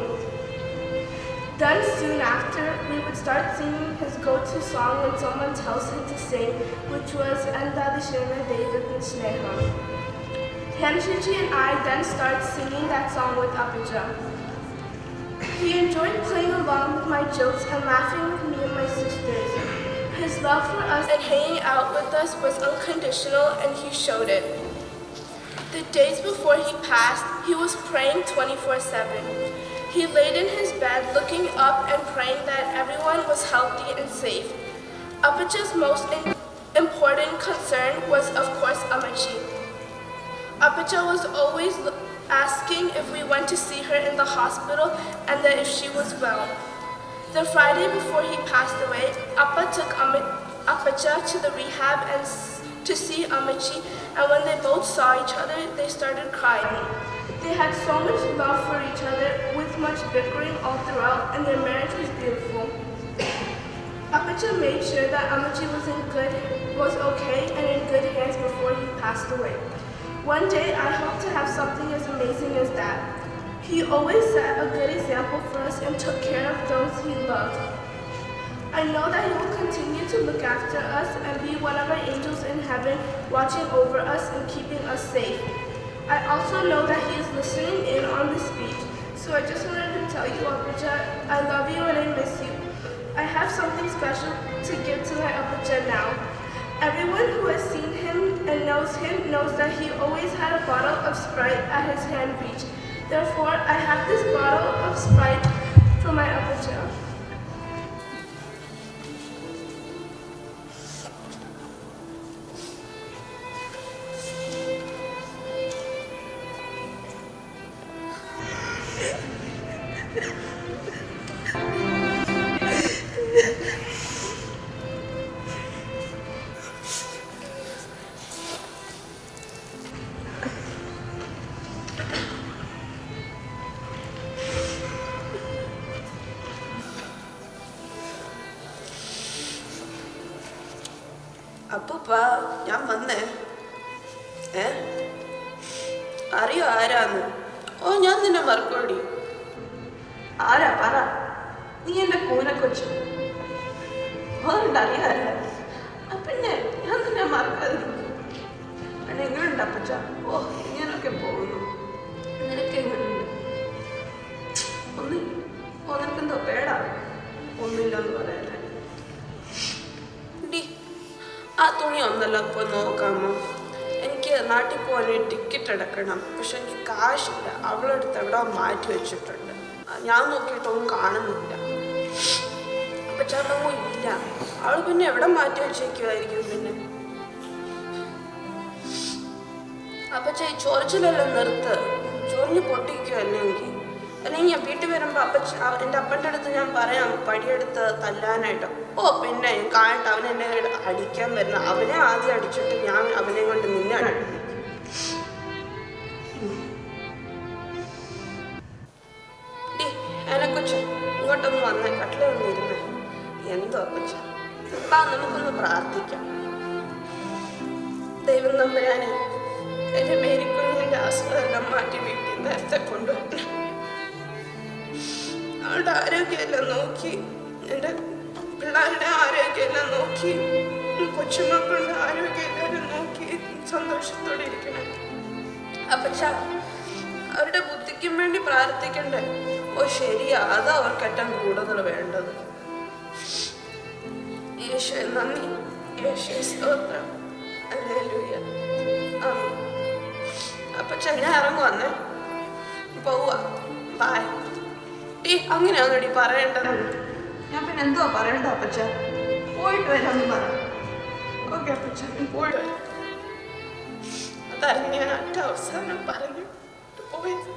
Then soon after, we would start singing his go-to song when someone tells him to sing, which was "Andadi Shema David and Sneham." Hamchichi and I then start singing that song with Apacha. He enjoyed playing along with my jokes and laughing with me and my sisters. His love for us and hanging out with us was unconditional, and he showed it. The days before he passed, he was praying 24/7. He laid in his bed looking up and praying that everyone was healthy and safe. Apacha's most important concern was, of course, Amachi. Apacha was always asking if we went to see her in the hospital and that if she was well. The Friday before he passed away, Appa took Apacha to the rehab and to see Amachi, and when they both saw each other, they started crying. They had so much love for each other, with much bickering all throughout, and their marriage was beautiful. Apacha made sure that Amachi was okay and in good hands before he passed away. One day, I hope to have something as amazing as that. He always set a good example for us and took care of those he loved. I know that he will continue to look after us and be one of our angels in heaven, watching over us and keeping us safe. I also know that he is listening in on this speech, so I just wanted to tell you, Apacha, I love you and I miss you. I have something special to give to my Apacha now. Everyone who has seen him and knows that he always had a bottle of Sprite at his hand reach. Therefore, I have this bottle of Sprite for my Apacha. അപ്പൂപ്പ ഞാൻ വന്നേ. അറിയോ ആരാന്ന്? ഓ, ഞാൻ നിന്നെ മറക്കോടി. ആരാ പറ, നീ എന്റെ കൂനക്കൊച്ചു. അറിയാല്ല. പിന്നെ ഞാൻ നിന്നെ മറക്കാതിരിക്കും. എങ്ങനെയുണ്ട് അപ്പച്ച? ഓ, ഇങ്ങനൊക്കെ പോകുന്നു. നിനക്ക് എങ്ങനെയുണ്ട്? നിനക്കെന്തോ പേടാ? ഒന്നുമില്ലെന്ന് പറയാല്ലേ. ആ തുണി ഒന്നല്ല ഇപ്പോൾ നോക്കാമോ? എനിക്ക് നാട്ടിൽ പോകാൻ ടിക്കറ്റ് എടുക്കണം, പക്ഷെ എനിക്ക് കാശില്ല. അവളെടുത്ത് എവിടെ മാറ്റി വെച്ചിട്ടുണ്ട്. ഞാൻ നോക്കിയിട്ടൊന്നും കാണുന്നില്ല. അപ്പം ചേട്ടനോ ഇല്ല. അവൾ പിന്നെ എവിടെ മാറ്റി വെച്ചേക്കുമായിരിക്കും പിന്നെ. അപ്പച്ച ഈ ചൊറിച്ചിലെല്ലാം നിർത്ത്, ചൊറിഞ്ഞ് പൊട്ടിക്കുക അല്ലെങ്കിൽ ഞാൻ വീട്ടിൽ വരുമ്പോൾ എൻ്റെ അപ്പൻ്റെ അടുത്ത് ഞാൻ പറയാം പടിയെടുത്ത് തല്ലാനായിട്ട്. ഓ പിന്നെ കാണിട്ട് അവൻ എന്നെ അടിക്കാൻ വരുന്ന, അവനെ ആദ്യം അടിച്ചിട്ട് ഞാൻ അവനെ കൊണ്ട് നിന്നെ അടിക്കും. എനക്കൊച്ച ഇങ്ങോട്ടൊന്ന് വന്നേ, കട്ടിലൊന്നും ഇരുന്നേ. എന്തോ കൊച്ച നമുക്കൊന്ന് പ്രാർത്ഥിക്കാം. ദൈവം നമ്പരാനെ എൻ്റെ മേരിക്കുഞ്ഞിൻ്റെ ആസ്വാദനം മാറ്റി വീട്ടിൽ നേരത്തെ കൊണ്ടുവരണം. അവളുടെ ആരോഗ്യമെല്ലാം നോക്കി, എൻ്റെ പിള്ളേരുടെ ആരോഗ്യമെല്ലാം നോക്കി, കൊച്ചുമക്കളുടെ ആരോഗ്യം എല്ലാവരും നോക്കി സന്തോഷത്തോടെ ഇരിക്കണം. അപ്പച്ച അവരുടെ ബുദ്ധിക്കും വേണ്ടി പ്രാർത്ഥിക്കണ്ടേ? ഓ ശരിയാ, അതാ അവർക്ക് ഏറ്റവും കൂടുതൽ വേണ്ടത്. യേശുവേ നന്ദി, യേശുവേ സ്തോത്രം, ഹല്ലേലൂയ, ആമേൻ. അപ്പച്ച ഞാൻ ഇറങ്ങുവന്നേ, പോവാ, ബൈ. അങ്ങനെയാണോടി പറയേണ്ടത്? ഞാൻ പിന്നെ എന്തുവാ പറയണ്ട അപ്പച്ച? പോയിട്ട് വരാമെന്ന് പറ. ഓക്കെ അപ്പച്ച, പോയിട്ട് വരാം. അതായിരുന്നു ഞാൻ അവസാനം പറഞ്ഞു പോയത്.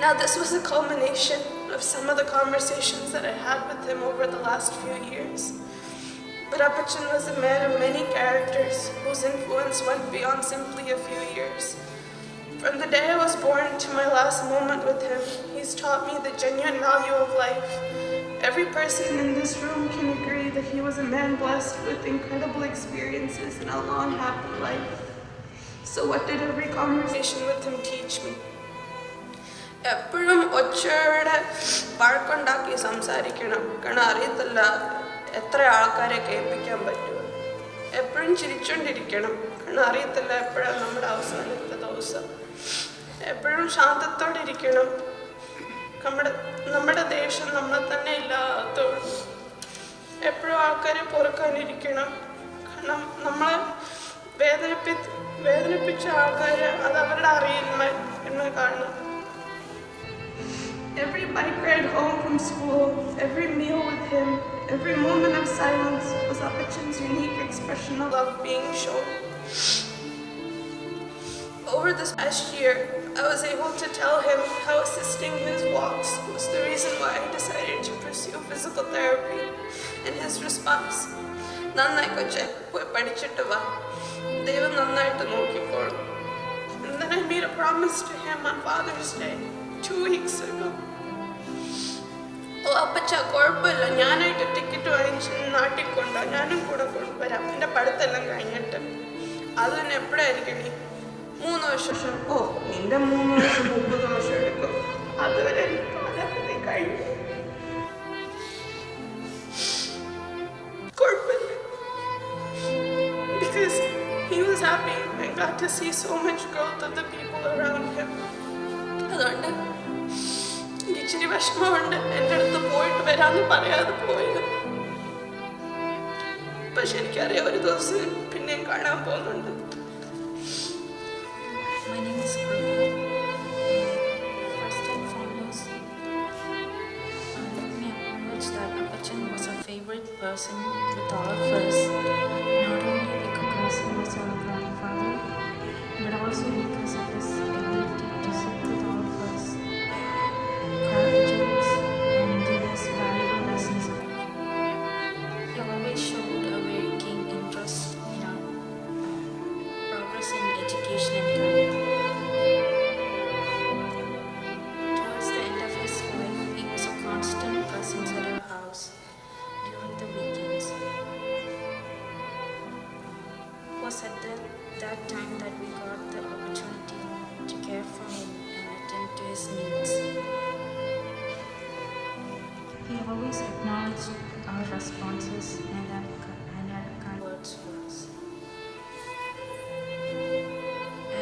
Now this was a culmination of some of the conversations that I had with him over the last few years. But Apachan was a man of many characters whose influence went beyond simply a few years. From the day I was born to my last moment with him, he's taught me the genuine value of life. Every person in this room can agree that he was a man blessed with incredible experiences and a long, happy life. So what did every conversation with him teach me? എപ്പോഴും ഒച്ചയുടെ വഴക്കുണ്ടാക്കി സംസാരിക്കണം, കാരണം അറിയത്തില്ല എത്ര ആൾക്കാരെ കേൾപ്പിക്കാൻ പറ്റുമോ. എപ്പോഴും ചിരിച്ചുകൊണ്ടിരിക്കണം, കാരണം അറിയത്തില്ല എപ്പോഴാണ് നമ്മുടെ അവസാനത്തെ ദിവസം. എപ്പോഴും ശാന്തത്തോടെ ഇരിക്കണം, നമ്മുടെ ദേഷ്യം നമ്മളെ തന്നെ ഇല്ലാത്തോളൂ. എപ്പോഴും ആൾക്കാരെ പൊറുക്കാനിരിക്കണം, കാരണം നമ്മളെ വേദനിപ്പിച്ച ആൾക്കാർ അത് അവരുടെ അറിയിന്മ കാണണം. Every bike ride home from school, every meal with him, every moment of silence was Apachan's unique expression of love being shown. Over this past year, I was able to tell him how assisting his walks was the reason why I decided to pursue physical therapy, and his response, "Nannai koche, poi padichittu va. Devan nannayittu nokkikkolum." And then I made a promise to him on Father's Day 2 weeks ago. ഓ അപ്പച്ച കുഴപ്പമില്ല, ഞാനായിട്ട് ടിക്കറ്റ് വാങ്ങിച്ച് നാട്ടിൽ കൊണ്ടോ, ഞാനും കൂടെ കൊണ്ടുവരാം, എൻ്റെ പഠിത്തെല്ലാം കഴിഞ്ഞിട്ട്. അത് തന്നെ എപ്പോഴായിരിക്കും നീ? 3 വർഷം. ഓ നിന്റെ 3 വർഷം 30 വർഷം എടുക്കും. അതുവരെ കഴിഞ്ഞു. കുഴപ്പമില്ല. Because he was happy and got to see so much growth of the people around him. അതുകൊണ്ട് ഇച്ചിരി വിഷമമുണ്ട് എൻ്റെ അടുത്ത് പോയിട്ട് വരാമെന്ന് പറയാതെ പോയത്. പക്ഷെ എനിക്കറിയാം ഒരു ദിവസം പിന്നെയും കാണാൻ പോകുന്നുണ്ട്. My name is Charuvil. First and foremost, let me acknowledge that Apachan was a favorite person with all of us, not only because he was our grandfather, but also because of his ability to sit with all of us, crack jokes, and give us valuable lessons. He always showed a very keen interest in our progress in education and career. Towards the end of his life, he was a constant presence at our house during the weekends. It was at that time that we got the opportunity to care for him and attend to his needs. He always acknowledged our responses and had kind words for us.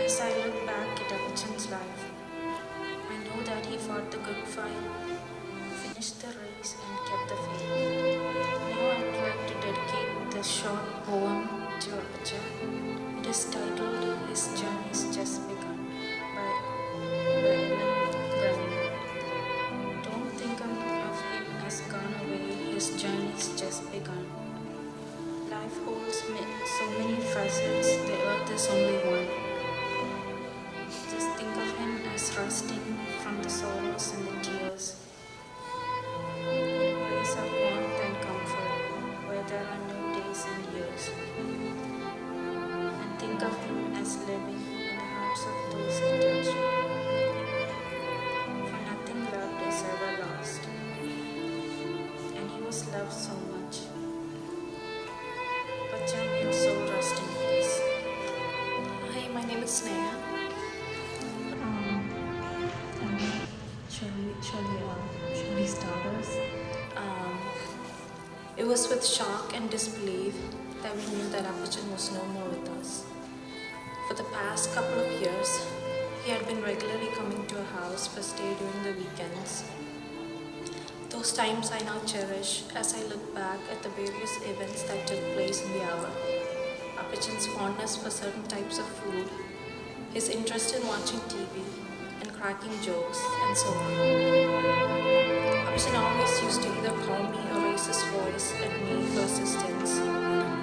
As I look back at Apachan's life, I know that he fought the good fight, finished the race, and kept the faith. Now I'd like to dedicate this short poem to Apachan. It is titled "His Journey's Just Begun" by Don't think of him as gone away, his journey's begun. Life holds so many facets, the earth is only one. Just think of him as resting from the sorrows and the tears, in a place of warmth and comfort, where there are no days and years. And think of him as living in the hearts of those he touched. For nothing loved is ever lost, and he was loved so much. But may your soul rest in peace. Hi, my name is Sneha. Shall we start us? It was with shock and disbelief that we knew that Apachan was no more with us. For the past couple of years, he had been regularly coming to our house for stay during the weekends. Those times I now cherish as I look back at the various events that took place in the hour. Apachan's fondness for certain types of food, his interest in watching TV and cracking jokes, and so on. Apachan always used to either call me or raise his voice at me for assistance,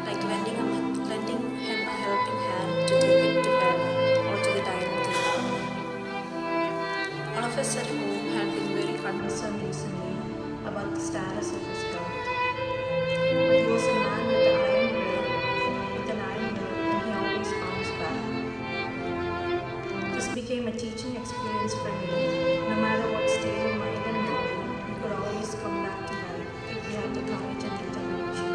like lending him a helping hand to take it to bed or to the dining table. All of us at home had been very concerned recently about the status of his health. But he was a man with an iron will, and he always bounced back. This became a teaching experience for me. No matter what state of mind and body, we could always come back to life if we had the courage and determination.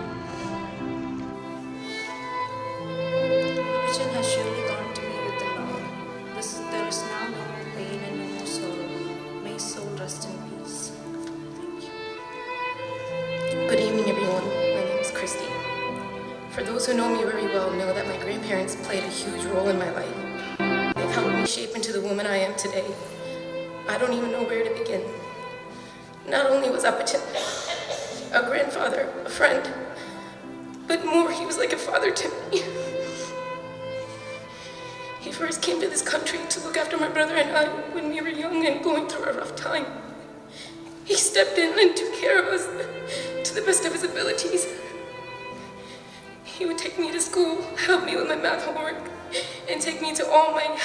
Apachan has surely gone to be with the Lord. There is now no more pain and no more sorrow. May his soul rest in peace. Good evening, everyone. My name is Christy. For those who know me very well know that my grandparents played a huge role in my life. They've helped me shape into the woman I am today. I don't even know where to begin. Not only was Apachan a grandfather, a friend, but more, he was like a father to me. He first came to this country to look after my brother and I when we were young and going through a rough time. He stepped in and took care of us to the best of his abilities. He would take me to school, help me with my math homework, and take me to all my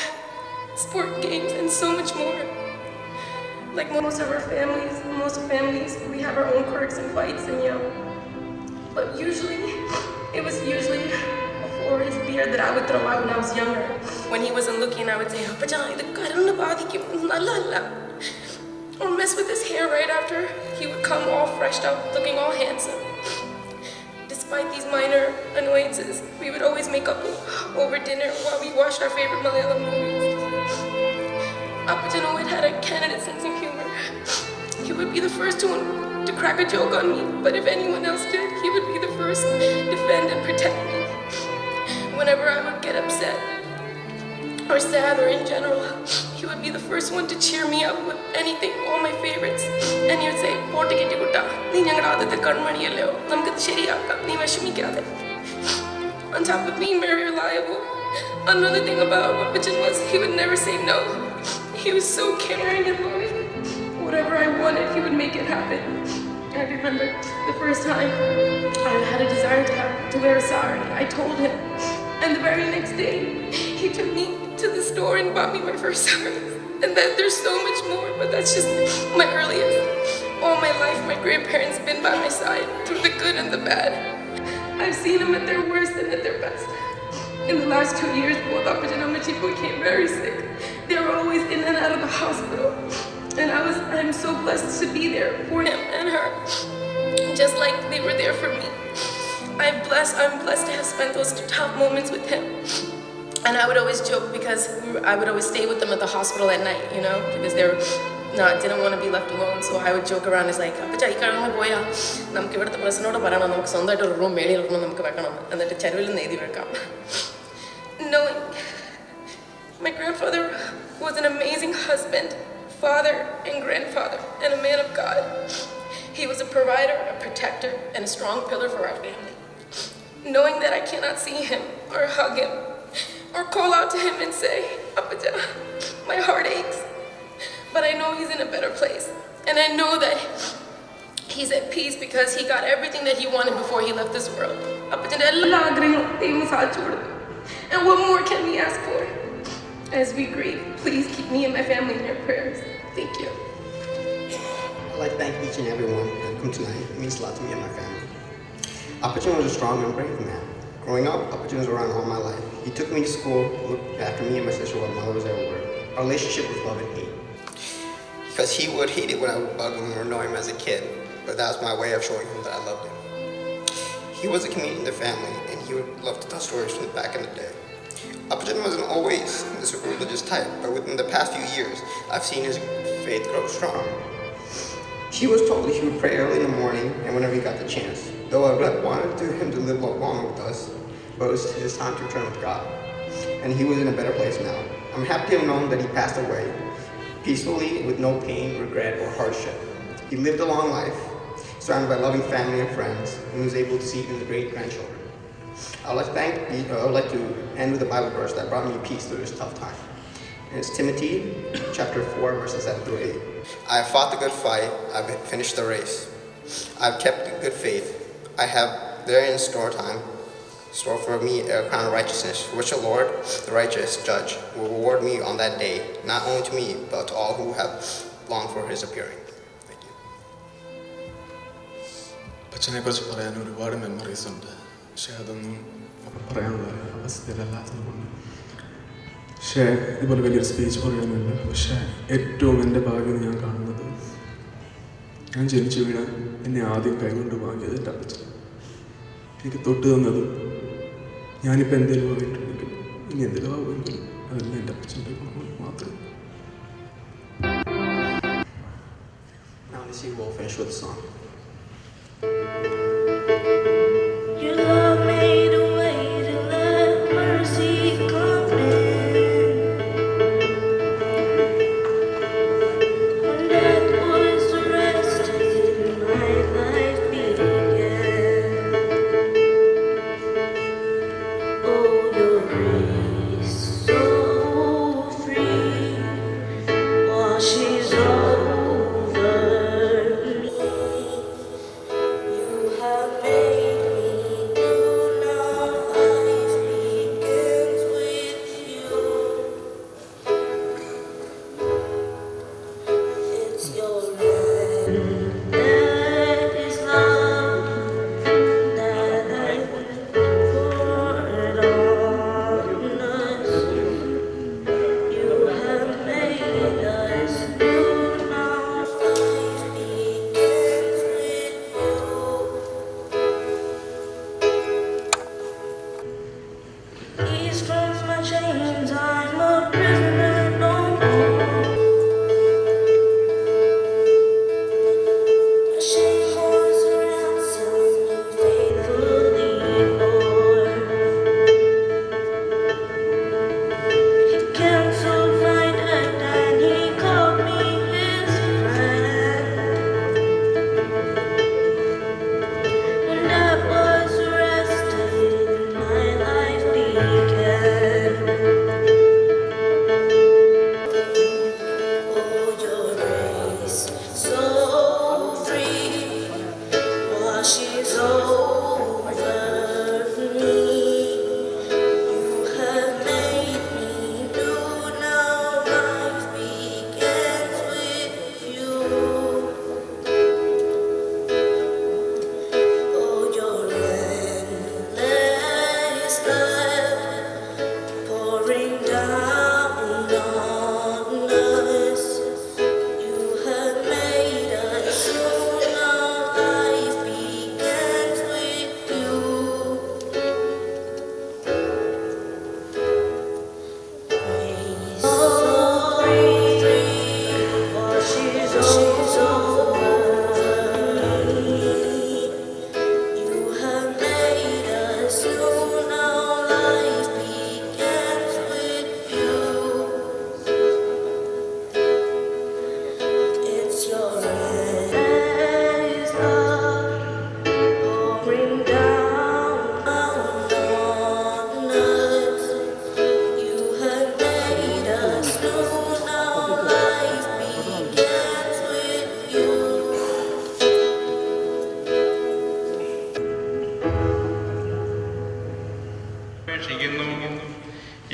sport games and so much more. Like most families, we have our own quirks and fights and but it was usually before his beard that I would throw out when I was younger. When he wasn't looking, I would say, or mess with his hair right after he would come all freshed up, looking all handsome. Despite these minor annoyances, we would always make up over dinner while we watched our favorite Malayalam movies. Apachan always had a candid sense of humor. He would be the first one to crack a joke on me, but if anyone else did, he would be the first to defend and protect me. Whenever I would get upset or sad or in general, he would be the first one to cheer me up with anything, all my favorites. And he would say, on top of being very reliable, another thing about Apachan was he would never say no. He was so caring and loving. Whatever I wanted, he would make it happen. I remember the first time I had a desire to wear a sari. I told him, and the very next day, he took me to the store and bought me my first sari. And that there's so much more, but that's just my earliest. All my life, my grandparents been by my side through the good and the bad. I've seen them at their worst and at their best. In the last 2 years, both Apachan and Machipo became very sick. They were always in and out of the hospital. And I'm so blessed to be there for him and her, just like they were there for me. I'm blessed to have spent those tough moments with him. And I would always joke because I would always stay with them at the hospital at night, because didn't want to be left alone. So I would joke around, it's like, knowing my grandfather was an amazing husband, father, and grandfather, and a man of God. He was a provider, a protector, and a strong pillar for our family. Knowing that I cannot see him or hug him or call out to him and say, Apachan, my heart aches. But I know he's in a better place. And I know that He's at peace because he got everything that he wanted before he left this world. And what more can we ask for? As we grieve, please keep me and my family in your prayers. Thank you. I'd like to thank each and every one that come tonight. It means a lot to me and my family. Apachin was a strong and brave man. Growing up, Apachin was around all my life. He took me to school, looked after me and my sister while mother was at work. Our relationship was love and hate. Because he would hate it when I would bug him or annoy him as a kid, but that was my way of showing him that I loved him. He was a comedian in the family, and he would love to tell stories from back in the day. Apachin wasn't always this religious type, but within the past few years, I've seen his faith grow strong. He was told he would pray early in the morning and whenever he got the chance, though I wanted him to live long with us, but it was his time to return with God, and he was in a better place now. I'm happy to have known that he passed away peacefully with no pain, regret, or hardship. He lived a long life, surrounded by loving family and friends, and was able to see his great-grandchildren. I would like to end with a Bible verse that brought me peace through this tough time. And it's Timothy chapter 4, verses 7 through 8. I have fought the good fight, I've finished the race. I've kept the good faith. I have there in store for me a crown of righteousness, which the Lord, the righteous judge, will reward me on that day, not only to me, but to all who have longed for his appearing. Thank you. അച്ഛനെ കുറിച്ച് പറയാൻ ഒരുപാട് മെമ്മറീസ് ഉണ്ട്, പക്ഷെ അതൊന്നും പറയാനുള്ള അവസ്ഥയിലല്ലാത്തതുകൊണ്ട് പക്ഷേ ഇതുപോലെ വലിയൊരു സ്പീച്ച് പറയാനില്ല. പക്ഷേ ഏറ്റവും എൻ്റെ ഭാഗ്യം ഞാൻ കാണുന്നത്, ഞാൻ ജനിച്ചു വീണ എന്നെ ആദ്യം കൈകൊണ്ട് വാങ്ങിയത് എൻ്റെ അപ്പച്ചൻ. എനിക്ക് തൊട്ട് തന്നതും ഞാനിപ്പോൾ എന്തെങ്കിലും ആയിട്ടുണ്ടെങ്കിൽ ഇനി എന്തെങ്കിലും ആവുമെങ്കിലും അതെല്ലാം എൻ്റെ അപ്പച്ചൻ്റെ ഗുണങ്ങൾ മാത്രം. Now let's see, we'll finish with a song. Your love made a way to let mercy come in. When death was arrested, my life began. Oh, your grace so free washes over me. You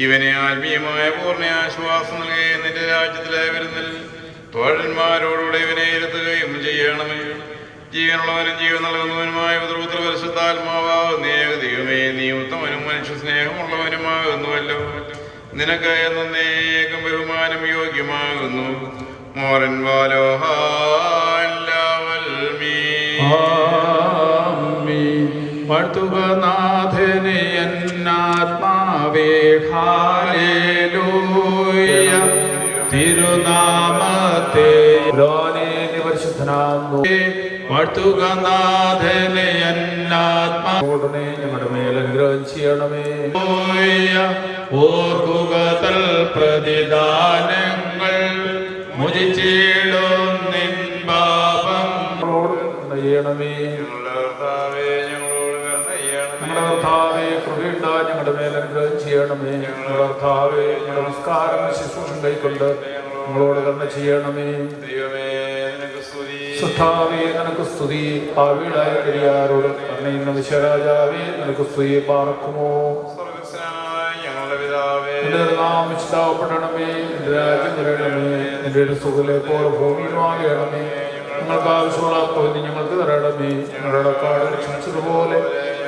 ഇവനെ ആത്മീയമായ പൂർണ്ണ ആശ്വാസം നൽകുകയും നിന്റെ രാജ്യത്തിലെ വരുന്നൽ തോഴന്മാരോടുകൂടെ ഇവനെ ഇരുത്തുകയും ചെയ്യണമേ. ജീവനുള്ളവനും ജീവൻ നൽകുന്നവനുമായ പുത്ര പരിശുദ്ധാത്മാവാകുന്ന ദൈവമേ, നീ ഉത്തമനും മനുഷ്യ സ്നേഹമുള്ളവനുമാകുന്നുവല്ലോ. നിനക്ക് എന്നേക്കും ബഹുമാനം യോഗ്യമാകുന്നു. മോറൻ വാഴ്ത്തുകനാഥനെ എന്നാത്മാവേ ഹല്ലേലൂയ. തിരുനാമത്തെ പരിശുദ്ധനാകുന്നു. വാഴ്ത്തുകനാഥനെ എന്നാത്മാവോടനെ ഞങ്ങളുടെ മേൽ അനുഗ്രഹം ചെയ്യണമേ. ഓർക്കുക തൽ പ്രതിദാനങ്ങൾ മുജിച്ചിടും നിൻ പാപം ചെയ്യണമേ. ഞങ്ങളുടെ കർത്താവേ കൃപയുണ്ട ഞങ്ങളുടെ മേൽ അനുഗ്രഹം ചെയ്യണമേ. ഞങ്ങളുടെ കർത്താവേ ഞങ്ങളുടെ നമസ്കാരം ശുശ്രൂഷം കൈക്കൊണ്ട് ഞങ്ങളോട് കരുണ ചെയ്യണമേ. സുധാവേ നിനക്ക് സ്തുതി. പാവികളായ കരിയാരോട് കരുണയുന്ന വിശ്വരാജാവേ നിനക്ക് സ്തുതി പാർക്കുമോ. നിന്റെ നാമം വിശുദ്ധപ്പെടണമേ. നിന്റെ രാജ്യം വരണമേ. നിന്റെ ഒരു സുഖലെ പോലെ ഭൂമിയിലുമാകണമേ. ഞങ്ങൾക്ക് ആവശ്യമുള്ള പകുതി ഞങ്ങൾക്ക് തരണമേ. ഞങ്ങളുടെ കാടുകൾ ക്ഷമിച്ചതുപോലെ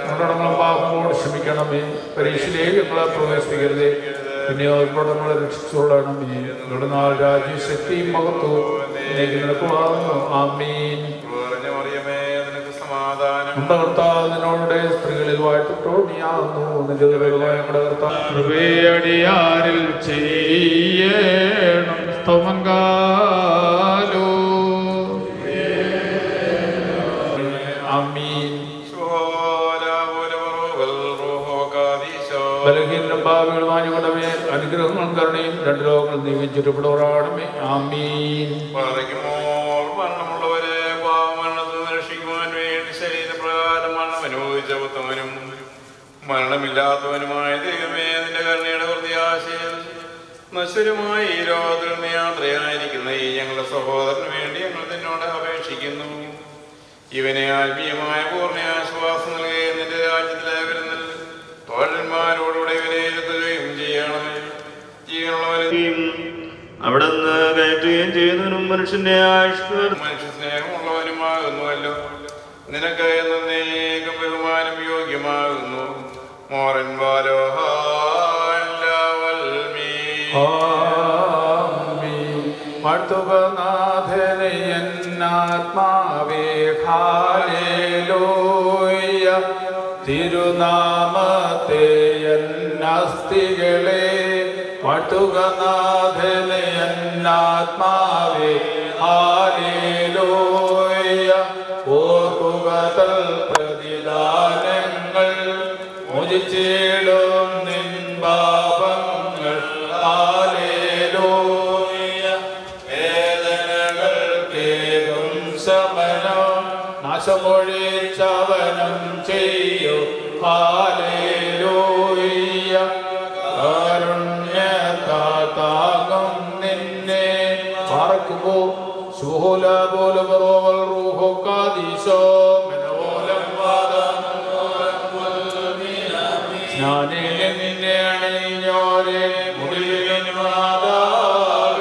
ഞങ്ങളുടെ പാപങ്ങളോട് ക്ഷമിക്കണമേ. പരീക്ഷയിലേക്ക് ഞങ്ങളെ പ്രവേശിപ്പിക്കരുതേ, പിന്നെ ഞങ്ങളെ രക്ഷിച്ചുകൊള്ളണമേ. ഞങ്ങളുടെ നാൾ രാജ്യം ശക്തിയും മഹത്വവും നിനക്കുമാകുന്നു. ആമീൻ. നമ്മുടെ കർത്താവ് നിന്നോടെ സ്ത്രീകളിൽ വാഴ്ത്തത്തോടെയാകുന്നു. നിന്റെ ഞങ്ങളുടെ കർത്താവ് കൃപയടിയാരിൽ ചെയ്യണം സ്തവങ്കാലോ. ആമീൻ. ബലഹീനം ഭാവികളുമായ ഞങ്ങളുടെ മേൽ അനുഗ്രഹങ്ങളും കരുണയും രണ്ട് ലോകങ്ങൾ നീങ്ങി ചുറ്റപ്പെടുവാണമേ. ആമീൻ. മരണമുള്ളവരെ പാവമരണത്തിൽ രക്ഷിക്കുവാൻ വേണ്ടി ശരീരപ്രകാരം മരണം അനുഭവിച്ച ഉത്തമനും മരണമില്ലാത്തവനുമായ ദൈവമേ, നിന്റെ കരുണയുടെ ഹൃദയാശയം നശ്വരമായ ഈ ലോകത്തിൽ നിന്ന് യാത്രയായിരിക്കുന്ന ഈ ഞങ്ങളുടെ സഹോദരന് വേണ്ടി ഞങ്ങൾ നിന്നോട് അപേക്ഷിക്കുന്നു. ഇവനെ ആത്മീയമായ പൂർണ്ണ ആശ്വാസം നൽകുകയും നിന്റെ രാജ്യത്തിലെ വരുന്നൽ തോഴന്മാരോടുകൂടെ ഇവനെ ഇരുത്തുകയും ചെയ്യണമേ. ജീവനുള്ളവരെയും അവിടുന്ന് കയറ്റുകയും ചെയ്യുന്നവനും മനുഷ്യന്റെ മനുഷ്യ സ്നേഹമുള്ളവനുമാകുന്നുവല്ലോ. നിനക്ക് എന്നേക്കും ബഹുമാനം യോഗ്യമാകുന്നു. മോറൻ വാഴ്ത്തുകനാഥനെ എന്നാത്മാവേ ഹല്ലേലൂയ. തിരുനാമത്തെ എന്നസ്തികളെ വാഴ്ത്തുകനാഥനെ എന്നാത്മാവേ ഹല്ലേലൂയ. ഓർക്കുക തൽ പ്രതിദാനങ്ങൾ മോചിച്ചിടും നിൻ പാപങ്ങൾ. ഹല്ലേലൂയ. വേദനകൾ കേകും ശമനം നാശമൊഴിച്ചവനം ചെയ്യൂ. ഹല്ലേലൂയ. കാരുണ്യത്താകും നിന്നെ പാർക്കുമോ. ശുഹുല പോലും റോവൽ റൂഹോ കാദീശോ മനോലം വാദം ജ്ഞാനിലെ നിന്നെ അണിഞ്ഞോരെ മുടിവിലും മാതാവിടിയരുതേ.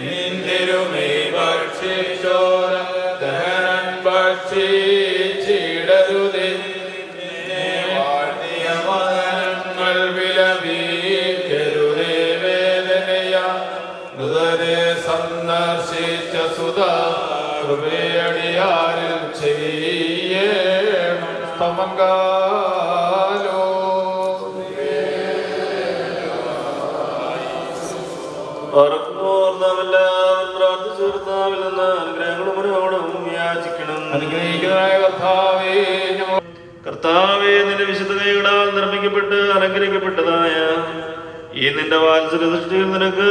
നിന്തിരുമേ ഭക്ഷിച്ചോര ദഹനൻ ഭക്ഷിച്ചിടരുതേ. വാഴ്ത്തിയ മകനങ്ങൾ വിലപിക്കരുതേ. വേദനയാ മൃതരെ സന്ദർശിച്ച സുധ കൃപയടിയാരിൽ ചെയ്യണം സ്തവങ്കാലോ. അനുഗ്രഹിക്കുന്നതായ കർത്താവേ, കർത്താവേ, നിന്റെ വിശുദ്ധ കൈകളാൽ നിർമ്മിക്കപ്പെട്ട് അലങ്കരിക്കപ്പെട്ടതായ ഈ നിന്റെ വാത്സല്യ സൃഷ്ടിയിൽ നിനക്ക്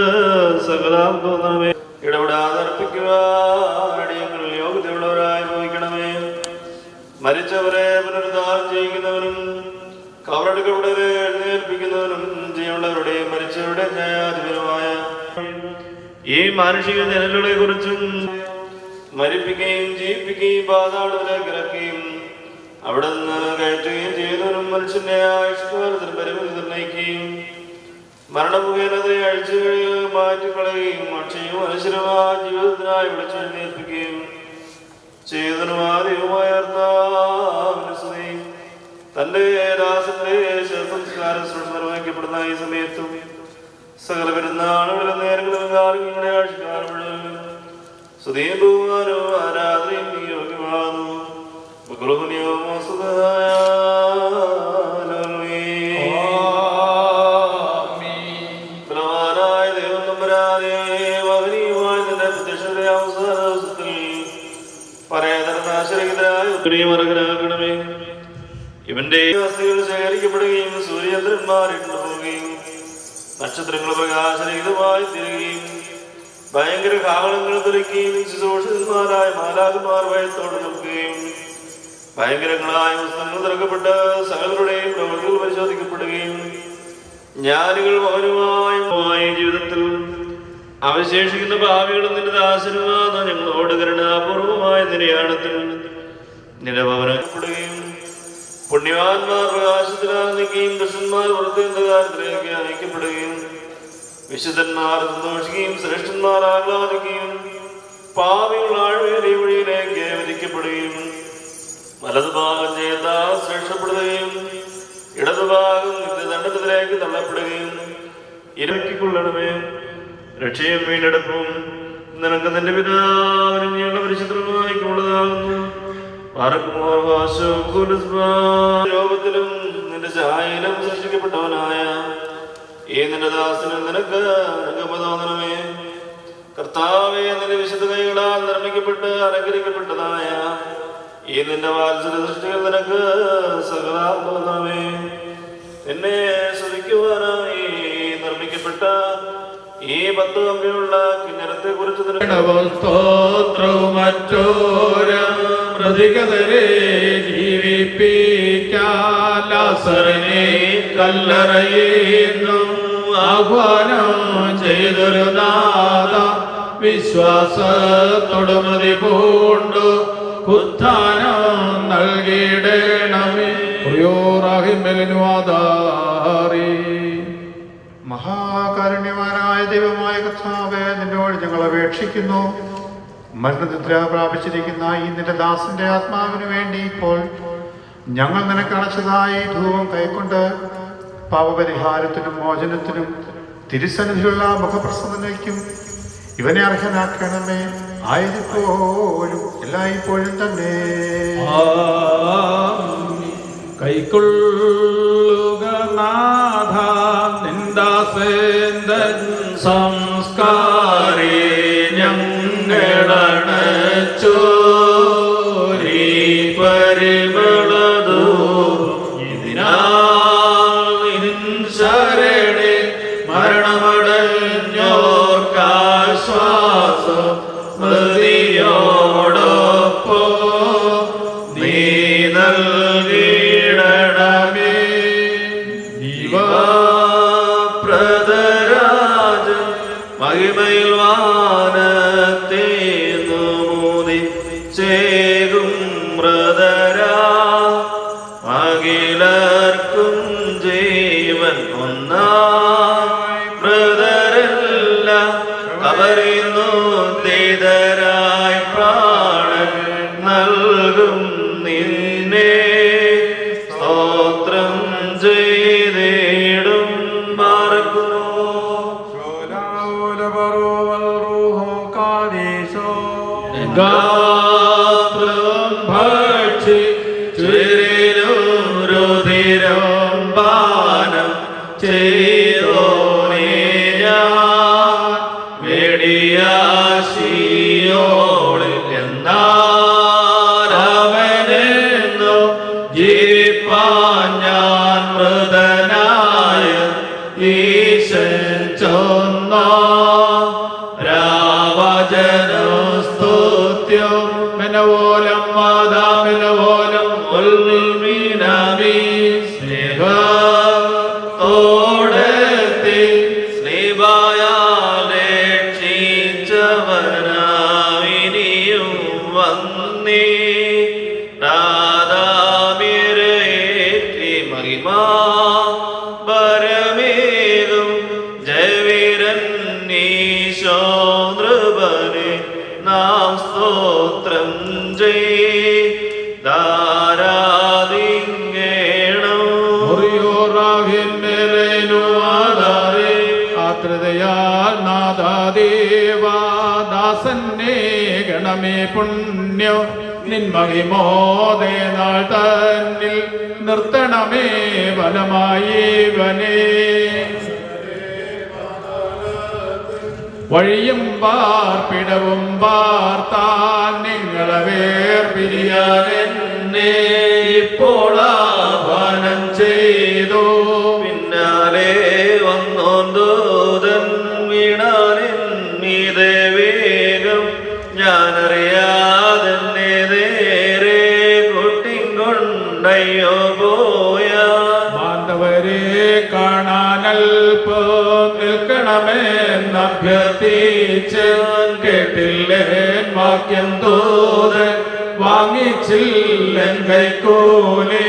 സകലം തോന്നണമേ. ഇടപെടാതെ അർപ്പിക്കുവാൻ യോഗ്യതയുള്ളവരായി ഭവിക്കണമേ. മരിച്ചവരെ പുനരുദ്ധാരം ചെയ്യിക്കുന്നവനും കവറടുക്കപ്പെട്ടവരെ എഴുന്നേൽപ്പിക്കുന്നവനും ജീവനുള്ളവരുടെ മരിച്ചവരുടെ ന്യായാധിപനുമായ ഈ മാനുഷിക ജനങ്ങളെ കുറിച്ചും മരിപ്പിക്കുകയും ജീവിപ്പിക്കുകയും പാതാളത്തിലേക്ക് ഇറക്കുകയും അവിടുന്ന് കയറ്റുകയും ചെയ്തൊരു മനുഷ്യന്റെ ആയുഷ്കാലത്തിന് പരിമിതി നിർണ്ണയിക്കുകയും മരണമുഖേനത്തെ അഴിച്ചു മാറ്റിക്കളയുകയും അക്ഷയും അനശ്വരമായ ജീവിതത്തിനായി വിളിച്ചെഴുന്നേൽപ്പിക്കുകയും ചെയ്തനുമായ തന്റെ ദാസന്റെ ശവസംസ്കാരം നിർവഹിക്കപ്പെടുന്ന ഈ സമയത്തും സകല പെരുന്നാളുകളിലും നേരങ്ങളിലും കാലങ്ങളുടെ ആഴ്ചക്കാലം മുഴുവൻ സ്തുതിയും ബഹുമാനവും ആരാധനയും നീ യോഗ്യമാകുന്നു. ബലവാനായ ദൈവം തമ്പുരാനേ, മഹനീയമായ നിന്റെ പ്രത്യക്ഷതയുടെ അവസാന ദിവസത്തിൽ പറയതരനാശരഹിതരായ ഇവന്റെ അസ്ഥികൾ ശേഖരിക്കപ്പെടുകയും സൂര്യചന്ദ്രന്മാരിട്ടു പോവുകയും നക്ഷത്രങ്ങൾ പ്രകാശരഹിതമായി തീരുകയും ഭയങ്കര കാവളങ്ങൾ തുറക്കുകയും ശുശ്രൂഷന്മാരായ മാലാഖമാർ ഭയത്തോടെ നിൽക്കുകയും ഭയങ്കരങ്ങളായ പുസ്തകങ്ങൾ തുറക്കപ്പെട്ട് സകലരുടെയും പ്രവൃത്തികൾ പരിശോധിക്കപ്പെടുകയും ജ്ഞാനികൾ മൗനമായ ജീവിതത്തിൽ അവശേഷിക്കുന്ന ഭാവികളും നിന്റെ ദാസനുമാകുന്ന ഞങ്ങളോട് കരുണാപൂർവമായ നിര്യാണത്തിൽ നിന്റെ ഭവനപ്പെടുകയും പുണ്യവാന്മാർ പ്രകാശത്തിലാകുകയും ദുഷ്ടന്മാർ വൃത്തികാലത്തിലേക്ക് അയക്കപ്പെടുകയും വിശുദ്ധന്മാർ സന്തോഷിക്കുകയും ശ്രേഷ്ഠന്മാർ ആഹ്ലാദിക്കുകയും പാവികൾ ആഴ്വേറിയ വഴിയിലേക്ക് വിധിക്കപ്പെടുകയും വലതുഭാഗം ചെയ്താൽ ശ്രേഷ്ഠപ്പെടുകയും ഇടതുഭാഗം നിത്യദണ്ഡത്തിലേക്ക് തള്ളപ്പെടുകയും ഇരക്കിക്കൊള്ളണമേ. രക്ഷയും വീണ്ടെടുപ്പും നിനക്ക് നിന്റെ പിതാവിനും ഞങ്ങളുടെ പരിശുദ്ധമായിക്കൊള്ളതാകുന്നു. ലോകത്തിലും നിന്റെ ചായയിലും സൃഷ്ടിക്കപ്പെട്ടവനായ ഈ നിന്റെ ദാസനും നിനക്ക് തോന്നണമേ. കർത്താവേ, നിന്റെ വിശുദ്ധ കൈകളാൽ നിർമ്മിക്കപ്പെട്ട് അലങ്കരിക്കപ്പെട്ടതായ ഈ നിന്റെ വാത്സല്യ സൃഷ്ടികൾ നിനക്ക് സകലാൽ തോന്നണമേ. എന്നെ സ്തുതിക്കുവാനായി നിർമ്മിക്കപ്പെട്ട ഈ 10 കമ്പിയുള്ള കിന്നരത്തെ കുറിച്ച് പ്രതികതരെ ജീവിപ്പിക്കാലാസരനെ കല്ലറയുന്നു ആഹ്വാനം ചെയ്തൊരു നാഥ വിശ്വാസത്തോടുമതി പൂണ്ടു ഉത്ഥാനം നൽകിയിടണമേ. മഹാകാരുണ്യവാനായ ദൈവമായ കർത്താവേ, നിന്നോട് ഞങ്ങൾ അപേക്ഷിക്കുന്നു. മരണനിദ്ര പ്രാപിച്ചിരിക്കുന്ന ഈ നിന്റെ ദാസന്റെ ആത്മാവിന് വേണ്ടി ഇപ്പോൾ ഞങ്ങൾ നിനക്ക് അണച്ചതായി ധൂപം കൈക്കൊണ്ട് പാപപരിഹാരത്തിനും മോചനത്തിനും തിരുസന്നിധിയിലുള്ള മുഖപ്രസന്നതയ്ക്കും ഇവനെ അർഹനാക്കണമേ. ആയതിപ്പോഴും എല്ലായ്പ്പോഴും തന്നെ. കൈക്കൊള്ളുക നാഥ നിന്ദാസേന്ദൻ സംസ്കാരേ ഞങ്ങളണച്ചോരീ പരിമളതോ ഇതിനാൽ ശരണേ മരണമടഞ്ഞോർക്കാശ്വാസം സ്മൃതിയോടൊപ്പോ നീ നൽകിടണമേ. ജീവപ്രദരാജൻ മഹിമയിൽ വാനത്തേന്നു മോദിച്ചേകും മൃതരാ അഖിലർക്കും ജീവൻ ഒന്നായി മൃതരല്ല കബറിന്നു ധീതരായി പ്രാണൻ നൽകും നിന്നെ സ്തോത്രം ചെയ്തിടും പാർക്കുന്നു. ഭക്ഷി ചുരിലും രുധിരം പാനം ചെയ്തോനെ ഞാൻ വെടിയാശിയോളിൽ എന്നാരവനെന്നു ജീവിപ്പാൻ ഞാൻ മൃതനായ ഈശൻ ചൊന്ന രാവചനസ്തുത്യം മെനവോലം മാതാമിനവോലം ഉൽമീനാമി സ്നേഹത്തോടെത്തി സ്നേഹായാലെ ക്ഷീച്ചവനാവിനിയും വന്നേ രാധാമി ചെയ്താരാധിങ്ങേണം. ആതൃതയാൽ നാദാദേവാദാസന്നെ ഗണമേ പുണ്യോ നിന്മഹിമോദയ നാൾ തന്നിൽ നിർത്തണമേ വനമായവനേ. വഴിയും പാർപ്പിടവും പാർത്താൻ നിങ്ങളെ വേർപിരിയാനെന്നെ ഇപ്പോൾ ആഹ്വാനം ചെയ്തു. പിന്നാലെ വന്നോന്തോതൻ വീണാനെന്നീതേ വേഗം ഞാനറിയാതെന്നെ നേരെ കൊട്ടിക്കൊണ്ടയ്യോ പോയാ. ബാന്ധവരെ കാണാനൽപ്പം നിൽക്കണമെന്നഭ്യർത്ഥിച്ച് കേട്ടില്ലേൻ വാക്യം തോതൻ വാങ്ങിച്ചില്ലൻ കൈക്കൂലി.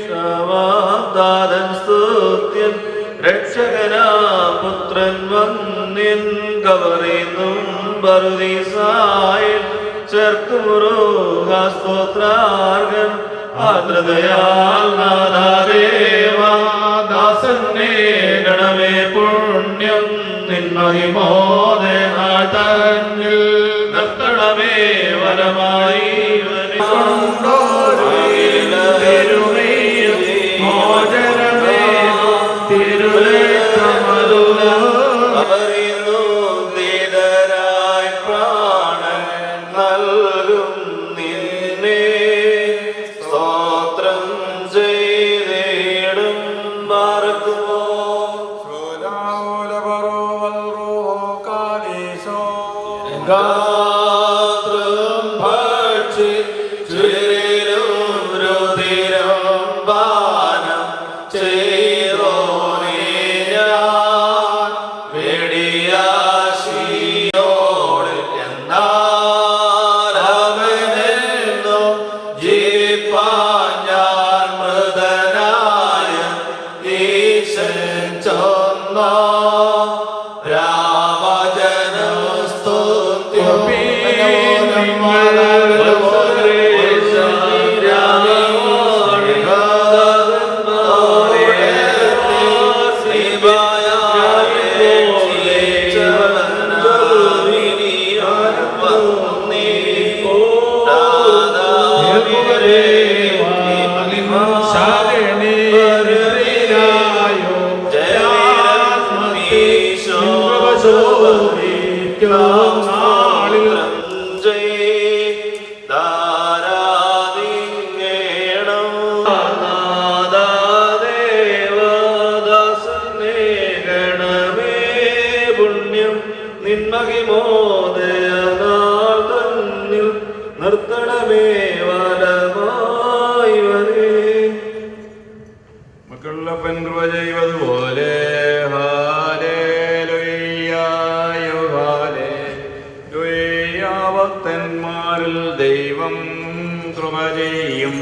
സമാധാനം സ്തുത്യൻ രക്ഷകനാം പുത്രൻ വന്നിൻ കവറിന്നും ബറുദീസായിൽ ചേർക്കുമുറുഹാസ്തോത്രാർഗൻ ആർദ്രതയാൽ നാദാദേവാദാസന്നെ ഗണമേ പുണ്യം നിന്മഹിമോദയ നാൾ തന്നിൽ നിർത്തണമേ വരമായി മോചനമേ തിരുലേഖമരുന്നു ദീതരായി പ്രാണൻ നൽകും നിന്നെ സ്തോത്രം ചെയ്തിടും പാർക്കുമോ. ഗാത്രം ഭക്ഷിച്ചിരും രുധിരം പാനം ചെയ്തോനേ ഞാൻ വെടിയാശിയോട്. എന്നാൽ അവനെന്നോ ജീവിപ്പാൻ ഞാൻ മൃതനായ ഈശൻ ചൊന്നോ നിർത്തണമേ വലമായി മക്കളുള്ളപ്പൻ കൃപ ചെയ്വതുപോലെ ഭക്തന്മാരിൽ ദൈവം കൃപ ചെയ്യും.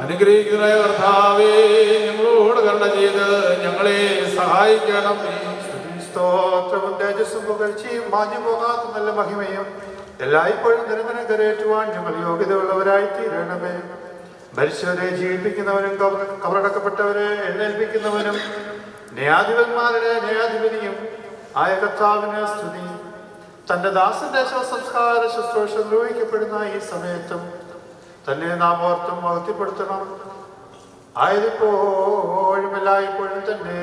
അനുഗ്രഹിക്കുന്ന കർത്താവേ, ഞങ്ങളോട് കരുണ ചെയ്ത് ഞങ്ങളെ സഹായിക്കണം. സ്തോത്രവും തേജസ്സും പുകഴ്ചയും മാഞ്ഞു പോകാത്ത നല്ല മഹിമയും എല്ലായ്പ്പോഴും നിരന്തരം കരയേറ്റുവാൻ ഞങ്ങൾ യോഗ്യതയുള്ളവരായി തീരണമേ. മരിച്ചവരെ ജീവിപ്പിക്കുന്നവനും കബറടക്കപ്പെട്ടവരെ എഴുന്നേൽപ്പിക്കുന്നവനും ന്യായാധിപന്മാരുടെ ന്യായാധിപതിയും ആയ കർത്താവിന് സ്തുതി. തന്റെ ദാസന്റെ ശവസംസ്കാര ശുശ്രൂഷ നിർവഹിക്കപ്പെടുന്ന ഈ സമയത്തും തന്നെ നാം ഓർത്തും മഹത്വപ്പെടുത്തണം. ആയതിപ്പോഴും എല്ലായ്പ്പോഴും തന്നെ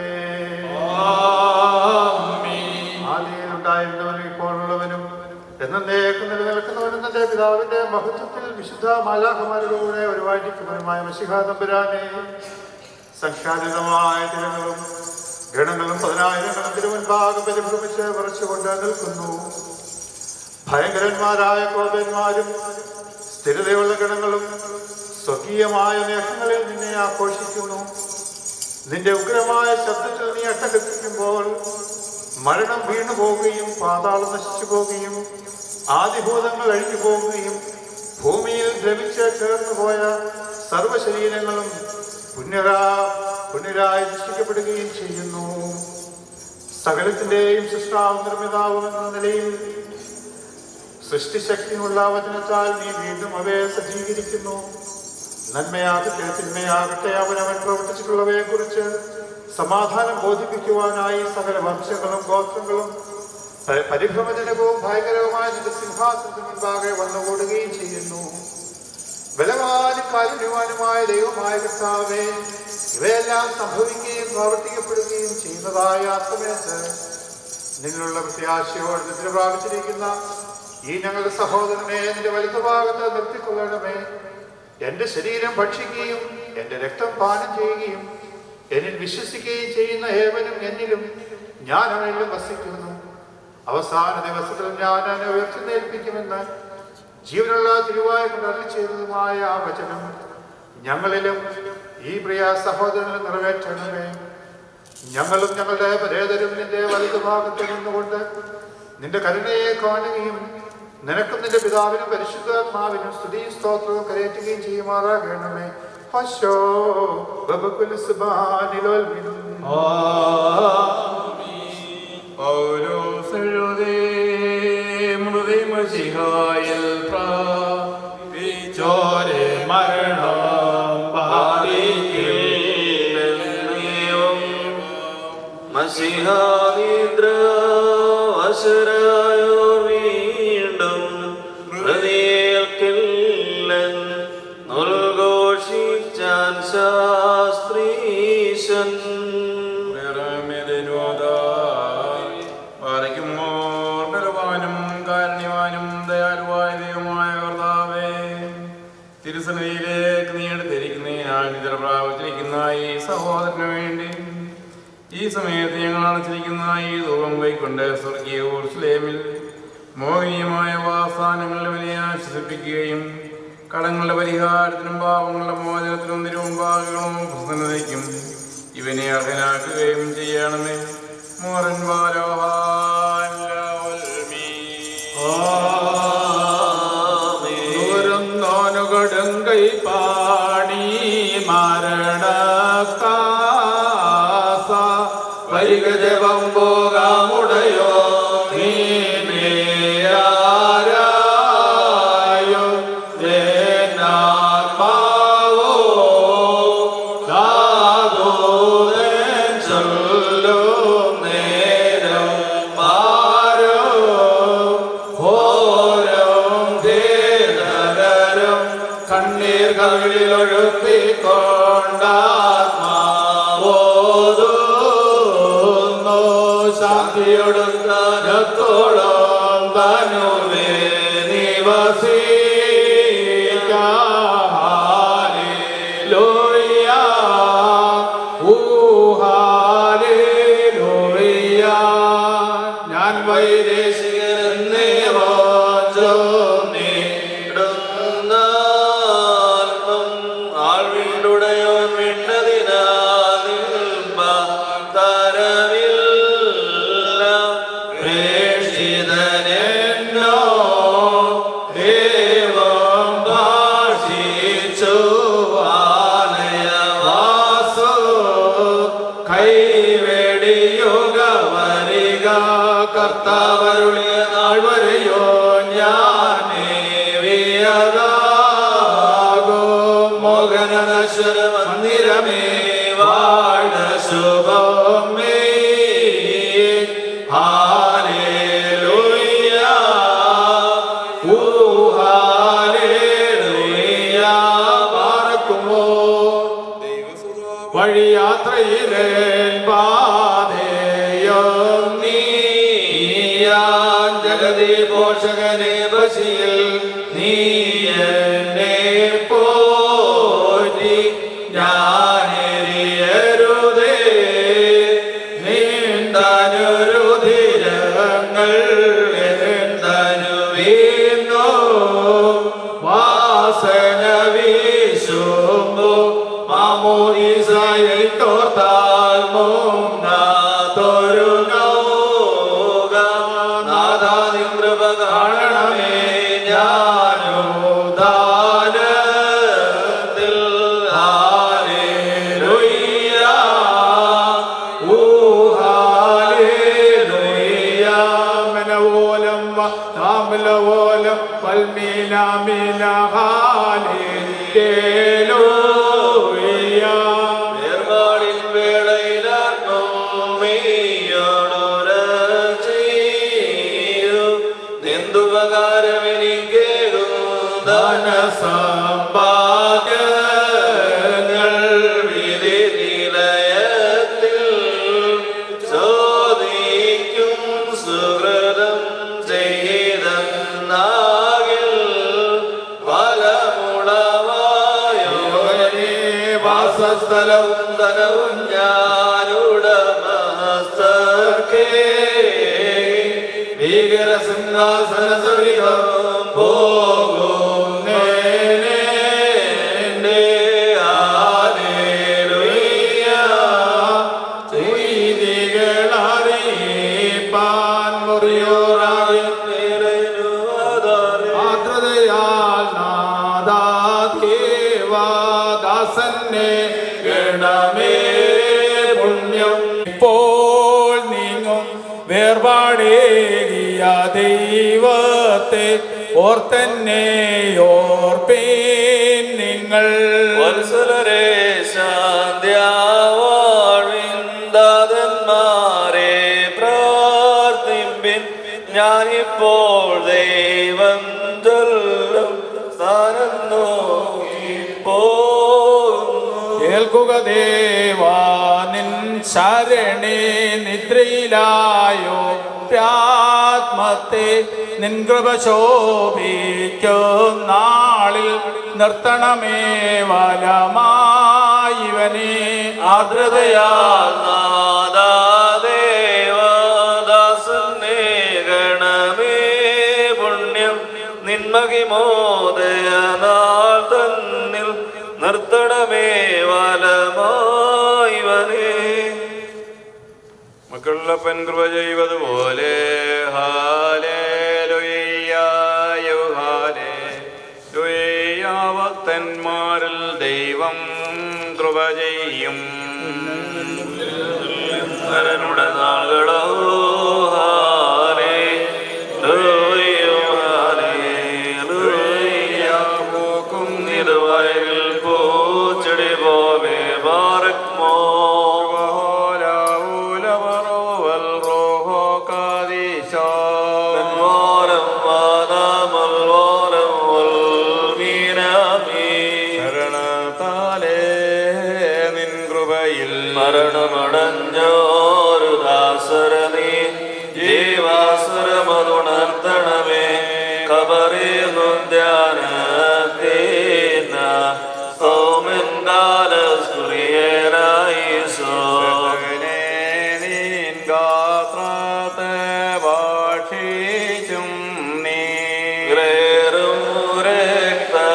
ആദിയിൽ ഉണ്ടായിരുന്നവനും ഇപ്പോഴുള്ളവനും എന്നേക്കും നിലനിൽക്കുന്നവനും തന്റെ പിതാവിന്റെ മഹത്വത്തിൽ വിശുദ്ധ മാലാഖമാരുടെ കൂടെ ഒരുവായിരിക്കുന്നവനുമായ മശിഹാ തമ്പുരാനെ, സംഖ്യാതീതമായ ദിനങ്ങളും ഗണങ്ങളും 10,000 തിരുമുൻപാകെ പരിഭ്രമിച്ച് വിറച്ചുകൊണ്ട് നിൽക്കുന്നു. ഭയങ്കരന്മാരായ കോപന്മാരും സ്ഥിരതയുള്ള ഗണങ്ങളും സ്വകീയമായ മേഘങ്ങളിൽ നിന്നെ ആഘോഷിക്കുന്നു. നിന്റെ ഉഗ്രമായ ശബ്ദത്തിൽ നീ അട്ടഹസിക്കുമ്പോൾ മരണം വീണു പോവുകയും പാതാളം നശിച്ചു പോവുകയും ആദിഭൂതങ്ങൾ അഴിഞ്ഞു പോവുകയും ഭൂമിയിൽ ദ്രവിച്ച് ചേർന്നു പോയ സർവശരീരങ്ങളും പുണ്യരായി സൃഷ്ടിക്കപ്പെടുകയും ചെയ്യുന്നു. സകലത്തിൻ്റെയും സൃഷ്ടാവും നിർമ്മിതാവും എന്ന നിലയിൽ സൃഷ്ടിശക്തിയുള്ള വചനത്താൽ നീ വീണ്ടും അവയെ സജ്ജീകരിക്കുന്നു. നന്മയാകട്ടെ തിന്മയാകട്ടെ അവനവൻ പ്രവർത്തിച്ചിട്ടുള്ളവയെ കുറിച്ച് സമാധാനം ബോധിപ്പിക്കുവാനായി സകല വംശങ്ങളും ഗോത്രങ്ങളും പരിഭ്രമജനകവും ഭയങ്കരവുമായ നിന്റെ സിംഹാസനത്തിന് മുൻപാകെ വന്നുകൂടുകയും ചെയ്യുന്നു. ബലവാനും കാരുണ്യവാനുമായ ദൈവമായ കർത്താവേ, ഇവയെല്ലാം സംഭവിക്കുകയും പ്രവർത്തിക്കപ്പെടുകയും ചെയ്യുന്നതായ ആ സമയത്ത് നിന്നുള്ള പ്രത്യാശയോട് നിദ്ര പ്രാപിച്ചിരിക്കുന്ന ഈ ഞങ്ങളുടെ സഹോദരനെ നിന്റെ വലതുഭാഗത്ത് നിർത്തിക്കൊള്ളണമേ. എൻ്റെ ശരീരം ഭക്ഷിക്കുകയും എൻ്റെ രക്തം പാനം ചെയ്യുകയും എന്നിൽ വിശ്വസിക്കുകയും ചെയ്യുന്ന ഏവനും എന്നിലും ഞാൻ അവനിലും വസിക്കുന്നു. അവസാന ദിവസത്തിൽ ഞാൻ അവനെ ഉയർത്തുന്നേൽപ്പിക്കുമെന്ന് ജീവനുള്ള തിരുവായ കൊണ്ട് അരുളി ചെയ്തതുമായ ആ വചനം ഞങ്ങളിലും ഈ പ്രിയ സഹോദരനിലും നിറവേറ്റണമേ. ഞങ്ങളും ഞങ്ങളുടെ പരേതരും നിന്റെ വലതുഭാഗത്ത് നിന്നുകൊണ്ട് നിന്റെ കരുണയെ കാണുകയും നിനക്കും നിന്റെ പിതാവിനും പരിശുദ്ധാത്മാവിനും സ്തുതിയും സ്തോത്രവും കരയേറ്റുകയും ചെയ്യുമാറാകണമേ. തിരുസന്നിധിയിലേക്ക് നീ എടുത്തിരിക്കുന്നതിനാൽ നിദ്ര പ്രാപിച്ചിരിക്കുന്ന ഈ സഹോദരന് വേണ്ടി ഈ സമയത്ത് ഞങ്ങൾ അടച്ചിരിക്കുന്ന ഈ ധൂപം കൈക്കൊണ്ട് സ്വർഗീയ യെരൂശലേമിൽ മോഹനീയമായ വാസാനങ്ങളിൽ അവനെ ആശ്വസിപ്പിക്കുകയും കടങ്ങളുടെ പരിഹാരത്തിനും പാവങ്ങളുടെ മോചനത്തിനും തിരുമുമ്പാകണം പ്രസന്നതയ്ക്കും ഇവനെ അർഹനാക്കുകയും ചെയ്യണമേ. മോറൻ കടുങ്കൈ പാണി മരണക്കാസ വൈകജപം പോകാമുടയോ നീമേയാരായോ ദേനാത്മാവോ ദാദോദൻ ചൊല്ലോ നേരം മാരോ ഹോരം ദേനഗരം കണ്ണീർ കവിളിലൊഴുപ്പിക്കൊണ്ടാത്മാവോതുന്നു ശാന്തിയൊടുത്തോളം തനുവേ നിവസിക്കാലേലൂയ ഊഹാലേലൂയ. ഞാൻ വൈദേശികരെന്നേ കർത്താവരുളിയ നാൾ വരെയോ ഞാനേവിയതാകോ മോഹനശ്വര മന്ദിരമേ വാഴ ശുഭമേ ഹാലേലൂയ ഹാലേലൂയ. പാർക്കുമോ വഴിയാത്രയിലെ ജഗതി പോഷകനെ ബസിയിൽ നീ എന്നെ പോറ്റി ഞാനെരിയരുതേ നീന്താനുരുധിരങ്ങൾ എന്തനു വീണോ വാസന വീശുമ്പോ മാമോദീസായി തോർത്താൽ മൂന്നാത്തൊരു കാണണമേ ഞാനോ ദാനത്തിൽ ഹാലേലൂയ ഹാലേലൂയ. മനവോലം താമലവോലം പൽമീലാമീല ഹാലേലൂയ. വേർപാടിൻ വേളയിലാണോ ഉപകാരമെനിക്കേകും ധനസമ്പാദ്യങ്ങൾ വിധി നിലയത്തിൽ ചോദിക്കും സുഹൃതം ചെയ്തെന്നാകിൽ ഫലമുളവായോ വാസസ്ഥലവും ധനവും ഞാനുടമസ്ഥർക്കേ ഭീകര സിംഹാസന സവിധം പോകും ഹാലേലൂയ. ചെയ്തികളറിയിപ്പാൻ മാതൃതയാൽ നാദാദേവദാസനെ ഗണമേ പുണ്യം ഇപ്പോൾ നീങ്ങും വേർപാടേകിയ ദൈവത്തെ ഓർത്തെന്നെയോർപ്പീൻ നിങ്ങൾ. വത്സലരെ ശാന്തിയാവാഴ്വിന്ദാതന്മാരെ പ്രാർത്ഥിപ്പിൻ ഞാനിപ്പോൾ ദൈവം ചൊല്ലും സ്ഥാനം നോക്കിപ്പോ കേൾക്കുക ദേവാ നിൻ ശരണേ നിദ്രയിലായോ ആത്മത്തെ നിൻ കൃപ ശോഭിക്കും നാളിൽ നിർത്തണമേ വലമായിവനെ ആർദ്രതയാൽ നാദാദേവദാസനെ ഗണമേ പുണ്യം നിന്മകിമോദയനാ നമുക്കുള്ളപ്പൻ കൃപ ചെയ്വതുപോലെ ഭക്തന്മാരിൽ ദൈവം കൃപ ചെയ്യും. നരനുടെ നാളുകളോ പോക്കും നിരുവയലിൽ പൂച്ചെടി പോവേ ബാറക്മോ മരണമടഞ്ഞോരു ദാസരനീ ജീവാസുരമതുണർത്തണമേ കബറിന്നു ധ്യാനത്തേന ഓമെന്താലസ്കുറിയേരായി സോഗനെ ഗാത്രത്തെ ഭാഷിച്ചും നീരേറും രക്തകാസാപാനം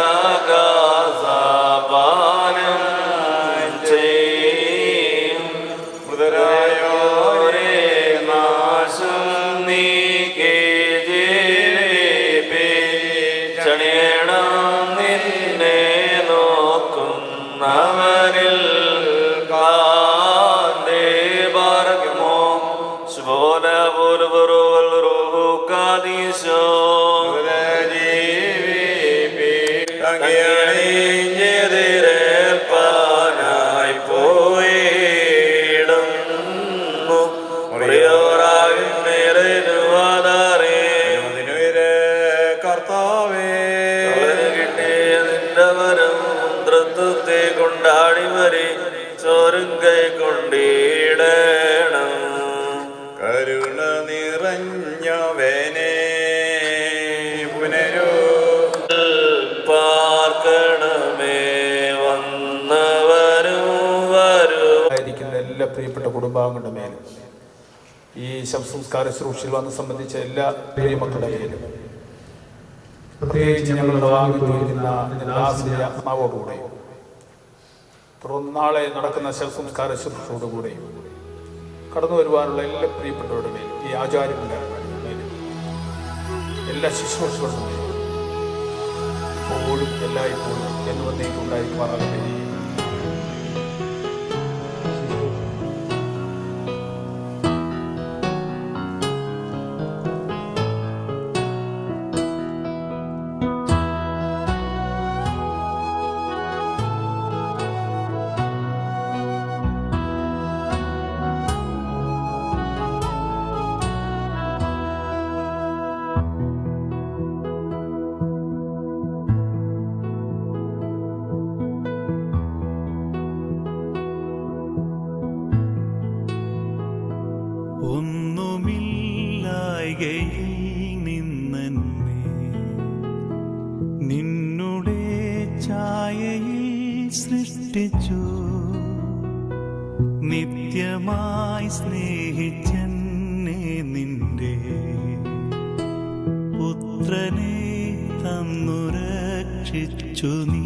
ായി പോയിടുന്നു കർത്താവേ കിട്ടിയ നിന്റെ വരം തൃത്വത്തെ കൊണ്ടാടി വരി ചോരും കൈ കൊണ്ടിടണം. കരുണ നിറഞ്ഞവനെ പുനരോ പാർക്കണമേ വന്നവരും ആയിരിക്കുന്ന എല്ലാ പ്രിയപ്പെട്ട കുടുംബാംഗങ്ങളുടെ മേലും ഈ ശവസംസ്കാര ശുശ്രൂഷയിൽ വന്ന് സംബന്ധിച്ച എല്ലാ പ്രിയമക്കളുടെ മേലും പ്രത്യേകിച്ച് ഞങ്ങൾ വാങ്ങിപ്പോയിരിക്കുന്ന ദാസിന്റെ ആത്മാവോടുകൂടെയും തുടർന്ന് നാളെ നടക്കുന്ന ശവസംസ്കാര ശുശ്രൂഷയോടുകൂടെയും കടന്നു വരുവാനുള്ള എല്ലാ പ്രിയപ്പെട്ടവരുടെ മേലും ഈ ആചാര്യങ്ങളുടെ മേലും എല്ലാ ശുശ്രൂഷകളുടെ മേലും എപ്പോഴും എല്ലായ്പ്പോഴും എന്നേക്കും ഉണ്ടായിരിക്കുമാറാകട്ടെ. ഒന്നുമില്ലായ്കയിൽ നിന്നെന്നെ നിന്നുടെ ഛായയിൽ സൃഷ്ടിച്ചു നിത്യമായി സ്നേഹിച്ചെന്നെ നിന്റെ പുത്രനെ തന്നു രക്ഷിച്ചു നീ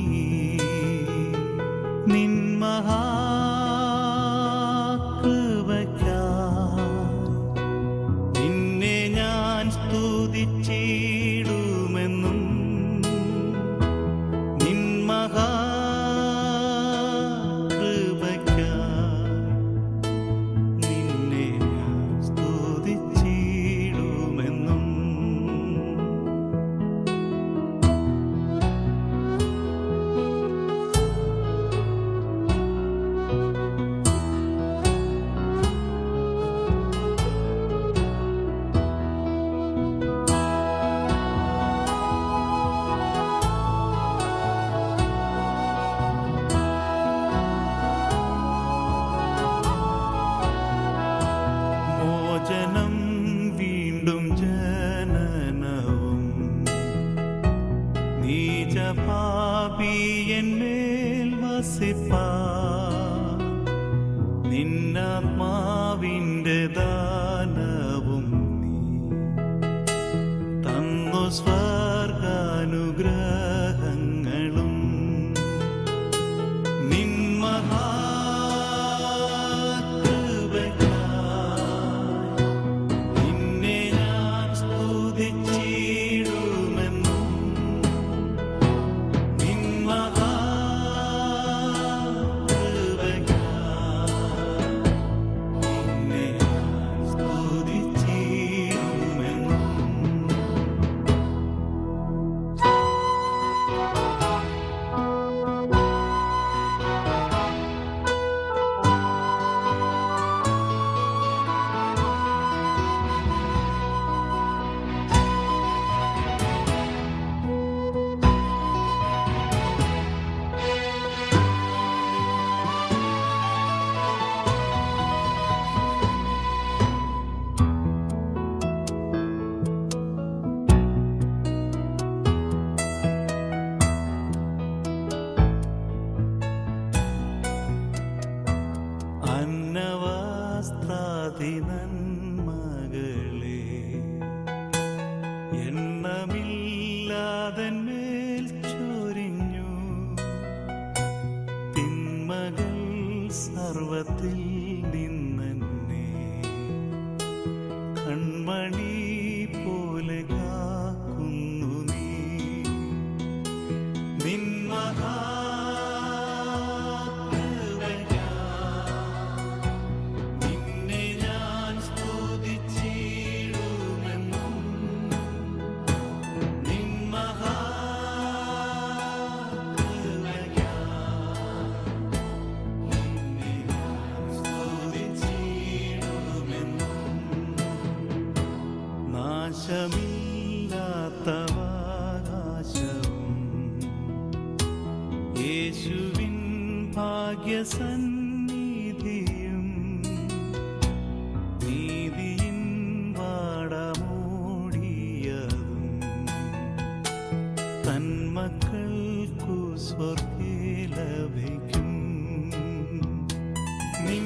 നിൻമഹാ സ്തുതിച്ചിടുമെന്നും നിൻ മഹാകൃപയ്ക്കായി നിന്നെ ഞാൻ സ്തുതിച്ചിടുമെന്നും. മോചനം വീണ്ടും ജനനവും നീചപാപിയന്മേൽ വസിപ്പാൻ നിന്നാത്മാവിൻ്റെ ദാനവും നീ തന്നു സ്വർഗാനുഗ്രഹങ്ങളും നിൻ മഹാകൃപയ്ക്കായി അന്നവസ്ത്രാദി നന്മകളെ എണ്ണമില്ലാതെന്മേൽ ചൊരിഞ്ഞു. തിന്മകൾ സർവത്തിൽ നിന്നെ കൺമണി പോലെ കാക്കുന്നു നീ. നിന്നെ ഞാൻ സ്തുതിച്ചിടുമെന്നും നിൻ നാശമില്ലാത്തവകാശവും യേശുവിൻ ഭാഗ്യസന്നിധിയും നീതിയിൻ വാടമൂടിയതും തന്മക്കൾക്കു സ്വർഗ്ഗേ ലഭിക്കും. നിൻ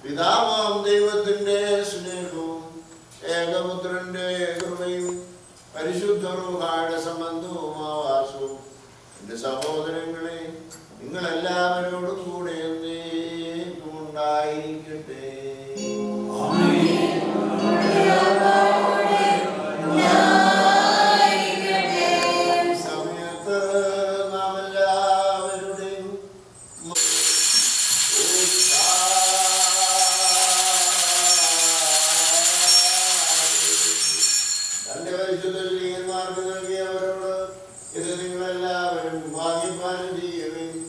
പിതാവാം ദൈവത്തിന്റെ സ്നേഹവും ഏകപുത്രന്റെ കൃപയും പരിശുദ്ധ റൂഹായുടെ സംബന്ധവും ആവാസവും എന്റെ സഹോദരങ്ങളെ നിങ്ങളെല്ലാവരോടും കൂടെ എന്നേക്കും ഉണ്ടായിരിക്കട്ടെ. സമയത്ത് നാം എല്ലാവരുടെയും തന്റെ പരിശുദ്ധ ശ്രീയന്മാർക്ക് നൽകിയവരോട് ഇത് നിങ്ങളെല്ലാവരും ഭാഗ്യപാനം ചെയ്യുകയും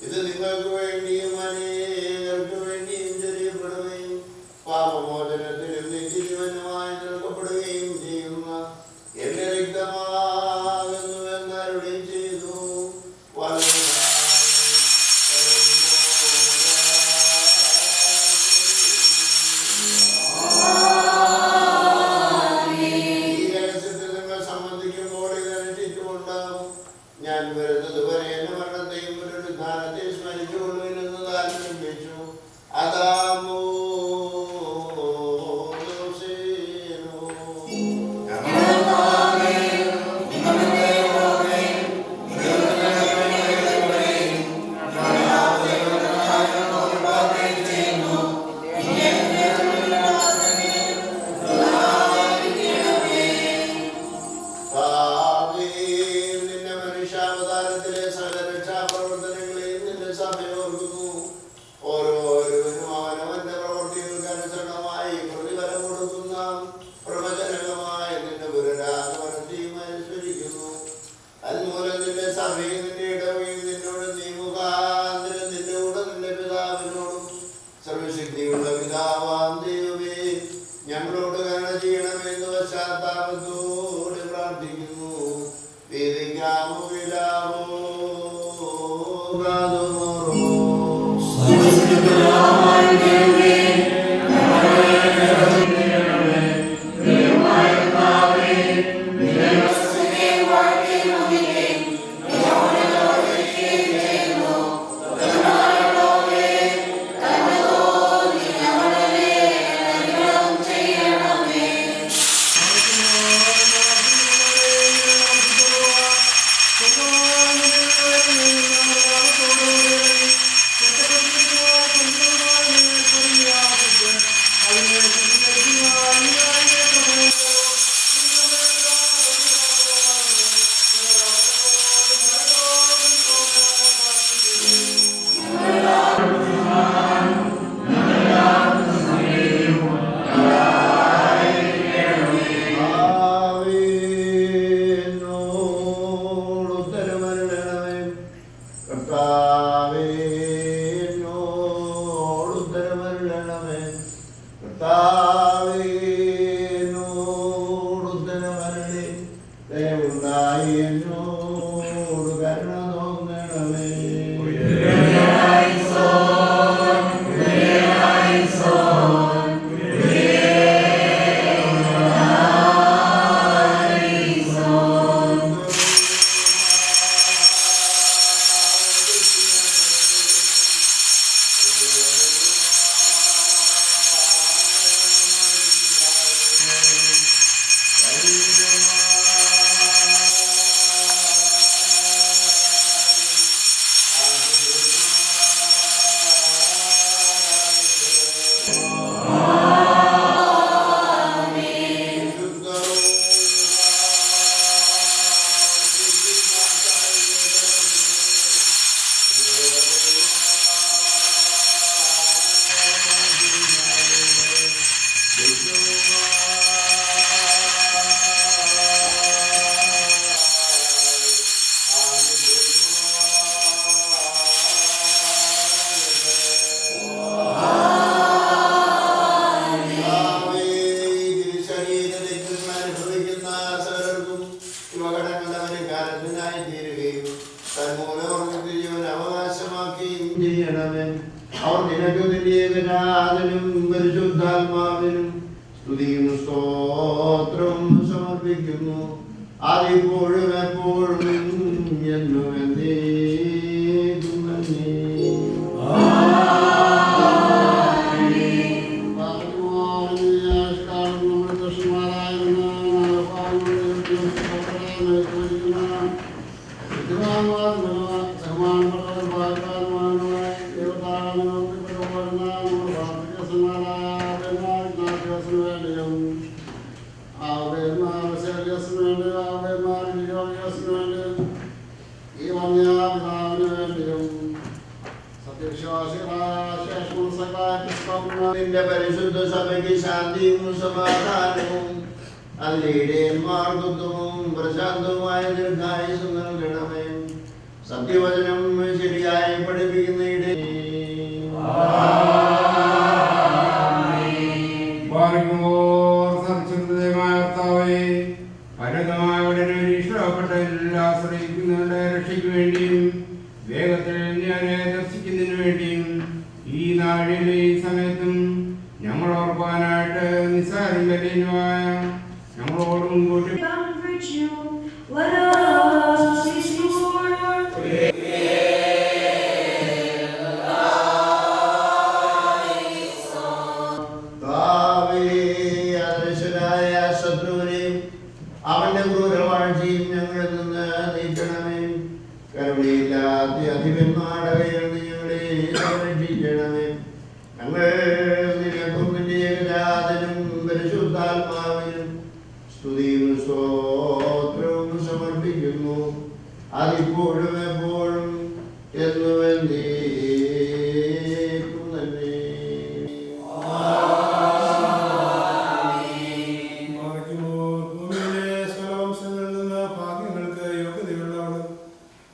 ഇത് നിങ്ങൾക്ക് വേണ്ടിയും അനേകർക്ക് വേണ്ടിയും ചെറിയപ്പെടുകയും പാപമോചനത്തിനും നിത്യജീവനുമായി നൽകപ്പെടുകയും ചെയ്യുന്ന എന്റെ രക്തമാകുന്നു എന്നരുളി ചെയ്തു. ഞാൻ വരുന്നത് വരെ എന്റെ മരണത്തെയും പുനരുദ്ധാനത്തെയും സ്മരിച്ചുകൊള്ളുവിനെന്ന് താല്പര്യം അതാമോ നിന്റെ മനുഷ്യാവതാരത്തിലെ സകല രക്ഷാപ്രവർത്തനങ്ങളെയും നിന്റെ സഭയോർക്കുന്നു.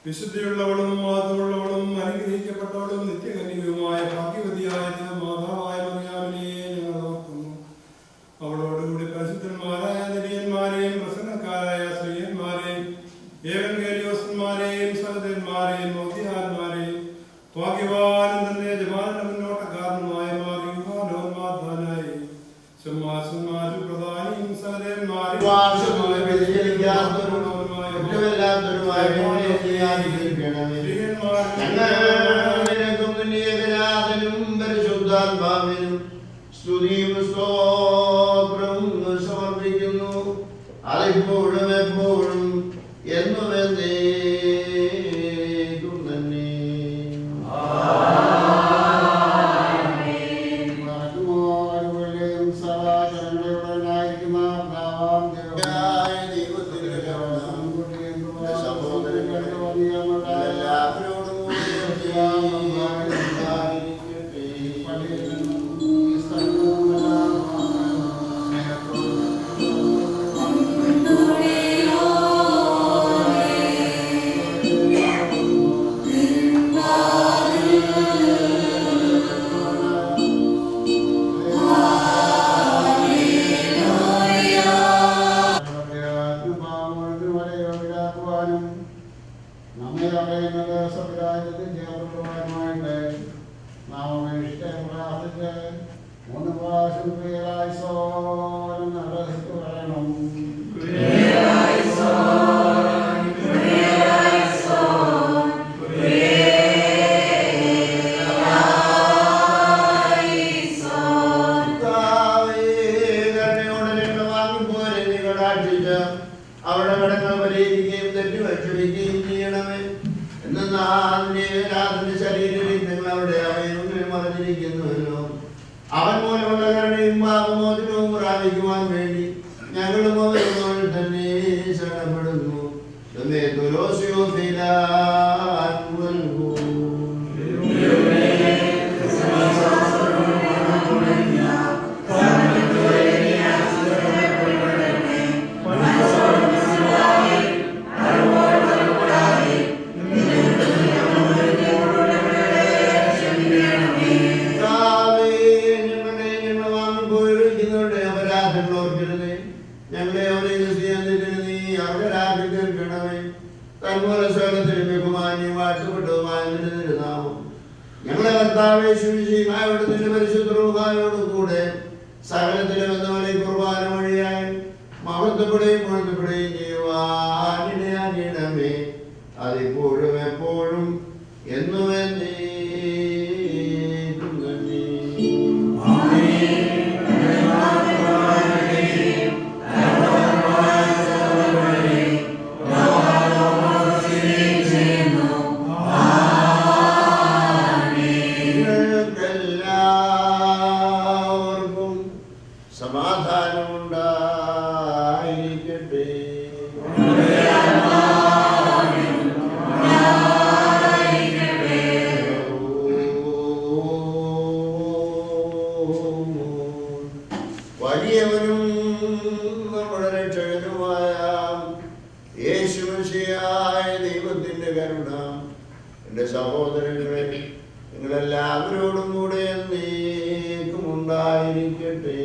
വിശുദ്ധിയുള്ളവളും മാതൃള്ളവളും അനുഗ്രഹിക്കപ്പെട്ടവളും നിത്യകന്യകയുമായ ഭാഗ്യവതിയായ മാതാവായ മറിയാമിനെ ഞങ്ങൾ ഓർക്കുന്നു. അവളോടുകൂടി പരിശുദ്ധന്മാരായ നിര്യന്മാരെയും പ്രസംഗക്കാരായ സ്ത്രീയന്മാരെയും ഏവൻഗേലിയോസ്മാരെയും സഹോദരന്മാരെയും മൗദ്യാന്മാരെയും ഭാഗ്യവാനും തന്നെ യജമാനന്റെ മുന്നോട്ടക്കാരനുമായ മാറിയുമാനായി പ്രധാനിയും പരിശുദ്ധാത്മാവിനും സ്തുതിയും സ്തോത്രവും സമർപ്പിക്കുന്നു. അതിപ്പോഴും എപ്പോഴും എന്നും എന്നേക്കും തന്നെ. അവരുടെ കടങ്ങൾ പരിഹരിക്കുകയും തെറ്റുവച്ചുവയ്ക്കുകയും ചെയ്യണമേ. എന്നതിന്റെ ശരീരത്തിൽ നിങ്ങൾ അവിടെ അവയൊന്നും മറിഞ്ഞിരിക്കുന്നുവല്ലോ. അവൻ മൂലമുള്ള കരുണയും പാപമോചനവും പ്രാപിക്കുവാൻ വേണ്ടി ഞങ്ങളും അവരോട് തന്നെ ശരണപ്പെടുന്നു. ഞങ്ങളെ അവരെ നീ അവരുടെ രാജ്യം തീർക്കണമേ. തന്മൂല സ്വലത്തിലും ബഹുമാന്യം വാഴ്ത്തപ്പെട്ടതുമായ നിന്റെ തിരുനാമം ഞങ്ങളെ കർത്താവേ ശുശ്രൂഷയുടെ നിന്റെ പരിശുദ്ധ റൂഹായോട് കൂടെ സകലത്തിലും എന്നവരെ കുർബാന വഴിയായി മഹത്വപ്പെടുകയും പൊഴുത്തപ്പെടുകയും ചെയ്യുവാനിടയാകണമേ. അതിപ്പോഴും എപ്പോഴും എന്നും എന്നേക്കും തന്നെ. എല്ലാവർക്കും സമാധാനമുണ്ടായിരിക്കട്ടെ. വലിയവനും നമ്മുടെ രക്ഷകനുമായ യേശുമിശിഹായ ദൈവത്തിന്റെ കരുണ എൻ്റെ സഹോദരങ്ങളെ നിങ്ങളെല്ലാവരോടും കൂടെ എന്നേക്കും ഉണ്ടായിരിക്കട്ടെ.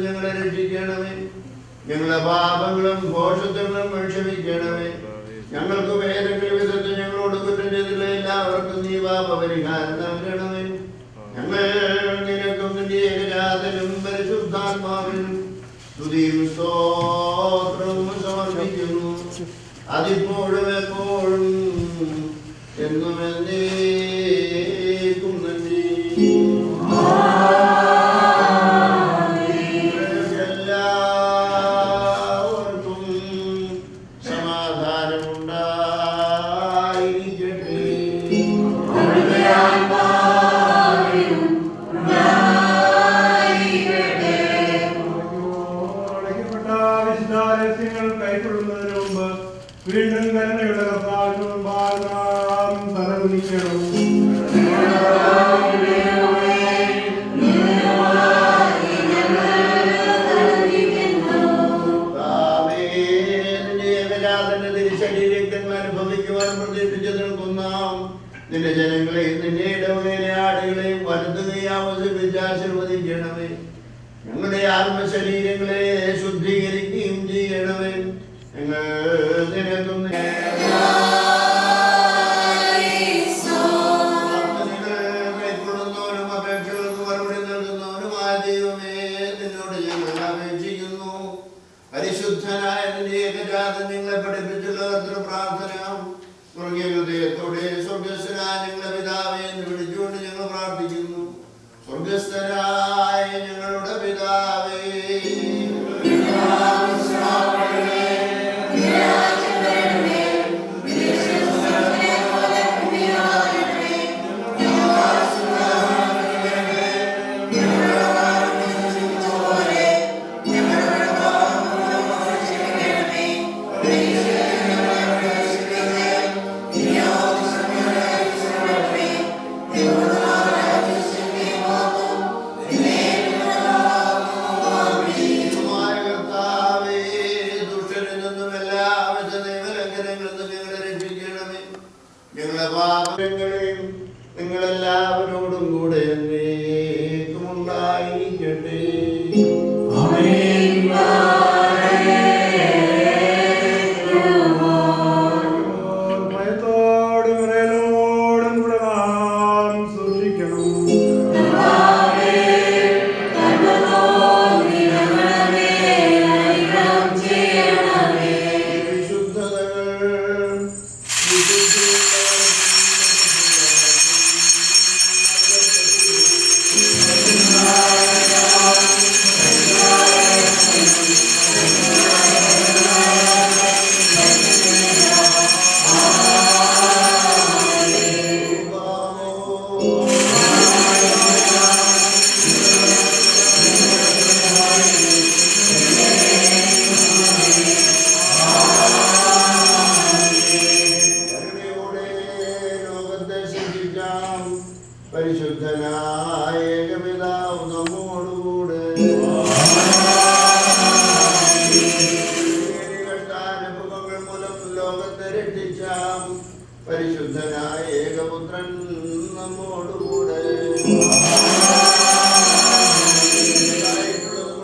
ഞങ്ങളെ രക്ഷിക്കണമേ. ഞങ്ങളുടെ പാപങ്ങളും ദോഷങ്ങളും ക്ഷമിക്കണമേ. ഞങ്ങൾക്ക് ഏതെങ്കിലും വിധത്തിൽ ഞങ്ങളോട് കുറ്റം ചെയ്തില്ല എല്ലാവർക്കും നീ പാപപരിഹാരം നൽകണമേ. ഞങ്ങൾ നിനക്കും നിന്റെ ഏകജാതനും പരിശുദ്ധാത്മാവിനും സ്തുതിയും സ്തോത്രവും സമർപ്പിക്കുന്നു. അതിപ്പോഴും എപ്പോഴും എന്നും എന്നേക്കും തന്നെ. എല്ലാവർക്കും സമാധാനമുണ്ടായിരിക്കട്ടെ. വിശുദ്ധാലയത്തിൽ രഹസ്യങ്ങൾ കൈക്കൊള്ളുന്നതിന് മുമ്പ് വീണ്ടും കരുണയുടെ കർത്താവിന് മുമ്പാകെ നാം തലകുനിക്കണം. നിന്റെ ജനങ്ങളെയും നിന്റെ ഇടവകയിലെ ആടുകളെയും വലതുകൈ ആവസിപ്പിച്ചാശീർവദിക്കണമേ. ഞങ്ങളുടെ ആത്മശരീരങ്ങളെ ശുദ്ധീകരിക്കുകയും ചെയ്യണമേ. ഞങ്ങൾ നിനക്കും കൈക്കൊള്ളുന്നവരും അപേക്ഷകൾക്ക് മറുപടി നൽകുന്നവരുമായ ദൈവമേ, നിന്നോട് ഞങ്ങൾ അപേക്ഷിക്കുന്നു. പരിശുദ്ധനായ നിന്റെ ഏകജാതൻ ഞങ്ങളെ പഠിപ്പിച്ചുള്ള പ്രാർത്ഥന സ്വർഗീയ ഹൃദയത്തോടെ സ്വർഗസ്ഥനായ ഞങ്ങളുടെ പിതാവേ എന്ന് വിളിച്ചുകൊണ്ട് ഞങ്ങൾ പ്രാർത്ഥിക്കുന്നു. സ്വർഗസ്ഥനായ ഞങ്ങളുടെ പിതാവേ, നിങ്ങളെല്ലാവരോടും കൂടെ എന്നേക്കും ഉണ്ടായിരിക്കട്ടെ. ഭയത്തോടും വിറയലോടും കൂടെ നാം സൂക്ഷിക്കണം. പരിശുദ്ധനായ ഏകപിതാവ് നമ്മോടുകൂടെ മൂലം ലോകത്തെ രക്ഷിച്ചാം പരിശുദ്ധനായ ഏകപുത്രൻ നമ്മോടുകൂടെ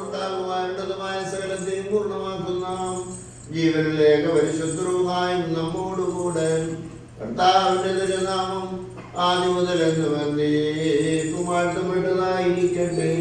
ഉണ്ടാകുവാനുള്ളതുമായ സകലത്തെയും പൂർണ്ണമാക്കുന്ന ജീവനിലേക്ക് പരിശുദ്ധവുമായും നമ്മോടുകൂടെ കർത്താവിന്റെ തിരുനാമം ആദ്യം മുതൽ എന്ന് വന്നേക്കും വാഴ്ത്തപ്പെട്ടതായിരിക്കട്ടെ.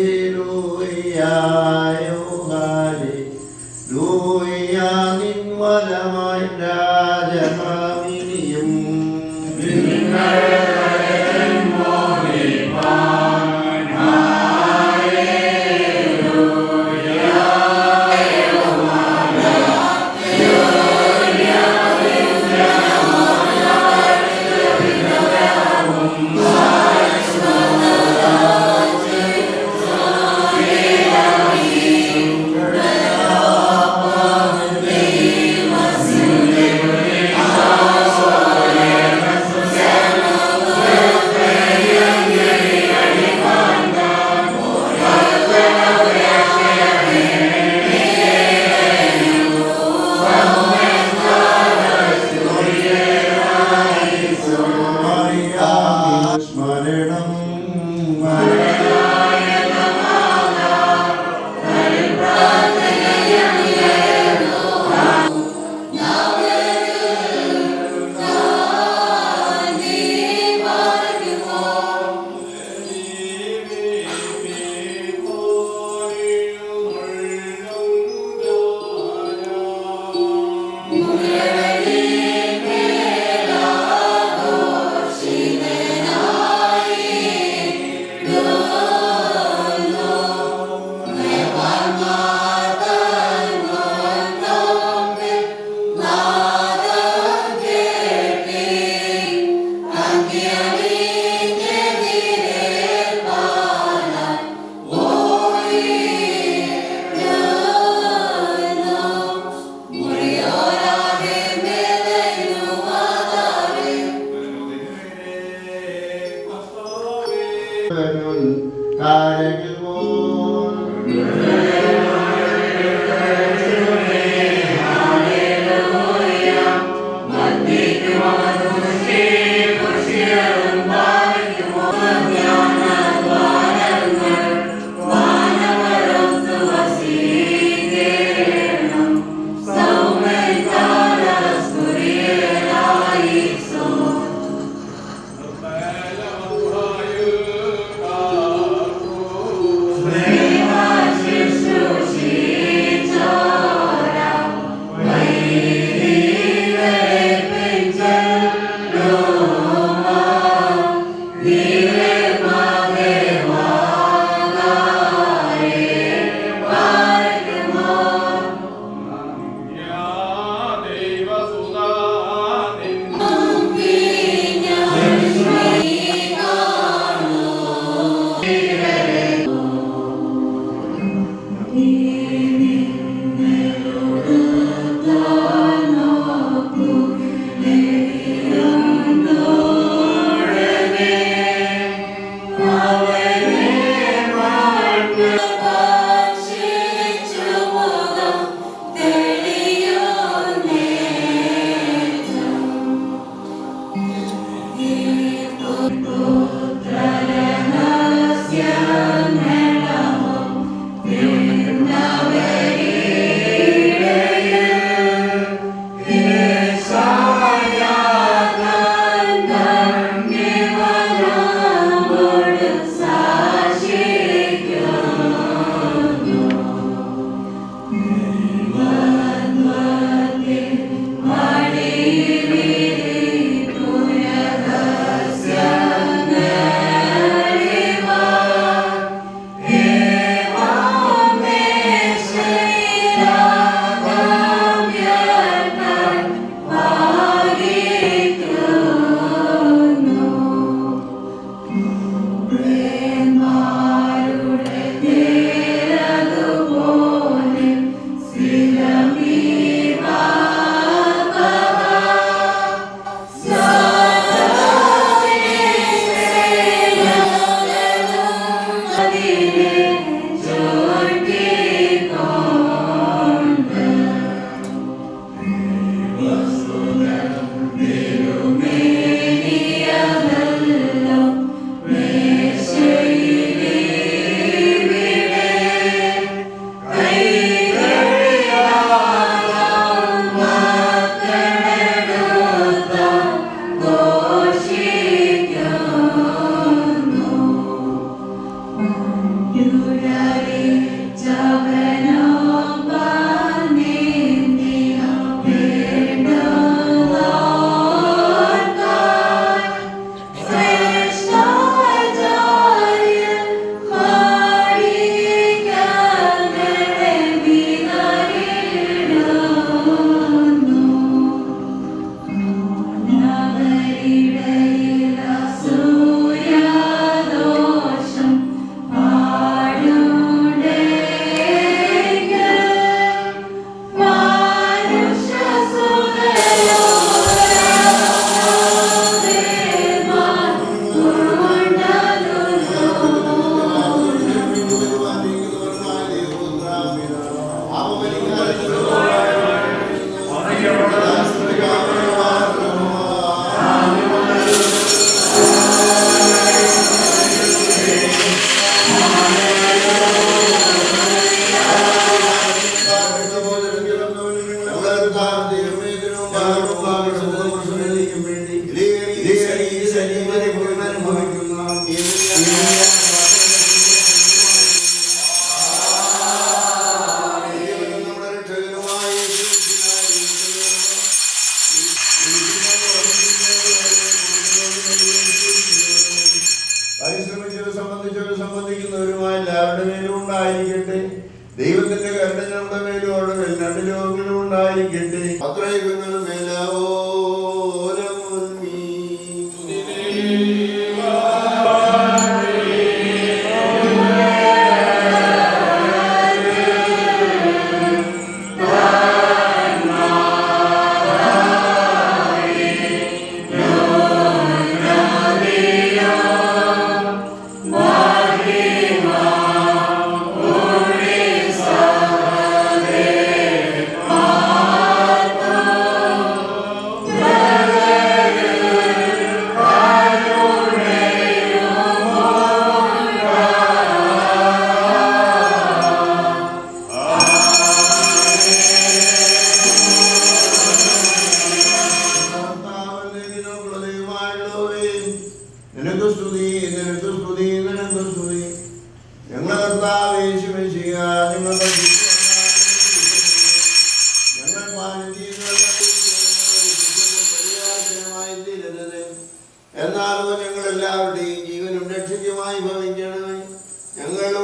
Hallelujah. Yeah. നിനക്ക് സ്തുതി, നിനക്ക് സ്തുതി, നിനക്ക് സ്തുതി. ഞങ്ങളുടെ കർത്താവേ യേശുമിശിഹ, ഞങ്ങളുടെ ഞങ്ങൾ പാനം ചെയ്യുന്നവരുമായി തീരരുത്. എന്നാലോ ഞങ്ങളെല്ലാവരുടെയും ജീവനും രക്ഷയ്ക്കുമായി ഭവിക്കണമേ. ഞങ്ങളുടെ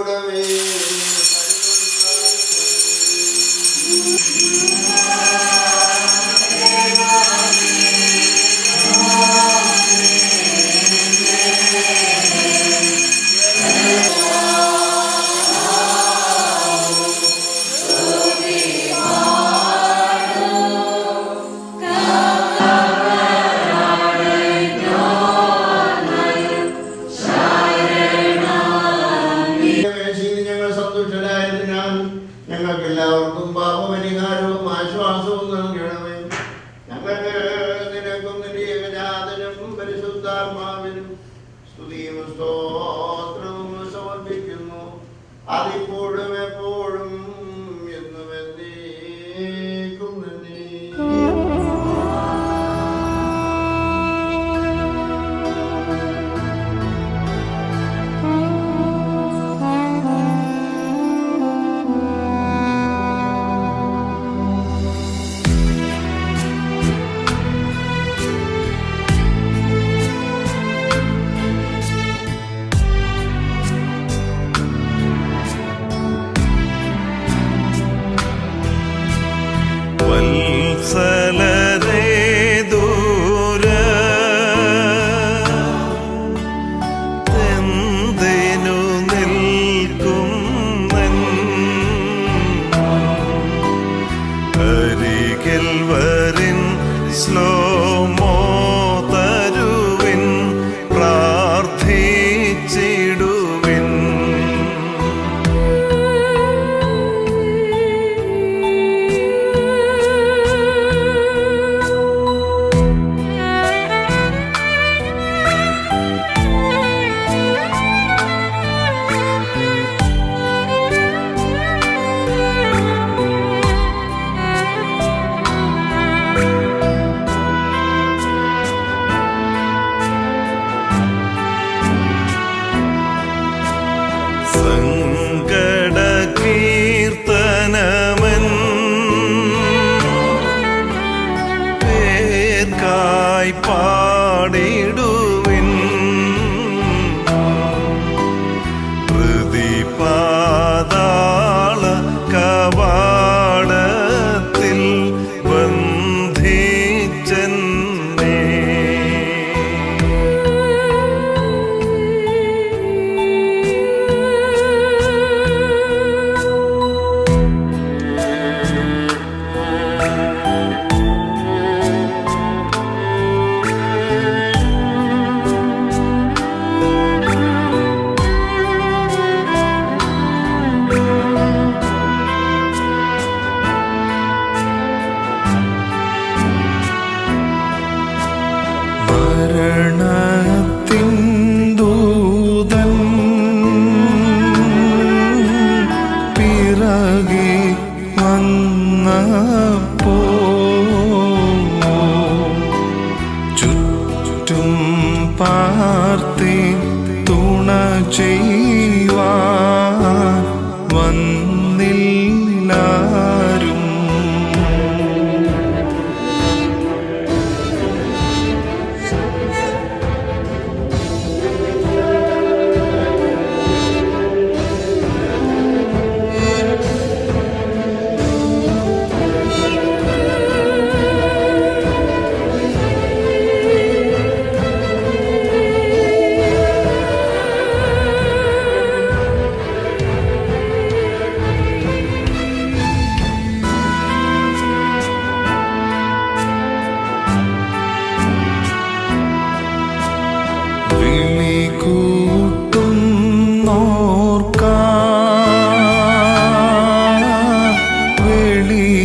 ഞങ്ങൾക്കെല്ലാവർക്കും പാപപരിഹാരവും ആശ്വാസവും നൽകണമേ. ഞങ്ങൾക്ക് നിനക്കും നിന്റെ ഏകജാതനും പരിശുദ്ധാത്മാവിനും സ്തുതിയും സ്തോത്രവും സമർപ്പിക്കുന്നു. അതിപ്പോഴും എപ്പോഴും എന്നും എന്നേക്കും തന്നെ. വത്സലരേ ദൂരത്തെന്തിനു നിൽക്കുന്നെൻ അരികിൽ വരിൻ സ്ലോമോ തരുവിൻ പ്രാർത്ഥിച്ചിടുവിൻ. സങ്കട കീർത്തനമൻ പേർക്കായി പാടിടുവിൻ. പ്രതിപാതാള കവാടത്തിൽ ബന്ധിച്ചെന്നെ. മരണത്തിൻ ദൂതൻ പിറകെ വന്നപ്പോൾ ചുറ്റും പാർത്തി തുണ ചെയ്യുവാൻ വന്നില്ലാരും.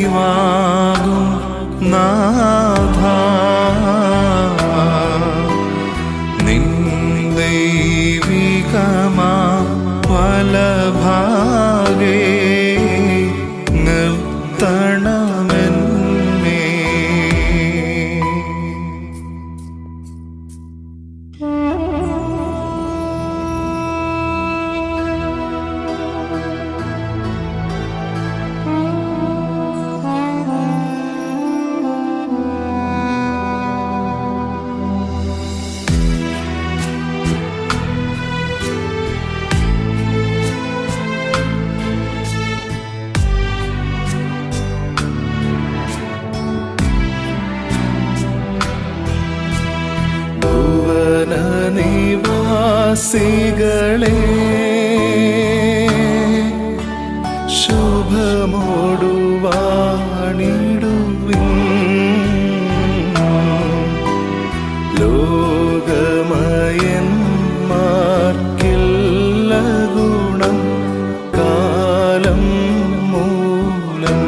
വെളിവാകും നാഥ നിൻ ദൈവികമാ വലഭാഗേ നിർത്തണമെന്നേ. നിവാസികളെ ശുഭമോടുവാണിടുവിൻ ലോകമയന്മാർക്കില്ല ഗുണം കാലം മൂലം.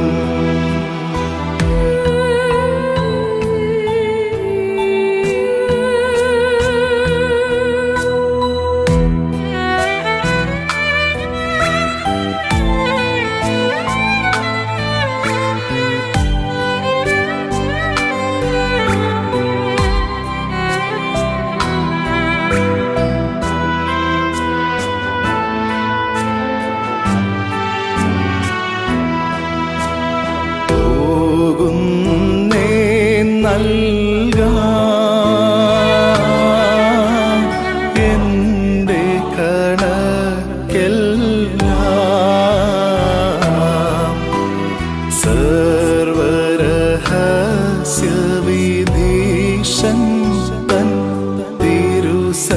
പോകുന്നേ നൽകാം എൻ്റെ കണക്കെല്ലാം സർവരഹസ്യവിധീശൻ തൻ തിരുസന്നിധിയിൽ.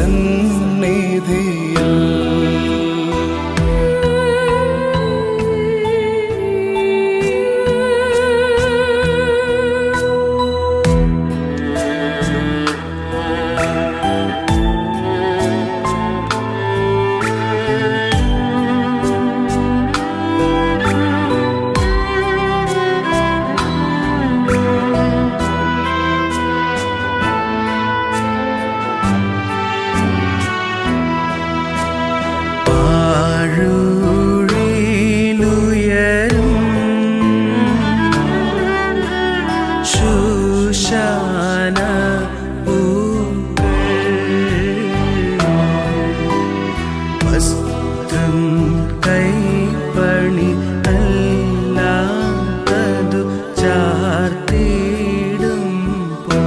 പാഴുഴിയിലുയരും ശൂശാന പൂക്കൾ വസ്ത്രം കൈപ്പണി അല്ലാത്തതു ചാർത്തിയിടും പോ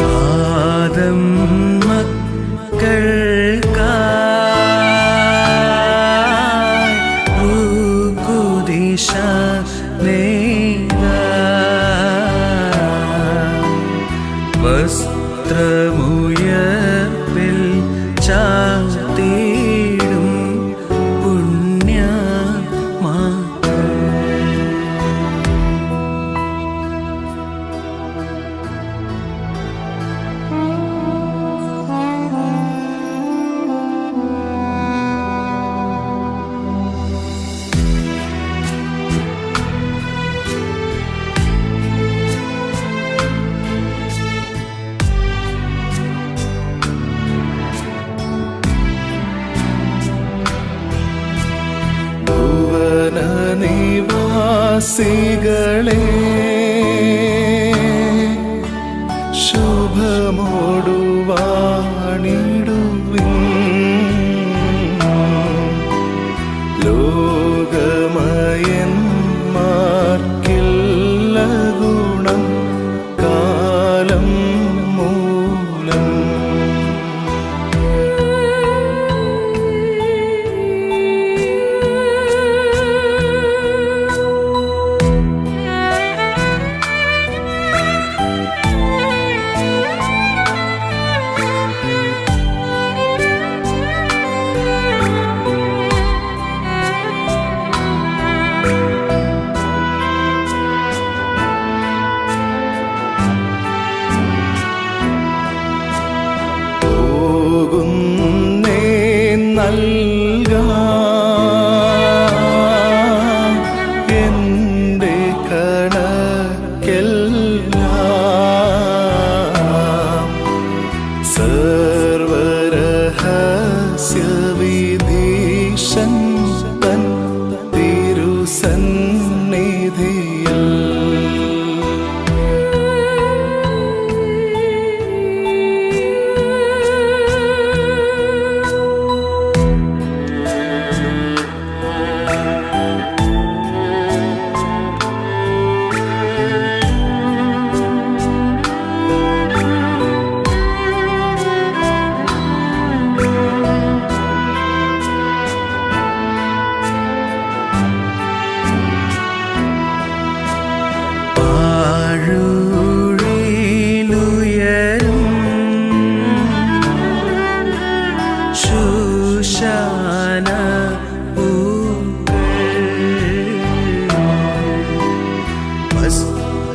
ആദം മക്കൾക്കായി റുകുദിശ വസ്ത്രമുയർപ്പിൽ ചാർത്തിയിടും പുണ്യമാക്കൾ. ഭുവന നിവാസികളെ ശുഭമോടുവാണിടുവിൻ ലോകമയന്മാർക്കില്ല ഗുണം കാലം മൂലം.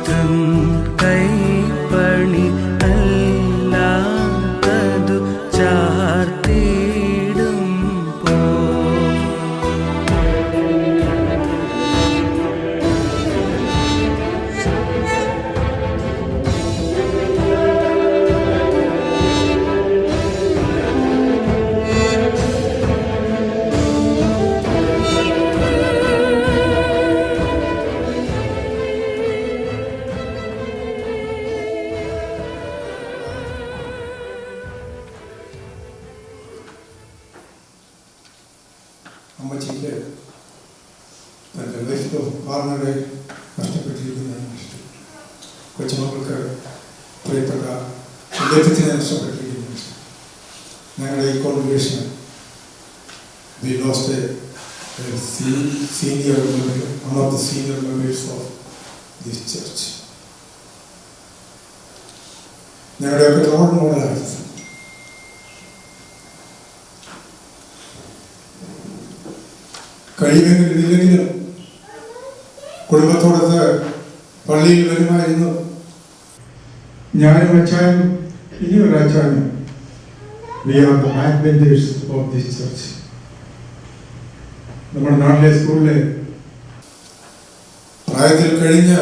തൃൻ കൈപ്പണി അല്ലാത്തതു ചാർത്തിയിടും പോ അമ്മച്ചിക്ക് തൻ്റെ ലൈഫിലോ പാർട്ണറെ നഷ്ടപ്പെട്ടിരിക്കുന്നതാണ് ഇഷ്ടം. കൊച്ചുമക്കൾക്ക് പ്രിയപ്പെട്ട അദ്ദേഹത്തിനെ നഷ്ടപ്പെട്ടിരിക്കുന്നു. ഞങ്ങളുടെ ഈ congregation we lost a senior member, one of the senior members of this church. ഞങ്ങളുടെയൊക്കെ റോൾ മോഡലായിരുന്നു. കഴിയുമെങ്കിലും ഇല്ലെങ്കിലും കുടുംബത്തോടൊത്ത് പള്ളിയിൽ വരുമായിരുന്നു. ഞാനും അച്ചാനും ഇനിയൊരു അച്ചാനും we are the backbenchers of this church. നമ്മുടെ നാട്ടിലെ സ്കൂളിലെ പ്രായത്തിൽ കഴിഞ്ഞ്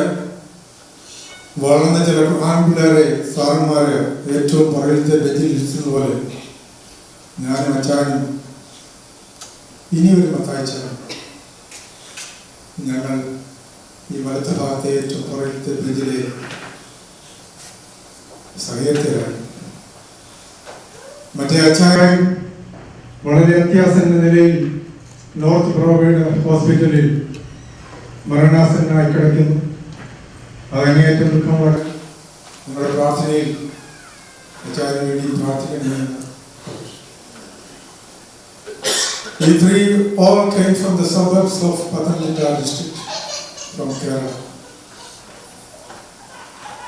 വളർന്ന ചില ആൺപിള്ളേരെ സാറന്മാര് ഏറ്റവും പുറകിലത്തെ ബെഞ്ചിൽ ഇരിക്കുന്ന പോലെ ഞാനും അച്ചാനും ഇനിയൊരു മത്തായിച്ചാനും ഞങ്ങൾ ഈ വലത്തെ ഭാഗത്തെ ഏറ്റവും പുറകിലത്തെ ബെഞ്ചിലെ സഹയത്തിലായി. മറ്റേ അച്ചായൻ വളരെ അത്യാസന്ന നിലയിൽ നോർത്ത് പ്രൊവൈഡ് ഹോസ്പിറ്റലിൽ മരണാസന്നായി കിടക്കുന്നു. അതങ്ങേറ്റം ദുഃഖമാണ്. നമ്മുടെ പ്രാർത്ഥനയിൽ അച്ചായന് വേണ്ടി പ്രാർത്ഥിക്കണമെന്ന്. We three all came from the suburbs of Pathanamthitta district from Kerala.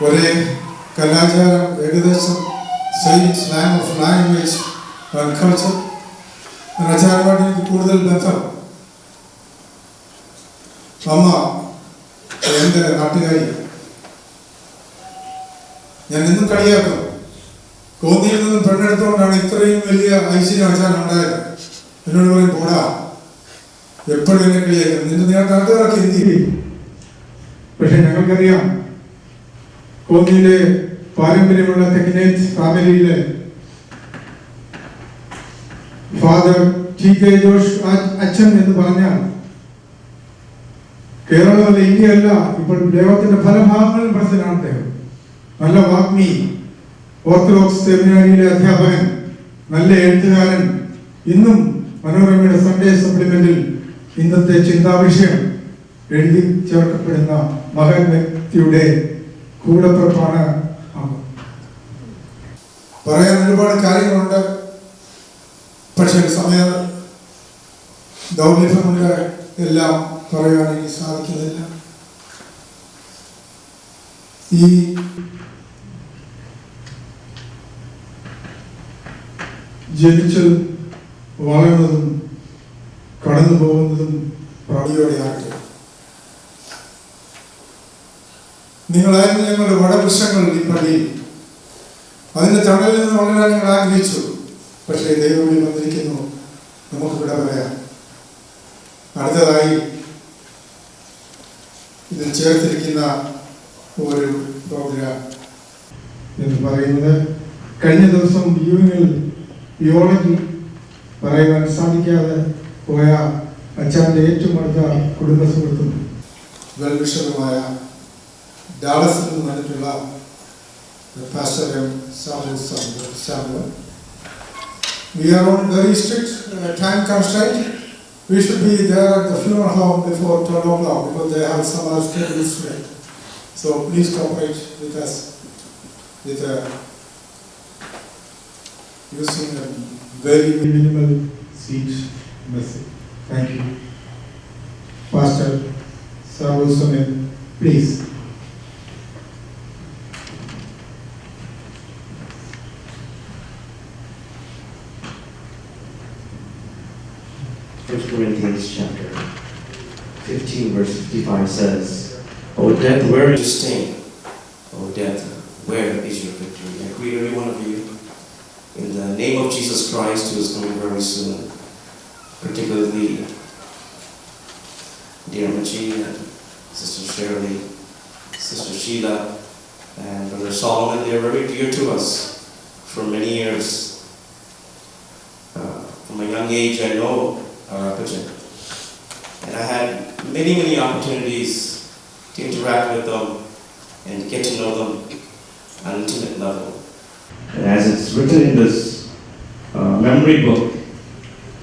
ഒരേ കലാചാരം, ഏകദേശം same slang of language and culture. അച്ചാരുമായിട്ട് എനിക്ക് കൂടുതൽ ബന്ധം. അമ്മ എൻ്റെ നാട്ടുകാരി. ഞാൻ ഇന്നും കളിയാക്കും. കോന്നിയിൽ നിന്നും പെണ്ണെടുത്തുകൊണ്ടാണ് ഇത്രയും വലിയ ഐശ്വര്യം അച്ചാൻ ഉണ്ടായത്. എന്നോട് പറയും പോടാ, എപ്പോഴും എന്നെ കളിയാക്കും, നിന്റെ നാട്ടുകാരൊക്കെ എന്ത് ചെയ്യും. പക്ഷെ ഞങ്ങൾക്കറിയാം കോന്നിയിലെ പാരമ്പര്യമുള്ള തെക്കിനേറ്റ് ഫാമിലിയിലെ ഫാദർ ടി കെ ജോഷ് അച്ഛൻ എന്ന് പറഞ്ഞാൽ കേരളമല്ല, ഇന്ത്യയല്ല, ഇപ്പോൾ ദൈവത്തിന്റെ പല ഭാഗങ്ങളിലും പ്രസിദ്ധനാണ് അദ്ദേഹം. നല്ല വാഗ്മി, ഓർത്തഡോക്സ് സെമിനാരിയിലെ അധ്യാപകൻ, നല്ല എഴുത്തുകാരൻ. ഇന്നും മനോരമയുടെ സൺഡേ സപ്ലിമെന്റിൽ ഇന്നത്തെ ചിന്താവിഷയം എഴുതി ചേർക്കപ്പെടുന്ന മഹൻ വ്യക്തിയുടെ കൂടപ്പിറപ്പാണ് അമ്മ. പറയാൻ ഒരുപാട് കാര്യങ്ങളുണ്ട്, പക്ഷേ സമയ ദൗർലഭ്യം കൊണ്ട് എല്ലാം പറയാൻ എനിക്ക് സാധിക്കുന്നില്ല. ഈ ജനിച്ചതും വളർന്നതും കടന്നു പോകുന്നതും പ്രവൃത്തിയോടെയാകട്ടെ. നിങ്ങളായിരുന്നു ഞങ്ങളുടെ വടവൃക്ഷങ്ങൾ ഈ പള്ളിയിൽ. അതിന്റെ തണലിൽ നിന്ന് വളരാൻ ഞങ്ങൾ ആഗ്രഹിച്ചു. പക്ഷേ ദൈവം വന്നിരിക്കുന്നു, നമുക്ക് ഇവിടെ പറയാം. അടുത്തതായി ഇതിൽ ചേർത്തിരിക്കുന്ന ഒരു പ്രോഗ്രാം എന്ന് പറയുന്നത് കഴിഞ്ഞ ദിവസം വ്യൂവിങ്ങിൽ തിയോളജി പറയുവാൻ സാധിക്കാതെ പോയ അച്ഛൻ്റെ ഏറ്റവും അടുത്ത കുടുംബ സുഹൃത്തും വെൽവിഷറുമായ ഡാളസിൽ നിന്ന് വന്നിട്ടുള്ള pastor Charuvil. We are on very strict time constraint. We should be there at the funeral home before 12 o'clock because they have some other schedules today. So please cooperate with us with using a very minimal speech message. Thank you. Pastor Charuvil, please. Corinthians chapter 15 verse 55 says, "O death, where is your sting? the name of Jesus Christ, who is coming very soon, particularly dear Machi and Sister Shirley, Sister Sheila, and Brother Solomon. They are very dear to us for many years. From a young age, I know our Apachan. And I had many opportunities to interact with them and get to know them on an intimate level. And as it's written in this memory book,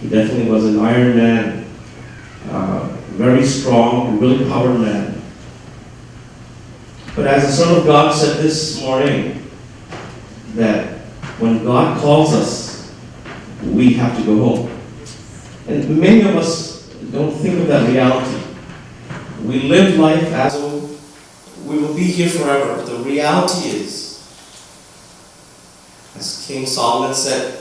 he definitely was an iron man, very strong, will-powered man. But as the Son of God said this morning, that when God calls us, we have to go home. And many of us don't think of that reality. We live life as though we will be here forever. The reality is, as King Solomon said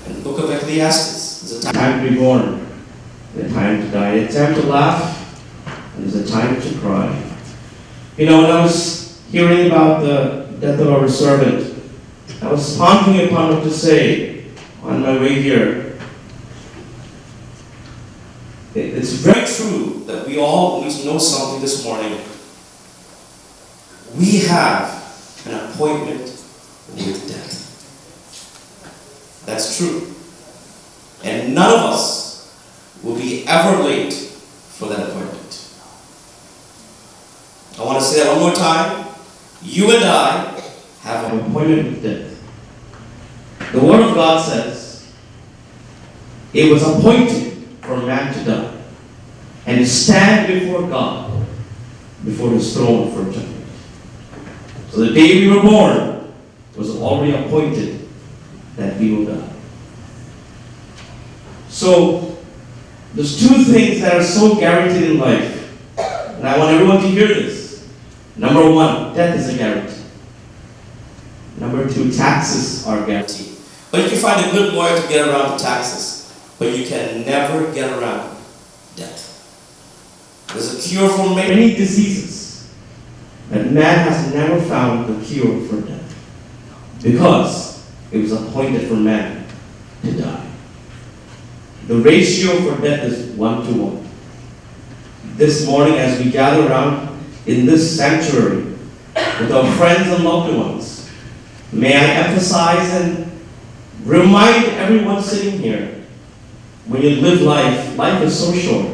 in the book of Ecclesiastes, there's a time to be born, and a time to die, a time to laugh, and there's a time to cry. You know, when I was hearing about the death of our servant, I was pondering upon what to say on my way here. It's very true that we all need to know something this morning. We have an appointment with death. That's true. And none of us will be ever late for that appointment. I want to say that one more time. You and I have an appointment with death. The Word of God says, it was appointed for man to die and to stand before God, before His throne for judgment. So the day we were born was already appointed that we will die. So there's two things that are so guaranteed in life, and I want everyone to hear this. Number one, death is a guarantee. Number two, taxes are guaranteed. But you can find a good lawyer to get around the taxes, but you can never get around death. There's a cure for many diseases, but man has never found the cure for death, because it was appointed for man to die. The ratio for death is 1 to 1. This morning, as we gather around in this sanctuary with our friends and loved ones, may I emphasize and remind everyone sitting here, when you live life, life is so short.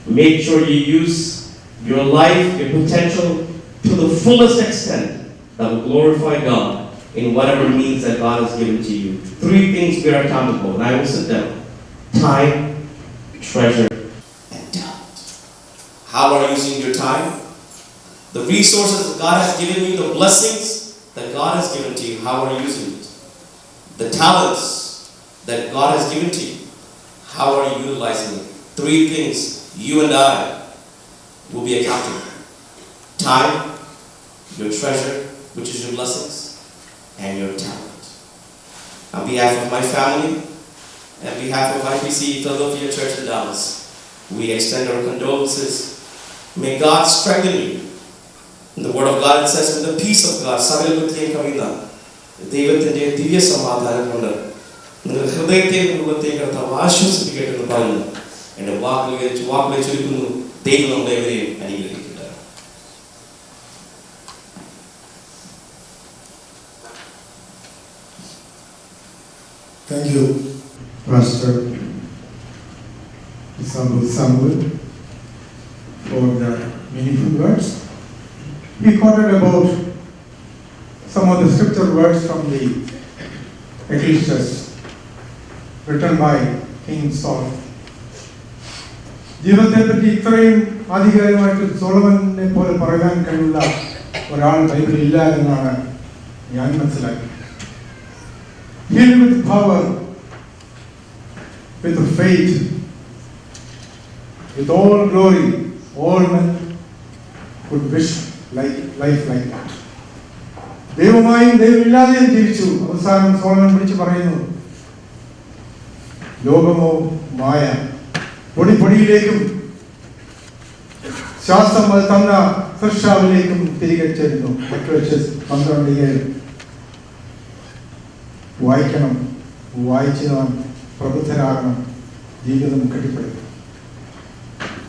Make sure you use your life, your potential, to the fullest extent that will glorify God in whatever means that God has given to you. 3 things we are accountable, and I will sit down. Time, treasure, and talent. How are you using your time? The resources that God has given you, the blessings that God has given to you, how are you using it? The talents that God has given to you, how are you utilizing it? 3 things you and I will be accountable. Time, your treasure, which is your blessings, and your talent. On behalf of my family, and on behalf of IPC Philadelphia Church in Dallas, we extend our condolences. May God strengthen you. In the Word of God it says, with the peace of God, Charuvil K, ദൈവത്തിൻ്റെ ദിവ്യ സമാധാനം കൊണ്ട് നിങ്ങൾ ഹൃദയത്തെ മുഖത്തേക്ക് കർത്താവ് ആശ്വസിപ്പിക്കട്ടെ എന്ന് പറഞ്ഞു എൻ്റെ വാക്കുകളെ ചുരുക്കുന്നു. ദൈവം നമ്മളെവരെയും അനുഗ്രഹിക്കട്ടെ. Thank you, Pastor Samuel, for the meaningful words. He quoted about some of the scripture words from the Ecclesiastes, written by King Solomon. ജീവിതത്തെ പറ്റി ഇത്രയും ആധികാരികമായിട്ട് സോളമനെ പോലെ പറയാൻ കഴിവുള്ള ഒരാൾ ബൈബിളിൽ ഇല്ല എന്നാണ് ഞാൻ മനസ്സിലാക്കിയത്. He lived with power, with faith, with all glory. All men could wish life like that. ദൈവമായും ദൈവമില്ലാതെയും ജീവിച്ചു. അവസാനം സോളമൻ വിളിച്ചു പറയുന്നു, ലോകമോ മായ, പൊടിയിലേക്കും ശ്വാസം അത് തന്ന സൃഷ്ടാവിലേക്കും തിരികെ ചേരുന്നു. 12:7 വായിക്കണം. വായിച്ച് നാം പ്രബുദ്ധരാകണം, ജീവിതം കെട്ടിപ്പടുക്കണം.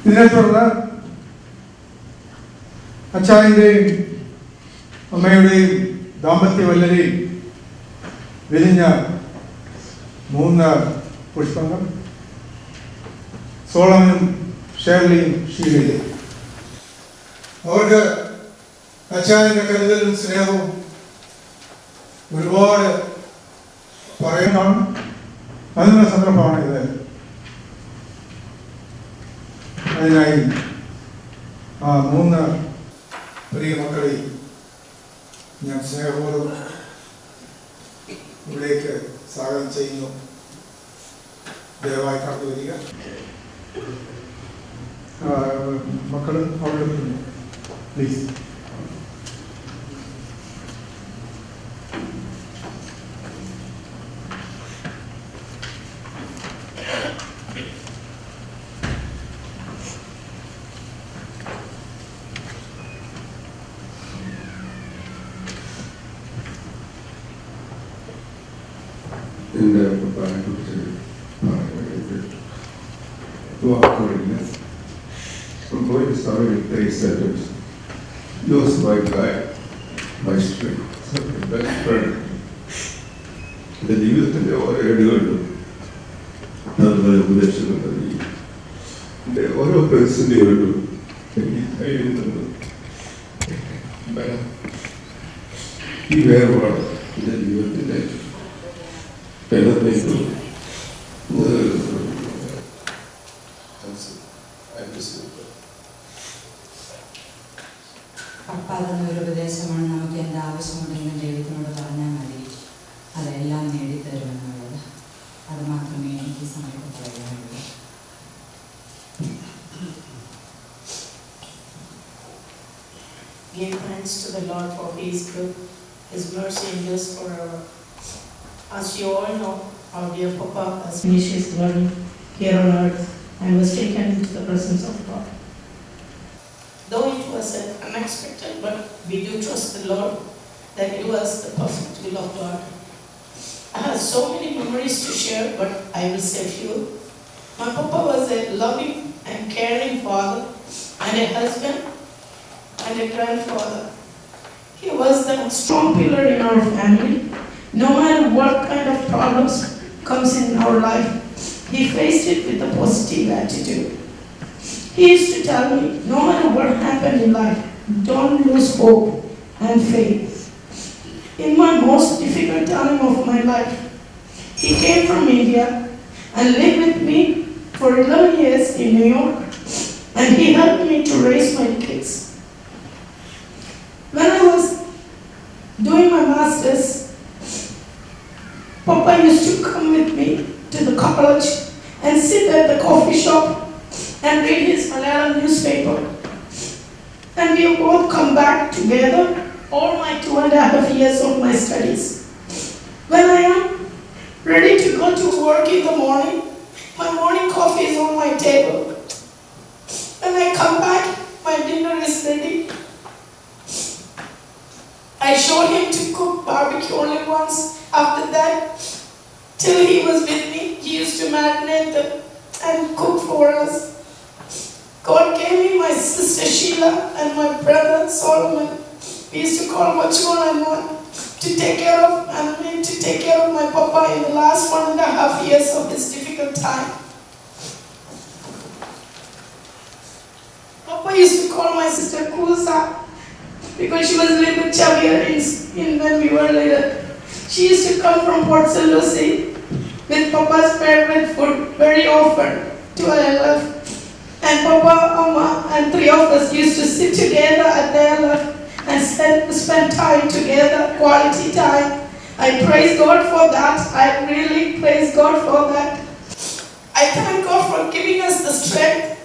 ഇതിനെ തുടർന്ന് അച്ചായൻ്റെയും അമ്മയുടെയും ദാമ്പത്യവല്ലരിയിൽ വിരിഞ്ഞ 3 പുഷ്പങ്ങൾ സോളമനും ഷേർലിയും ഷീലയും. അവർക്ക് അച്ചായൻ്റെ കരുതലും സ്നേഹവും ഒരുപാട് പറയുന്നതാണ്. അതിനുള്ള സന്ദർഭമാണ് ഇത്. അതിനായി ആ 3 പ്രിയ മക്കളെയും ഞാൻ സ്നേഹപൂർവ്വം ഇവിടേക്ക് സ്വാഗതം ചെയ്യുന്നു. ദയവായി കടന്നു വരിക. മക്കൾ അവിടെ പ്ലീസ്. എൻ്റെ പപ്പായെക്കുറിച്ച് വാക്കുകളില്ല. I'm going to start with 3 sentences. He was my guide, my strength, my best friend. എൻ്റെ ജീവിതത്തിൻ്റെ ഓരോ ഏടുകളിലും നല്ല ഉപദേശങ്ങൾ നൽകി. എൻ്റെ ഓരോ പ്രതിസന്ധികളിലും എനിക്ക് ധൈര്യം തന്നു. ഈ വേർപാട് എൻ്റെ ജീവിതത്തിൻ്റെ പപ്പ തന്നൊരു ഉപദേശമാണ്, നമുക്ക് എന്ത് ആവശ്യമുണ്ടെങ്കിലും ദൈവത്തിനോട് പറഞ്ഞാൽ മതി, അതെല്ലാം നേടിത്തരുമെന്നുള്ളത്. അത് മാത്രമേ എനിക്ക് ഈ സമയത്ത് പറയാനുള്ളൂ. Give thanks to the Lord for His good, His mercy endures forever. As you all know, our dear Papa has finished his learning here on earth and was taken into the presence of God. Though it was unexpected, but we do trust the Lord that it was the perfect will of God. I have so many memories to share, but I will say few. My Papa was a loving and caring father and a husband and a grandfather. He was the strong pillar in our family. No matter what kind of problems comes in our life, he faced it with a positive attitude. He used to tell me, no matter what happened in life, don't lose hope and faith. In my most difficult time of my life, he came from India and lived with me for 11 years in New York, and he helped me to raise my kids. When I was doing my master's, Papa used to come with me to the college and sit at the coffee shop and read his Malayalam newspaper. And we both come back together all my 2.5 years of my studies. When I am ready to go to work in the morning, my morning coffee is on my table. When I come back, my dinner is ready. I showed him to cook barbecue only once. After that, till he was with me, he used to marinate them and cook for us. God gave me my sister Sheila and my brother Solomon. We used to call Machon and one to take care of and me to take care of my Papa in the last 1.5 years of this difficult time. Papa used to call my sister Kusa because she was a little bit chubbier in when we were little. She used to come from Port St. Lucie with Papa's favorite food very often to LF. And Papa, Amma and 3 of us used to sit together at the LF and spend time together, quality time. I praise God for that. I really praise God for that. I thank God for giving us the strength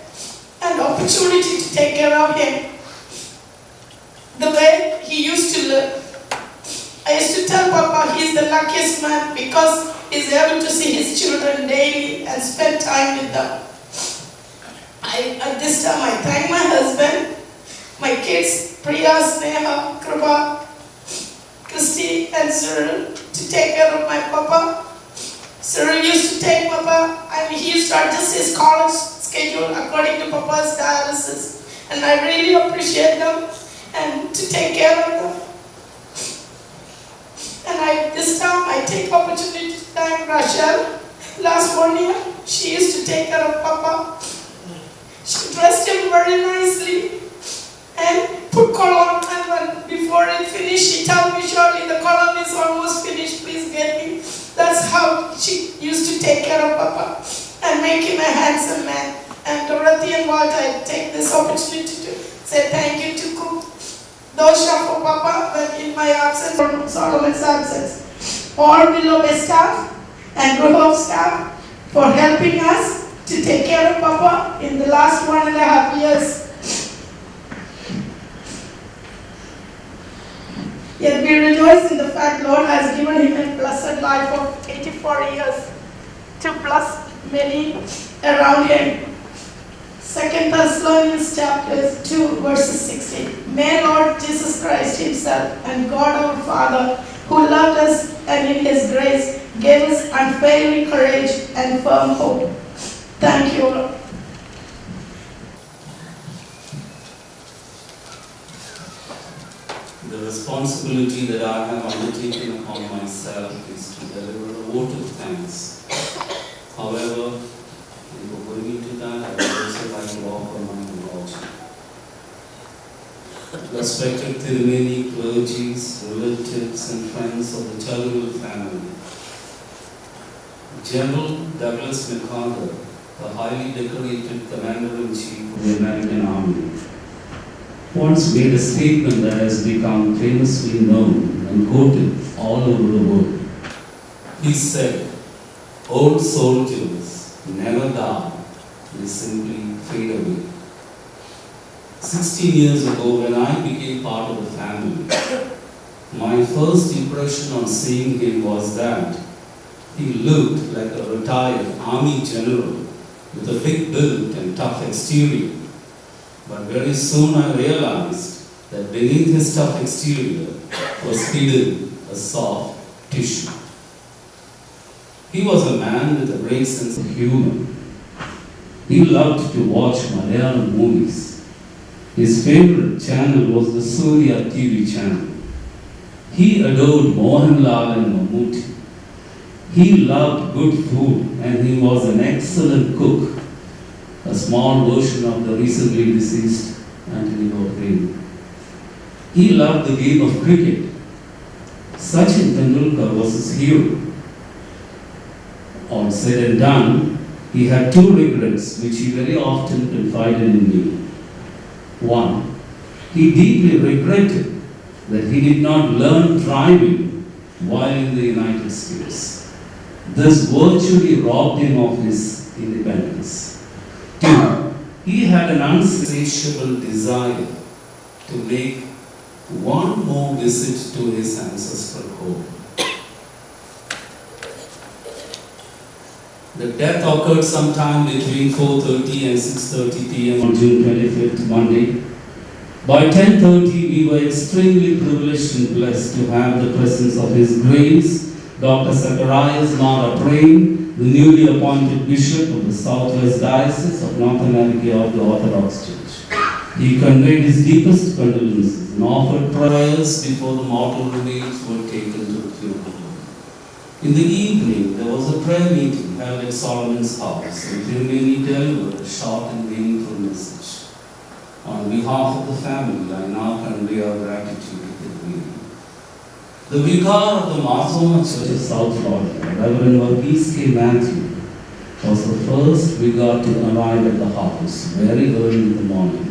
and opportunity to take care of him the way he used to live. I used to tell Papa he's the luckiest man because he's able to see his children daily and spend time with them. At this time I thank my husband, my kids, Priya, Sneha, Kripa, Christy and Cyril to take care of my Papa. Cyril used to take Papa, and he used to adjust his college schedule according to Papa's dialysis. And I really appreciate them and to take care of them. And this time I take opportunity to thank Rachel. Last 1 year, she used to take care of Papa. She dressed him very nicely and put cologne, and when before it finished, she told me, "Shirley, the cologne is almost finished, please get me." That's how she used to take care of Papa and make him a handsome man. And Dorothy and Walt, I take this opportunity to say thank you to cook dosha for Papa when in my absence, or Solomon's absence. All Willow Bay staff and Grove staff for helping us to take care of Papa in the last 1.5 years. Yet we rejoice in the fact Lord has given him a blessed life of 84 years to bless many around him. 2 Thessalonians chapter 2 verses 16. May Lord Jesus Christ himself and God our Father, who loved us and in his grace gave us unfailing courage and firm hope. Thank you, Lord. The responsibility that I have undertaken upon myself is to deliver a vote of thanks. However, before going into that, I would also like to offer my apology. Respected Tirumeni clergies, relatives and friends of the Charuvil family, General Douglas MacArthur, the highly decorated Commander-in-Chief of the American Army, once made a statement that has become famously known and quoted all over the world. He said, "Old soldiers never die, they simply fade away." 16 years ago, when I became part of the family, my first impression on seeing him was that he looked like a retired army general with a big build and tough exterior. But very soon I realized that beneath his tough exterior was hidden a soft tissue. He was a man with a great sense of humor. He loved to watch Malayalam movies. His favorite channel was the Surya TV channel. He adored Mohanlal and Mammootty. He loved good food and he was an excellent cook, a small version of the recently deceased Anthony Bourdain. He loved the game of cricket. Sachin Tendulkar was his hero. All said and done, he had two regrets which he very often confided in me. One, he deeply regretted that he did not learn driving while in the United States. This virtually robbed him of his independence. Two, he had an insatiable desire to make one more visit to his ancestral home. The death occurred sometime between 4:30 and 6:30 p.m. on June 25th, Monday. By 10:30, we were extremely privileged and blessed to have the presence of His Grace, Dr. Zacharias Mara Prem, the newly appointed Bishop of the Southwest Diocese of North America of the Orthodox Church. He conveyed his deepest condolences and offered prayers before the mortal remains were taken to the funeral. In the evening, there was a prayer meeting held at Solomon's house, and Tirumeni delivered a short and meaningful message. On behalf of the family, I now convey our gratitude to Tirumeni. The vicar of the Masoma Church of South Florida, Reverend Varghese K. Matthew, was the first vicar to arrive at the house very early in the morning.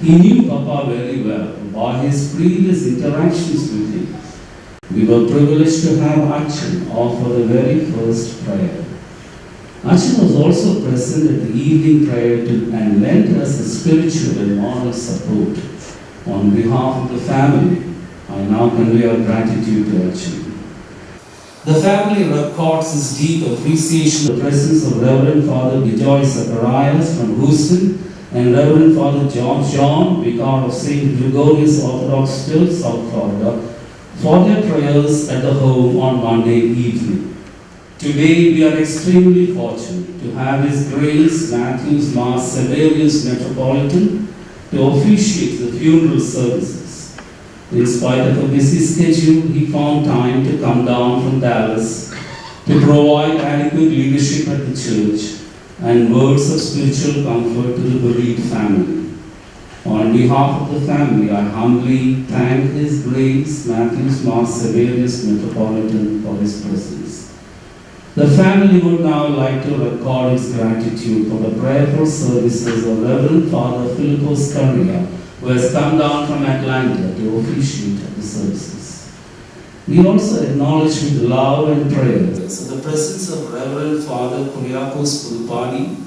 He knew Papa very well by his previous interactions with him. We were privileged to have Achan offer the very first prayer. Achan was also present at the evening prayer and lent us a spiritual and moral support. On behalf of the family, I now convey our gratitude to Achan. The family records his deep appreciation of the presence of Reverend Father Bijoy Zacharias from Houston and Reverend Father John, Vicar of St. Gregorius Orthodox Church, South Florida, for their prayers at the home on Monday evening. Today we are extremely fortunate to have His Grace Matthews Mars Severius Metropolitan to officiate the funeral services. In spite of a busy schedule, he found time to come down from Dallas to provide adequate leadership at the church and words of spiritual comfort to the bereaved family. On behalf of the family, I humbly thank His Grace Matthews Mars Severius Metropolitan for his presence. The family would now like to record its gratitude for the prayerful services of Reverend Father Philippos Correa, who has come down from Atlanta to officiate the services. We also acknowledge with love and prayers the presence of Reverend Father Kuriakos Pudupadi,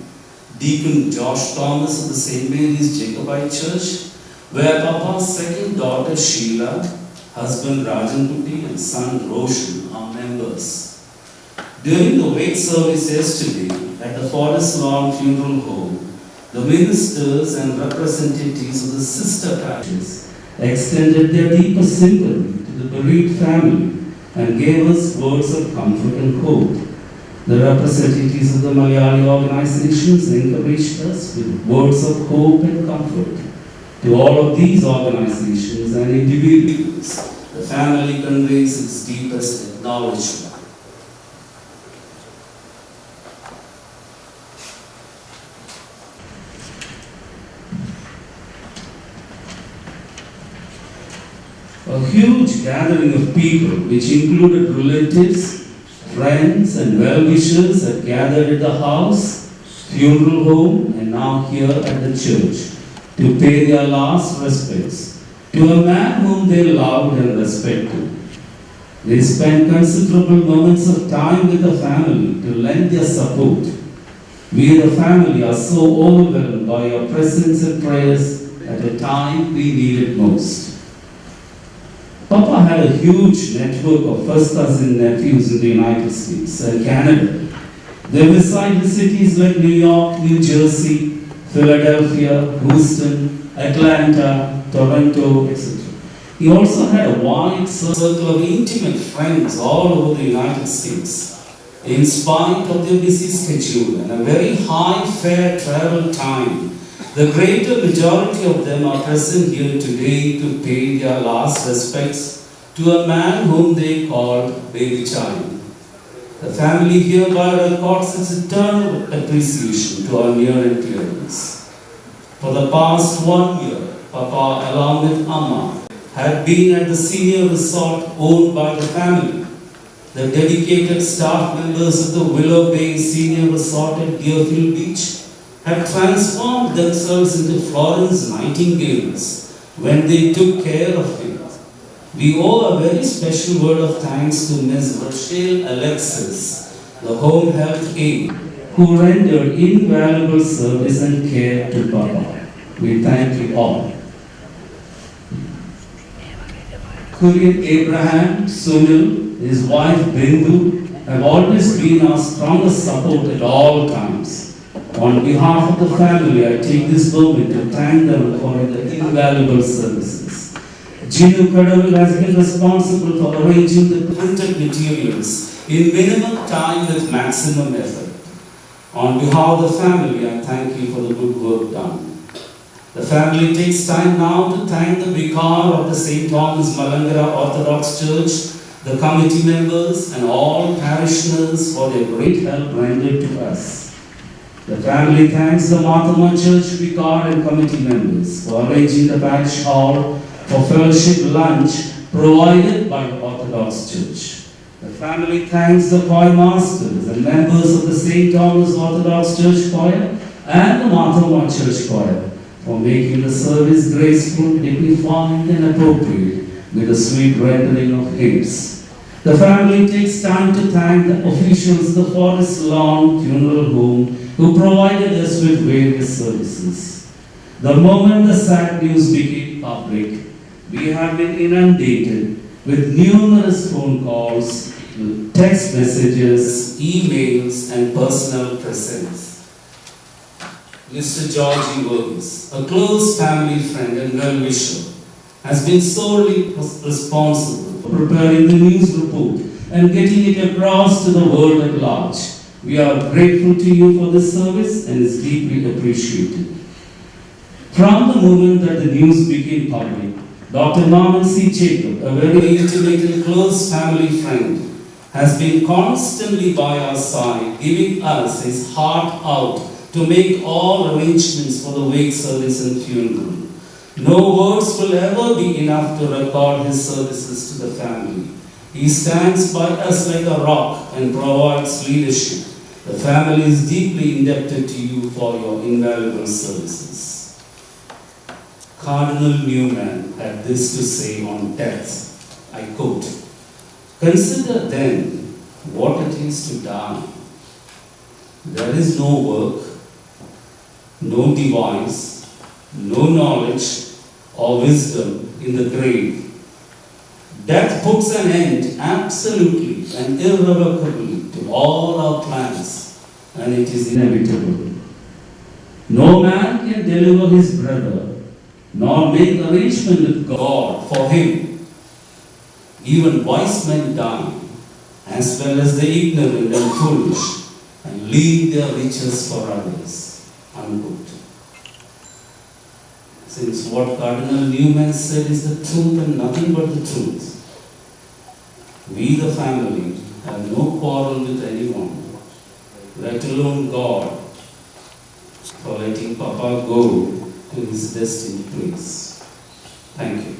Deacon Josh Thomas of the St. Mary's Jacobite Church, where Papa's second daughter Sheila, husband Rajankutti and son Roshan are members. During the wake service yesterday at the Forest Lawn Funeral Home, the ministers and representatives of the sister parishes extended their deepest sympathy to the bereaved family and gave us words of comfort and hope. The representatives of the Malayali organizations encouraged us with words of hope and comfort. To all of these organizations and individuals, the family conveys its deepest acknowledgement. A huge gathering of people, which included relatives, friends and well-wishers, had gathered at the house, funeral home, and now here at the church to pay their last respects to a man whom they loved and respected. They spent considerable moments of time with the family to lend their support. We, the family, are so overwhelmed by your presence and prayers at a time we need it most. Papa had a huge network of first cousin nephews in the United States and Canada. They reside in cities like New York, New Jersey, Philadelphia, Houston, Atlanta, Toronto, etc. He also had a wide circle of intimate friends all over the United States. In spite of their busy schedule and a very high fare travel time, the greater majority of them are present here today to pay their last respects to a man whom they called baby child. The family hereby records its eternal appreciation to our near and dear ones. For the past 1 year, Papa, along with Amma, had been at the senior resort owned by the family. The dedicated staff members of the Willow Bay Senior Resort at Deerfield Beach had transformed themselves into Florence Nightingales when they took care of him. We owe a very special word of thanks to Ms. Rochelle Alexis, the home health aide, who rendered invaluable service and care to Papa. We thank you all. Korean Abraham, Sunil, his wife Bindu have always been our strongest support at all times. On behalf of the family, I take this moment to thank them for the invaluable services. Jinu Kadavil has been responsible for arranging the printed materials in minimum time with maximum effort. On behalf of the family, I thank you for the good work done. The family takes time now to thank the Vicar of the St. Thomas Malangara Orthodox Church, the committee members and all parishioners for their great help rendered to us. The family thanks the Mathaikutty Church Vicar and committee members for arranging the parish hall for fellowship lunch provided by the Orthodox Church. The family thanks the choir masters and members of the St. Thomas Orthodox Church Choir and the Mathaikutty Church Choir for making the service graceful, dignified and appropriate with a sweet rendering of hymns. The family takes time to thank the officials of the Forest Lawn Funeral Home who provided us with various services. The moment the sad news became public, we have been inundated with numerous phone calls, text messages, emails, and personal presents. Mr. Georgie Williams, a close family friend and well-wisher, has been solely responsible for preparing the news report and getting it across to the world at large. We are grateful to you for this service and it's deeply appreciated. From the moment that the news became public, Dr. Norman C. Jacob, a very intimate and close family friend, has been constantly by our side, giving us his heart out to make all arrangements for the wake service and funeral. No words will ever be enough to record his services to the family. He stands by us like a rock and provides leadership. The family is deeply indebted to you for your invaluable services. Cardinal Newman had this to say on death, I quote, "Consider then what it is to die. There is no work, no device, no knowledge or wisdom in the grave. Death puts an end absolutely and irrevocably to all our plans, and it is inevitable. No man can deliver his brother, nor make arrangement with God for him. Even wise men die, as well as the ignorant and foolish, and leave their riches for others." Unquote. Since what Cardinal Newman said is the truth and nothing but the truth, we the family have no quarrel with anyone, let alone God, for letting Papa go to his destined place. Thank you.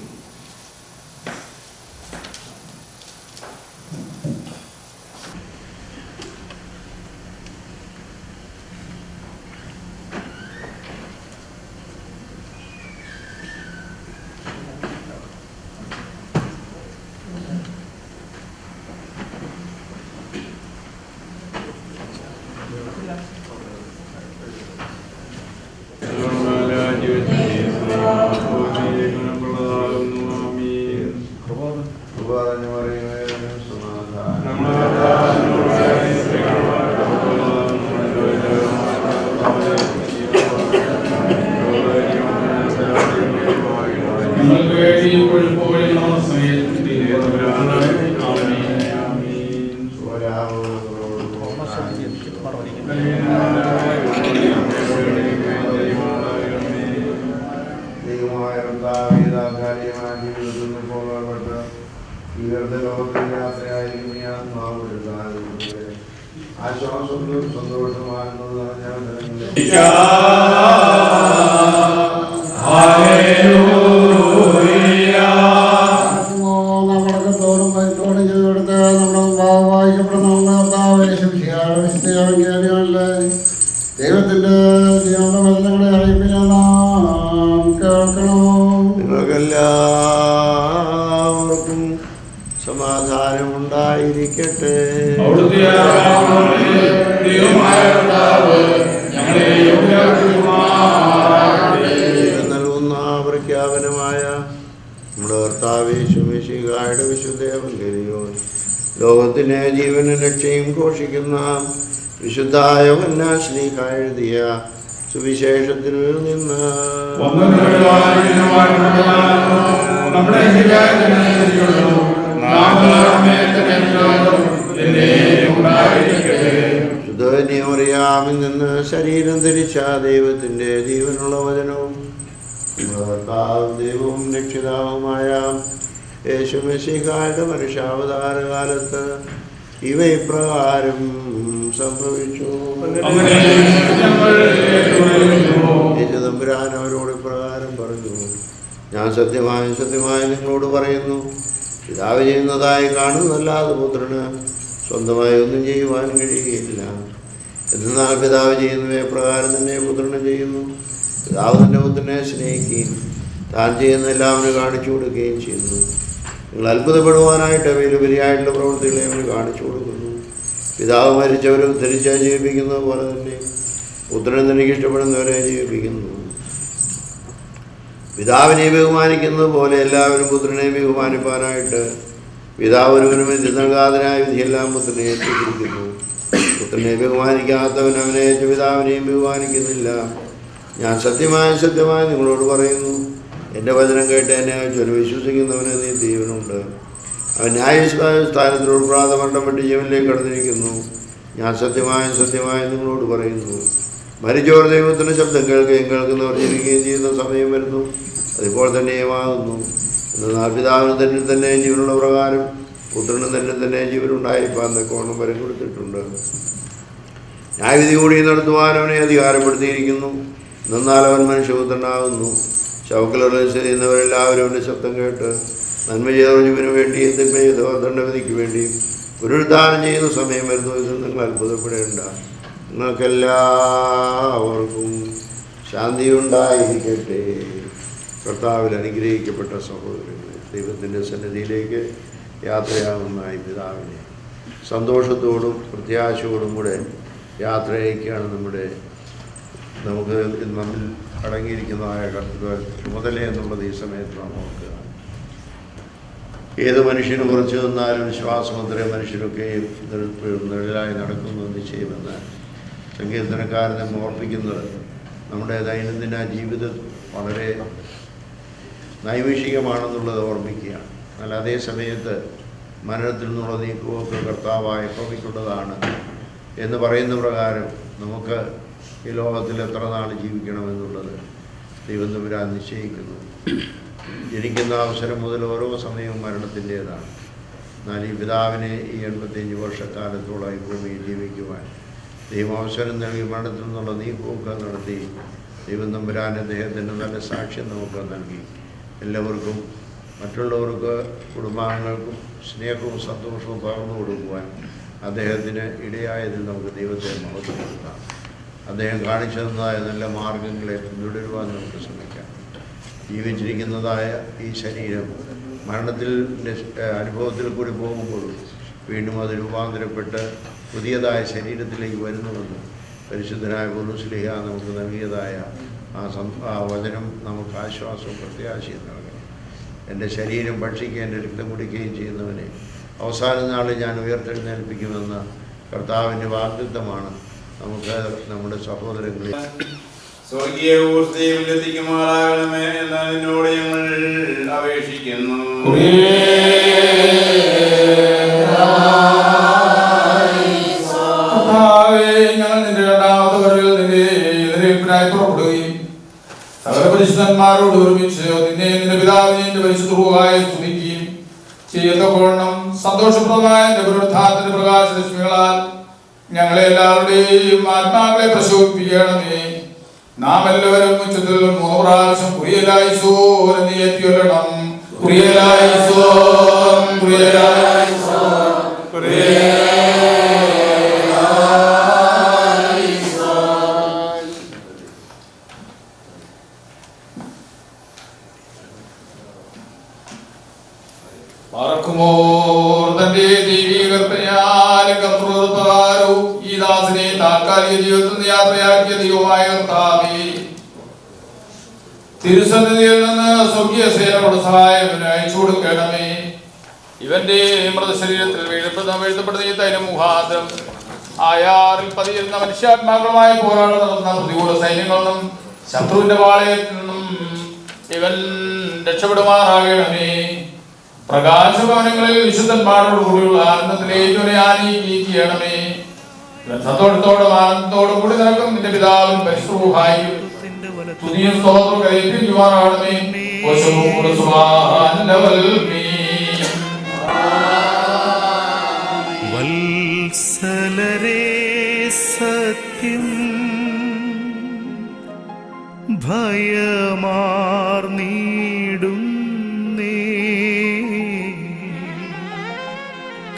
നിങ്ങൾക്കെല്ലാവർക്കും സമാധാനമുണ്ടായിരിക്കട്ടെ. നൽകുന്ന പ്രഖ്യാപനമായ നമ്മുടെ കർത്താവേ യേശുമിശിഹായുടെ വിശുദ്ധേവങ്കേലിയോൻ ലോകത്തിന് ജീവനും രക്ഷയും ഘോഷിക്കുന്ന വിശുദ്ധ യോഹന്നാശ്ലീഹ എഴുതിയ സുവിശേഷത്തിൽ നിന്ന് ശുദ്ധനിയമറിയാമിൽ നിന്ന് ശരീരം ധരിച്ച ദൈവത്തിൻ്റെ ജീവനുള്ള വചനവും ദൈവവും രക്ഷിതാവുമായ യേശുമിശിഹായുടെ മനുഷ്യാവതാര കാലത്ത് ഇവ ഇപ്രകാരം സംഭവിച്ചു. തമ്പുരാൻ അവരോട് ഇപ്രകാരം പറഞ്ഞു, ഞാൻ സത്യമായും സത്യമായും നിങ്ങളോട് പറയുന്നു, പിതാവ് ചെയ്യുന്നതായി കാണുന്നതല്ലാതെ പുത്രന് സ്വന്തമായി ഒന്നും ചെയ്യുവാൻ കഴിയുകയില്ല. എന്നാൽ പിതാവ് ചെയ്യുന്നവയെ പ്രകാരം തന്നെ പുത്രന് ചെയ്യുന്നു. പിതാവ് തൻ്റെ പുത്രനെ സ്നേഹിക്കുകയും താൻ ചെയ്യുന്ന എല്ലാവരും കാണിച്ചു കൊടുക്കുകയും ചെയ്യുന്നു. നിങ്ങൾ അത്ഭുതപ്പെടുവാനായിട്ട് അവയിലുപരിയായിട്ടുള്ള പ്രവൃത്തികളെ അവന് കാണിച്ചു കൊടുക്കുന്നു. പിതാവ് മരിച്ചവരെ ഉദ്ധരിച്ചാൽ ജീവിപ്പിക്കുന്നത് പോലെ തന്നെ പുത്രൻ തനിക്ക് ഇഷ്ടപ്പെടുന്നവരെ ജീവിപ്പിക്കുന്നു. പിതാവിനെ ബഹുമാനിക്കുന്നത് പോലെ എല്ലാവരും പുത്രനെ ബഹുമാനിപ്പാനായിട്ട് പിതാവ് ഒരുവനും നൽകാതനായ വിധിയെല്ലാം പുത്രനെ ഏൽപ്പിച്ചിരിക്കുന്നു. പുത്രനെ ബഹുമാനിക്കാത്തവൻ അവനെ പിതാവിനെയും ബഹുമാനിക്കുന്നില്ല. ഞാൻ സത്യമായി സത്യമായി നിങ്ങളോട് പറയുന്നു, എൻ്റെ വചനം കേട്ട് എന്നെ ചൊല്ലി വിശ്വസിക്കുന്നവന് നീ ജീവനുണ്ട്. അവൻ ന്യായസ്ഥാനത്തിൽ ഉൾപ്പെടാതെ മരണം വിട്ട് ജീവനിലേക്ക് കടന്നിരിക്കുന്നു. ഞാൻ സത്യമായും സത്യമായും നിങ്ങളോട് പറയുന്നു, മരിച്ചവർ ദൈവത്തിൻ്റെ ശബ്ദം കേൾക്കുകയും കേൾക്കുന്നവർ ജീവിക്കുകയും ചെയ്യുന്ന സമയം വരുന്നു, അതിപ്പോൾ തന്നെയുമാകുന്നു. എന്നാൽ പിതാവിന് തന്നെ ജീവനുള്ള പ്രകാരം പുത്രന് തന്നെ ജീവനുണ്ടായിപ്പാൻ കോണം വരെ കൊടുത്തിട്ടുണ്ട്. ന്യായവിധി കൂടി നടത്തുവാൻ അവനെ അധികാരപ്പെടുത്തിയിരിക്കുന്നു. എന്നാൽ അവൻ മനുഷ്യപുത്രനാകുന്നു. ശവക്കലറിൽ ചെയ്യുന്നവരെല്ലാവരും അവൻ്റെ ശബ്ദം കേട്ട് നന്മ ചെയ്തവർ ജീവന് വേണ്ടിയും തിന്മ ചെയ്തവർ ദണ്ഡവിധിക്ക് വേണ്ടിയും പുനരുദ്ധാനം ചെയ്യുന്ന സമയം വരുന്നു. ഇത് നിങ്ങൾ അത്ഭുതപ്പെടേണ്ട. നിങ്ങൾക്കെല്ലാവർക്കും ശാന്തിയുണ്ടായിരിക്കട്ടെ. കർത്താവിൽ അനുഗ്രഹിക്കപ്പെട്ട സഹോദരങ്ങളെ, ദൈവത്തിൻ്റെ സന്നിധിയിലേക്ക് യാത്രയാകുന്ന ഈ പിതാവിനെ സന്തോഷത്തോടും പ്രത്യാശയോടും കൂടെ യാത്രയക്കുകയാണ് നമുക്ക് നമ്മിൽ അടങ്ങിയിരിക്കുന്നതായ ചുമതല എന്നുള്ളത് ഈ സമയത്ത് നാം ഓർക്കുക. ഏത് മനുഷ്യന് കുറച്ച് നിന്നാലും വിശ്വാസമത്രേ മനുഷ്യരൊക്കെ നിഴലായി നടക്കുന്നു നിശ്ചയമെന്ന് സങ്കീർത്തനക്കാരനെ ഓർപ്പിക്കുന്നത് നമ്മുടെ ദൈനംദിന ജീവിതം വളരെ നൈമിഷികമാണെന്നുള്ളത് ഓർമ്മിക്കുകയാണ്. എന്നാൽ അതേ സമയത്ത് മരണത്തിൽ നിന്നുള്ള നീക്കുപോക്ക് കർത്താവായ യഹോവയ്ക്കുള്ളതാണ് എന്ന് പറയുന്ന പ്രകാരം നമുക്ക് ഈ ലോകത്തിൽ എത്ര നാൾ ജീവിക്കണമെന്നുള്ളത് ദൈവം തമ്പുരാൻ നിശ്ചയിക്കുന്നു. ജനിക്കുന്ന അവസരം മുതൽ ഓരോ സമയവും മരണത്തിൻ്റേതാണ്. എന്നാൽ ഈ പിതാവിനെ ഈ 85 വർഷക്കാലത്തോളം ഈ ഭൂമിയിൽ ജീവിക്കുവാൻ ദൈവം അവസരം നൽകി മരണത്തിൽ നിന്നുള്ള നീക്കുപോക്ക് നടത്തി ദൈവം തമ്പുരാൻ അദ്ദേഹത്തിൻ്റെ നല്ല സാക്ഷ്യം നമുക്ക് നൽകി. എല്ലാവർക്കും മറ്റുള്ളവർക്ക് കുടുംബാംഗങ്ങൾക്കും സ്നേഹവും സന്തോഷവും പകർന്നു കൊടുക്കുവാൻ അദ്ദേഹത്തിന് ഇടയായതിൽ നമുക്ക് ദൈവത്തെ മഹത്വപ്പെടുത്താം. അദ്ദേഹം കാണിച്ചു തന്നതായ നല്ല മാർഗങ്ങളെ പിന്തുടരുവാൻ നമുക്ക് ശ്രമിക്കാം. ജീവിച്ചിരിക്കുന്നതായ ഈ ശരീരം മരണത്തിൻ്റെ അനുഭവത്തിൽ കൂടി പോകുമ്പോഴും വീണ്ടും അത് രൂപാന്തരപ്പെട്ട് പുതിയതായ ശരീരത്തിലേക്ക് വരുന്നുവെന്ന് പരിശുദ്ധനായ പൗലോസ്ലീഹ നമുക്ക് നൽകിയതായ ആ വചനം നമുക്ക് ആശ്വാസവും പ്രത്യാശയും നൽകണം. എൻ്റെ ശരീരം ഭക്ഷിക്കുകയും എൻ്റെ രക്തം കുടിക്കുകയും ചെയ്യുന്നവനെ അവസാന നാളിൽ ഞാൻ ഉയർത്തെഴുന്നേൽപ്പിക്കുമെന്ന കർത്താവിൻ്റെ വാഗ്ദത്തമാണ് നമുക്ക് നമ്മുടെ സഹോദരങ്ങളിൽ സ്വർഗീയ ഊർജ്ജത്തിക്കുമാറാകണമേ എന്ന് നിന്നോട് ഞങ്ങൾ അപേക്ഷിക്കുന്നു. ഞങ്ങൾ നിന്റെ രണ്ടാമത്തെ വരവിൽ നിന്റെ എതിരേൽപ്പിനായി പുറപ്പെടുകയും സകല പരിശുദ്ധന്മാരോട് ഒരുമിച്ച് നിന്റെ പിതാവിനെ നിന്റെ പരിശുദ്ധ റൂഹായെ സ്തുതിക്കുകയും ചെയ്യത്തക്കവണ്ണം സന്തോഷപ്രദമായ നിന്റെ പുനരുത്ഥാനത്തിന്റെ പ്രകാശരശ്മികളാൽ ഞങ്ങളെ എല്ലാവരുടെയും ആത്മാക്കളെ പ്രശോഭിപ്പിക്കണമേ. നാം എല്ലാവരും ഉച്ചത്തിൽ 3 പ്രാവശ്യം കുറിയലായിസോൻ എന്ന് ഏറ്റുകൊള്ളണം. കുറിയലായിസോൻ, കുറിയലായിസോൻ, കുറിയലായിസോൻ. പറക്കുമോർ തന്റെ ദൈവീകർത്തയാലും കർത്തൃത്വകാരവും ഈ ദാസനെ താൽക്കാലിക ജീവിതത്തിൽ നിന്ന് യാത്രയാക്കിയ ദൈവമായ കർത്താവേ, തിരുസന്നിധിയിൽ നിന്ന് സ്വർഗീയ സേനയുടെ സഹായം അയച്ചു കൊടുക്കണമേ. ഇവന്റെ മൃതശരീരത്തിൽ വീഴ്ത്തപ്പെടുന്ന ഈ തൈലം മുഖാന്തരം ആയാറിൽ പതിയിരുന്ന മനുഷ്യാത്മാക്കളുമായ പോരാട്ടം നടന്ന പ്രതികൂല സൈന്യങ്ങളിൽ നിന്നും ശത്രുവിന്റെ പാളയത്തിൽ നിന്നും ഇവൻ രക്ഷപ്പെടുമാറാകണമേ. പ്രകാശഭവനങ്ങളിൽ വിശുദ്ധന്മാരോട് കൂടിയുള്ള ആനന്ദത്തിലേക്ക് ആനയിക്കണമേ. സന്തോഷത്തോടും ആനന്ദത്തോടും കൂടി നിനക്കും നിന്റെ പിതാവിൻ പരിശ്രൂഹായും പുതിയ സ്തോത്രം കൈപ്പിക്കുവാനാണമേ. വത്സലരേ സത്യം ഭയമാർന്നീടുന്നേ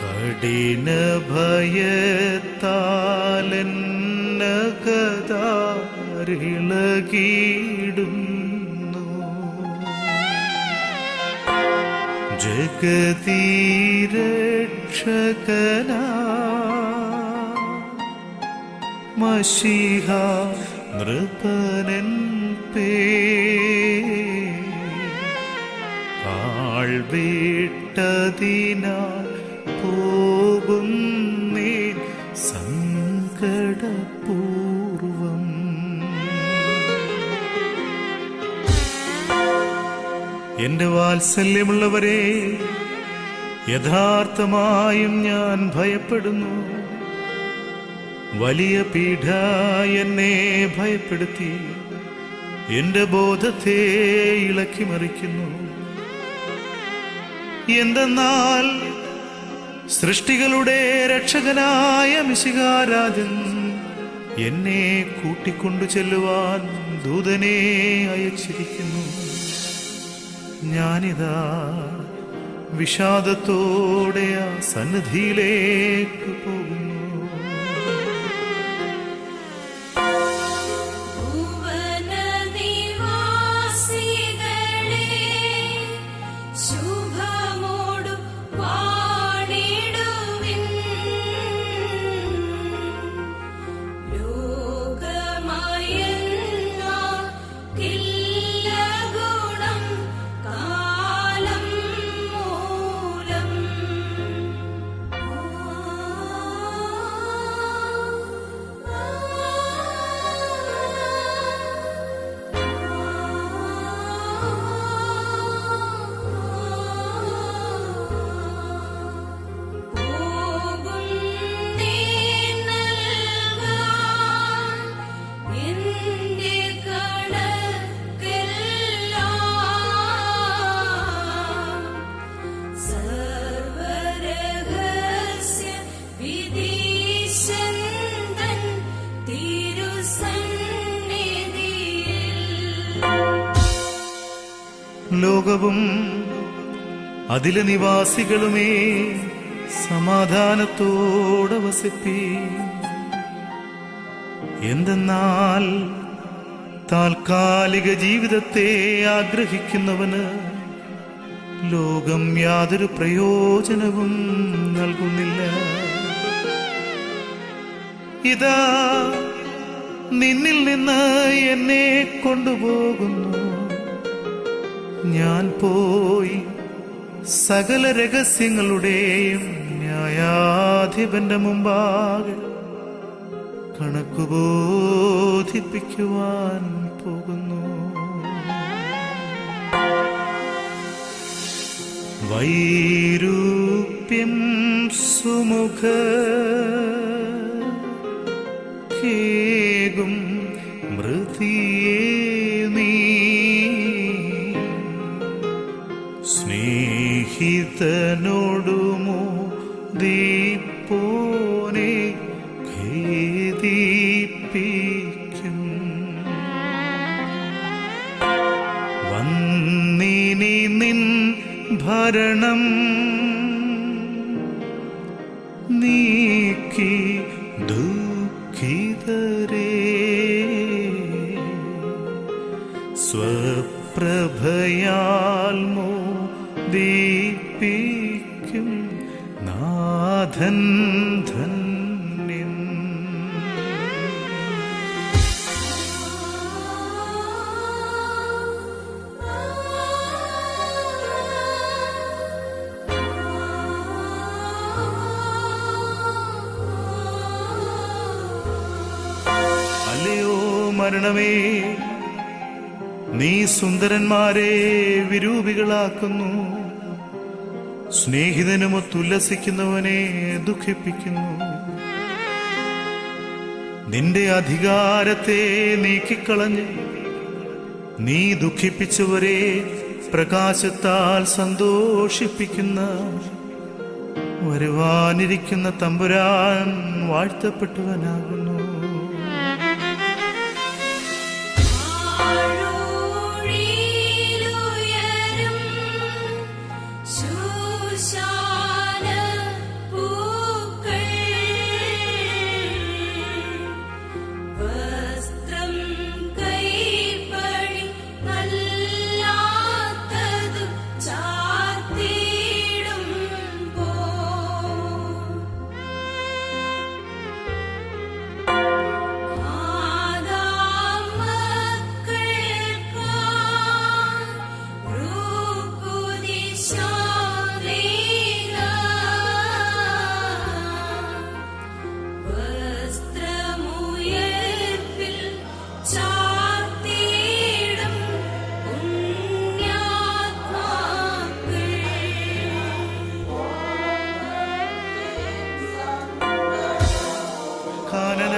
കഠിന ഭയത്താലെന്നകതാരിളകിടുന്നു ജഗതീരക്ഷകനാ മശീഹ നൃപനൻ ആൾവിട്ടതിനാൽ പോകുന്നേ സങ്കടപൂർവം. എന്റെ വാത്സല്യമുള്ളവരെ, യഥാർത്ഥമായും ഞാൻ ഭയപ്പെടുന്നു. വലിയ പീഡ എന്നെ ഭയപ്പെടുത്തി എന്റെ ബോധത്തെ ഇളക്കി മറിക്കുന്നു. എന്തെന്നാൽ സൃഷ്ടികളുടെ രക്ഷകനായ മിശിഹാരാജൻ എന്നെ കൂട്ടിക്കൊണ്ടു ചെല്ലുവാൻ ദൂതനെ അയച്ചിരിക്കുന്നു. ഞാനിതാ വിഷാദത്തോടെ ആ സന്നിധിയിലേക്ക് പോകുന്നു. ലോകവും അതിലെ നിവാസികളുമേ സമാധാനത്തോടെ വസിപ്പി. എന്തെന്നാൽ താൽക്കാലിക ജീവിതത്തെ ആഗ്രഹിക്കുന്നവന് ലോകം യാതൊരു പ്രയോജനവും നൽകുന്നില്ല. ഇതാ നിന്നിൽ നിന്ന് എന്നെ കൊണ്ടുപോകുന്നു. ഞാൻ പോയി സകല രഹസ്യങ്ങളുടെയും ന്യായാധിപന്റെ മുമ്പാകെ കണക്ക് ബോധിപ്പിക്കുവാൻ പോകുന്നു. വൈരൂപ്യം സുമുഖ കേകും മൃതിയേ നീ സ്നേഹിതനോടുമോ ദീപ്പോനെ ഖേദിപ്പിക്കും. വന്നിനി നിൻ ഭരണം നീക്കി ദുഃഖിതരേ സ്വപ്രഭയാൽ മോദിപ്പിക്കും നാഥൻ ധന്യൻ. അല്ലയോ മരണമേ, നീ സുന്ദരന്മാരെ വിരൂപികളാക്കുന്നു. സ്നേഹിതനുമൊത്ത് ഉല്ലസിക്കുന്നവനെ ദുഃഖിപ്പിക്കുന്നു. നിന്റെ അധികാരത്തെ നീക്കിക്കളഞ്ഞ് നീ ദുഃഖിപ്പിച്ചവരെ പ്രകാശത്താൽ സന്തോഷിപ്പിക്കുന്ന വരുവാനിരിക്കുന്ന തമ്പുരാൻ വാഴ്ത്തപ്പെട്ടവനാകുന്നു.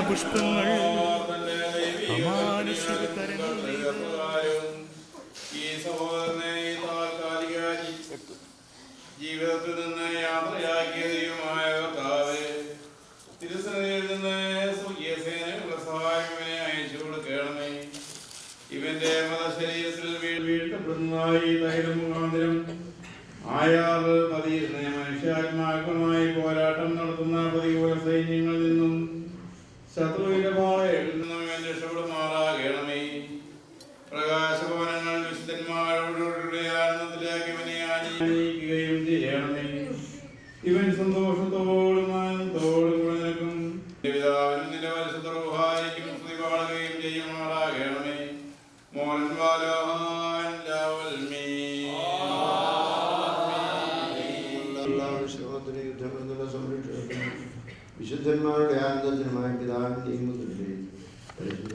പുഷ്പങ്ങൾ അമാനുഷിക കരങ്ങൾ ഈ സഹോദരനെ താൽക്കാലിക ജീവിതത്തിൽ നിന്ന് യാത്രയാക്കിയ ദൈവമായ കർത്താവേ, തിരുസന്നിധിയിൽ നിന്ന് സ്വർഗീയ സേനകളുടെ സഹായം ഇവനെ അയച്ചു കൊടുക്കണമേ. ഇവന്റെ മതശരീരത്തിൽ വീഴ്ത്തപ്പെടുന്നതായി തൈലം മുഖാന്തരം ആയാറ് പതിയിരുന്ന മനുഷ്യാത്മാക്കളുമായി പോരാട്ടം നടത്തുന്ന പ്രതികൂല സൈന്യങ്ങളിൽ നിന്നും ശത്രുവിന്റെ പാളയിൽ നിന്നും ഇവൻ രക്ഷപ്പെടുമാറാകണമേ. പ്രകാശഭവനങ്ങൾ വിശുദ്ധന്മാരോടുകൂടി ആനന്ദത്തിലേക്ക് ഇവനെ ആനയിക്കുകയും ചെയ്യണമേ. ഇവൻ സന്തോഷത്തോടും ആനന്ദത്തോടും കൂടെ നിൽക്കും. പിതാവിനും നിന്റെ പരിശുദ്ധ റൂഹായിക്കും സ്തുതി പാടുകയും ചെയ്യുമാറാകണമേ. മോഹൻ വിശുദ്ധന്മാരുടെ ആനന്ദത്തിനുമായി പിതാവിന്റെയും പുത്രന്റെയും പരിശുദ്ധ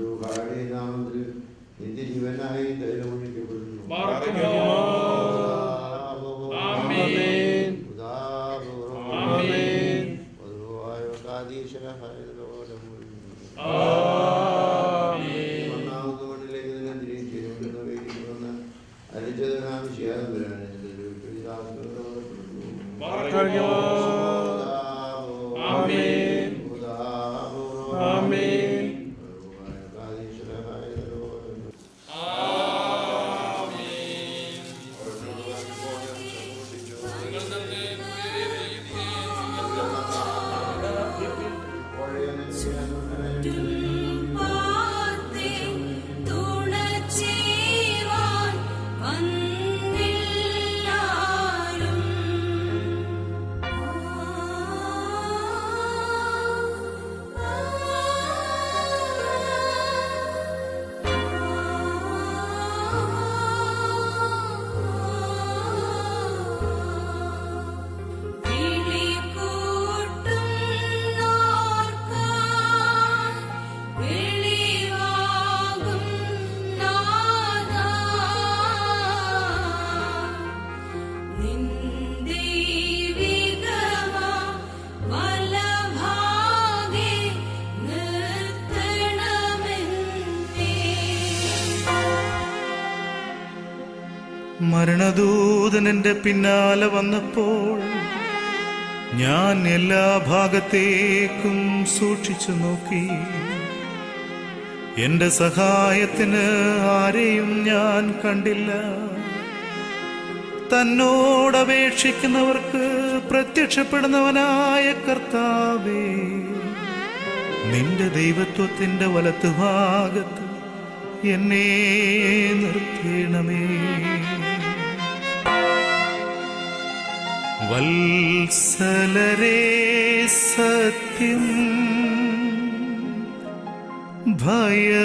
നാമത്തിൽ നിത്യജീവനായി തൈലമൊഴിക്കപ്പെടുന്നു. മണ്ണിലേക്ക് തന്നെ തിരിച്ചുവന്ന അരിച്ചതനാവശ്യാതരാണ് മരണദൂതൻ എൻ്റെ പിന്നാലെ വന്നപ്പോൾ ഞാൻ എല്ലാ ഭാഗത്തേക്കും സൂക്ഷിച്ചു നോക്കി. എന്റെ സഹായത്തിന് ആരെയും ഞാൻ കണ്ടില്ല. തന്നോടപേക്ഷിക്കുന്നവർക്ക് പ്രത്യക്ഷപ്പെടുന്നവനായ കർത്താവേ, നിന്റെ ദൈവത്വത്തിന്റെ വലത്തുഭാഗത്ത് എന്നെ നിർത്തണമേ. വത്സലരേ, സത്യം ഭയമാർന്നീടുന്നേ,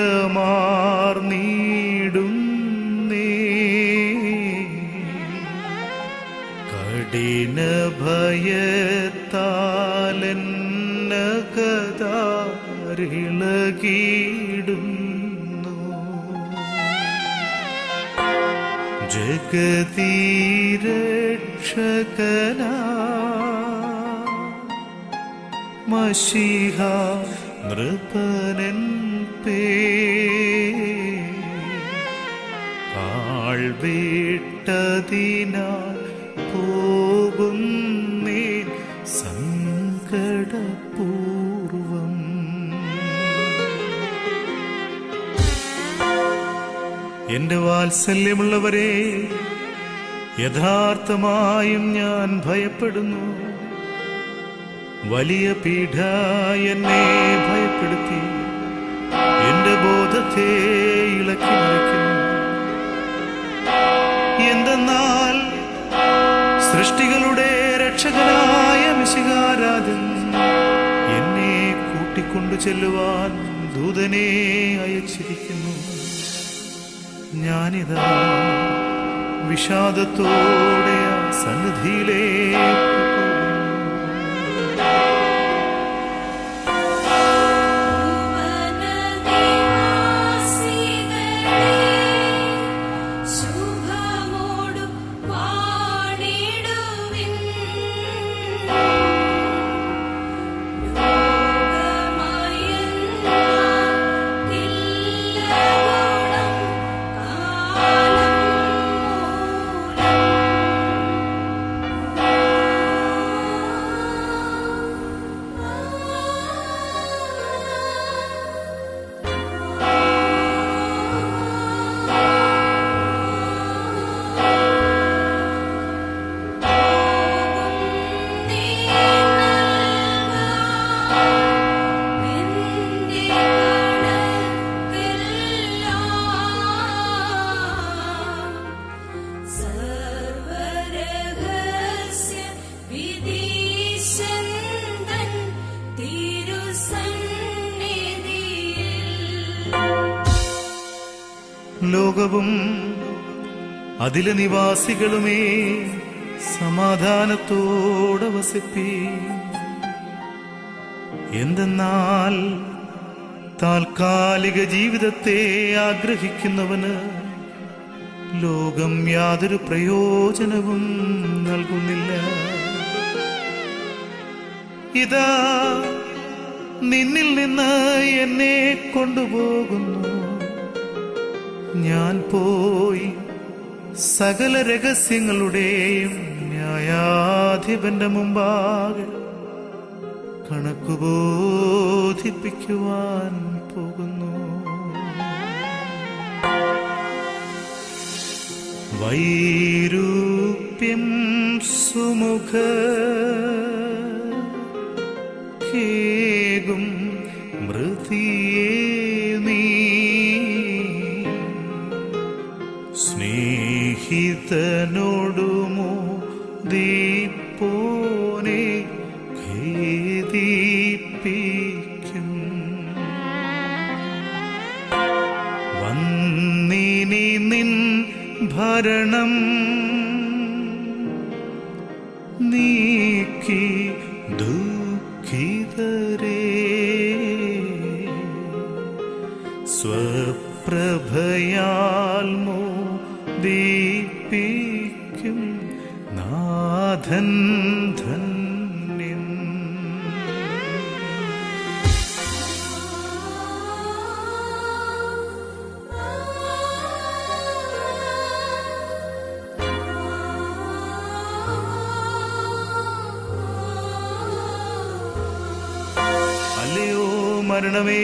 കഠിന ഭയത്താലെന്നകതാരിളകിടുന്നു. ജഗതീരക്ഷകനാ മശീഹ നൃപനൻ വീട്ടതിനാൽ പോകുന്നേ സങ്കടപൂർവം. എന്റെ വാത്സല്യമുള്ളവരെ, യഥാർത്ഥമായും ഞാൻ ഭയപ്പെടുന്നു. വലിയ പീഡ എന്നെ ഭയപ്പെടുത്തി, എന്റെ ബോധത്തെ ഇളക്കി മറിക്കുന്നു. എന്തെന്നാൽ സൃഷ്ടികളുടെ രക്ഷകനായ മിശിഹാരാജൻ എന്നെ കൂട്ടിക്കൊണ്ടു ചെല്ലുവാൻ ദൂതനെ അയച്ചിരിക്കുന്നു. ഞാനിതാ വിഷാദത്തോടെ സന്നിധിയിലേക്ക് ലോകമയൻ ലോകവും അതിലെ നിവാസികളുമേ സമാധാനത്തോടെ വസിപ്പീ. എന്തെന്നാൽ താൽക്കാലിക ജീവിതത്തെ ആഗ്രഹിക്കുന്നവന് ലോകം യാതൊരു പ്രയോജനവും നൽകുന്നില്ല. ഇതാ നിന്നിൽ നിന്ന് എന്നെ കൊണ്ടുപോകുന്നു. ഞാൻ പോയി സകല രഹസ്യങ്ങളുടെയും ന്യായാധിപന്റെ മുമ്പാകെ കണക്കു ബോധിപ്പിക്കുവാൻ പോകുന്നു. വൈരൂപ്യം സുമുഖ കേകും മൃതിയേ നീ സ്നേഹിതനോടുമോ ദീപ്പോനെ ഖേദിപ്പിക്കും. വന്നിനി നിൻ ഭരണം നീക്കി ദുഃഖിതരേ സ്വപ്രഭയാൽ മോദിപ്പിക്കും നാഥൻ ധന്യൻ. അല്ലയോ മരണമേ,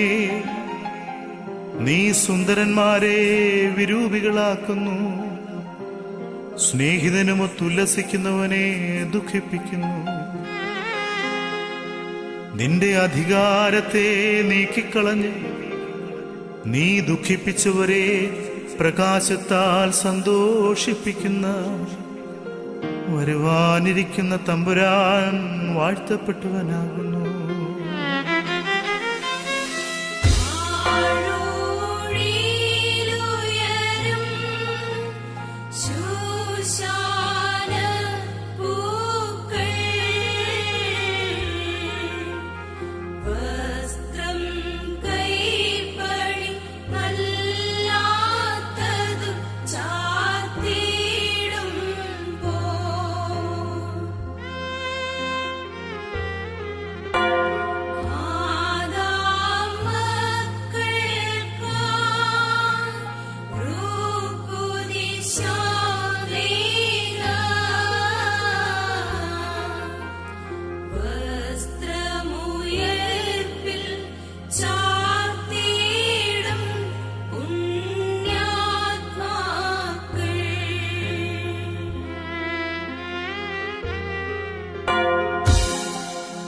നീ സുന്ദരന്മാരെ വിരൂപികളാക്കുന്നു. സ്നേഹിതനുമൊത്ത് ഉല്ലസിക്കുന്നവനെ ദുഃഖിപ്പിക്കുന്നു. നിന്റെ അധികാരത്തെ നീക്കിക്കളഞ്ഞ് നീ ദുഃഖിപ്പിച്ചവരെ പ്രകാശത്താൽ സന്തോഷിപ്പിക്കുന്ന വരുവാനിരിക്കുന്ന തമ്പുരാൻ വാഴ്ത്തപ്പെട്ടവനാകുന്നു.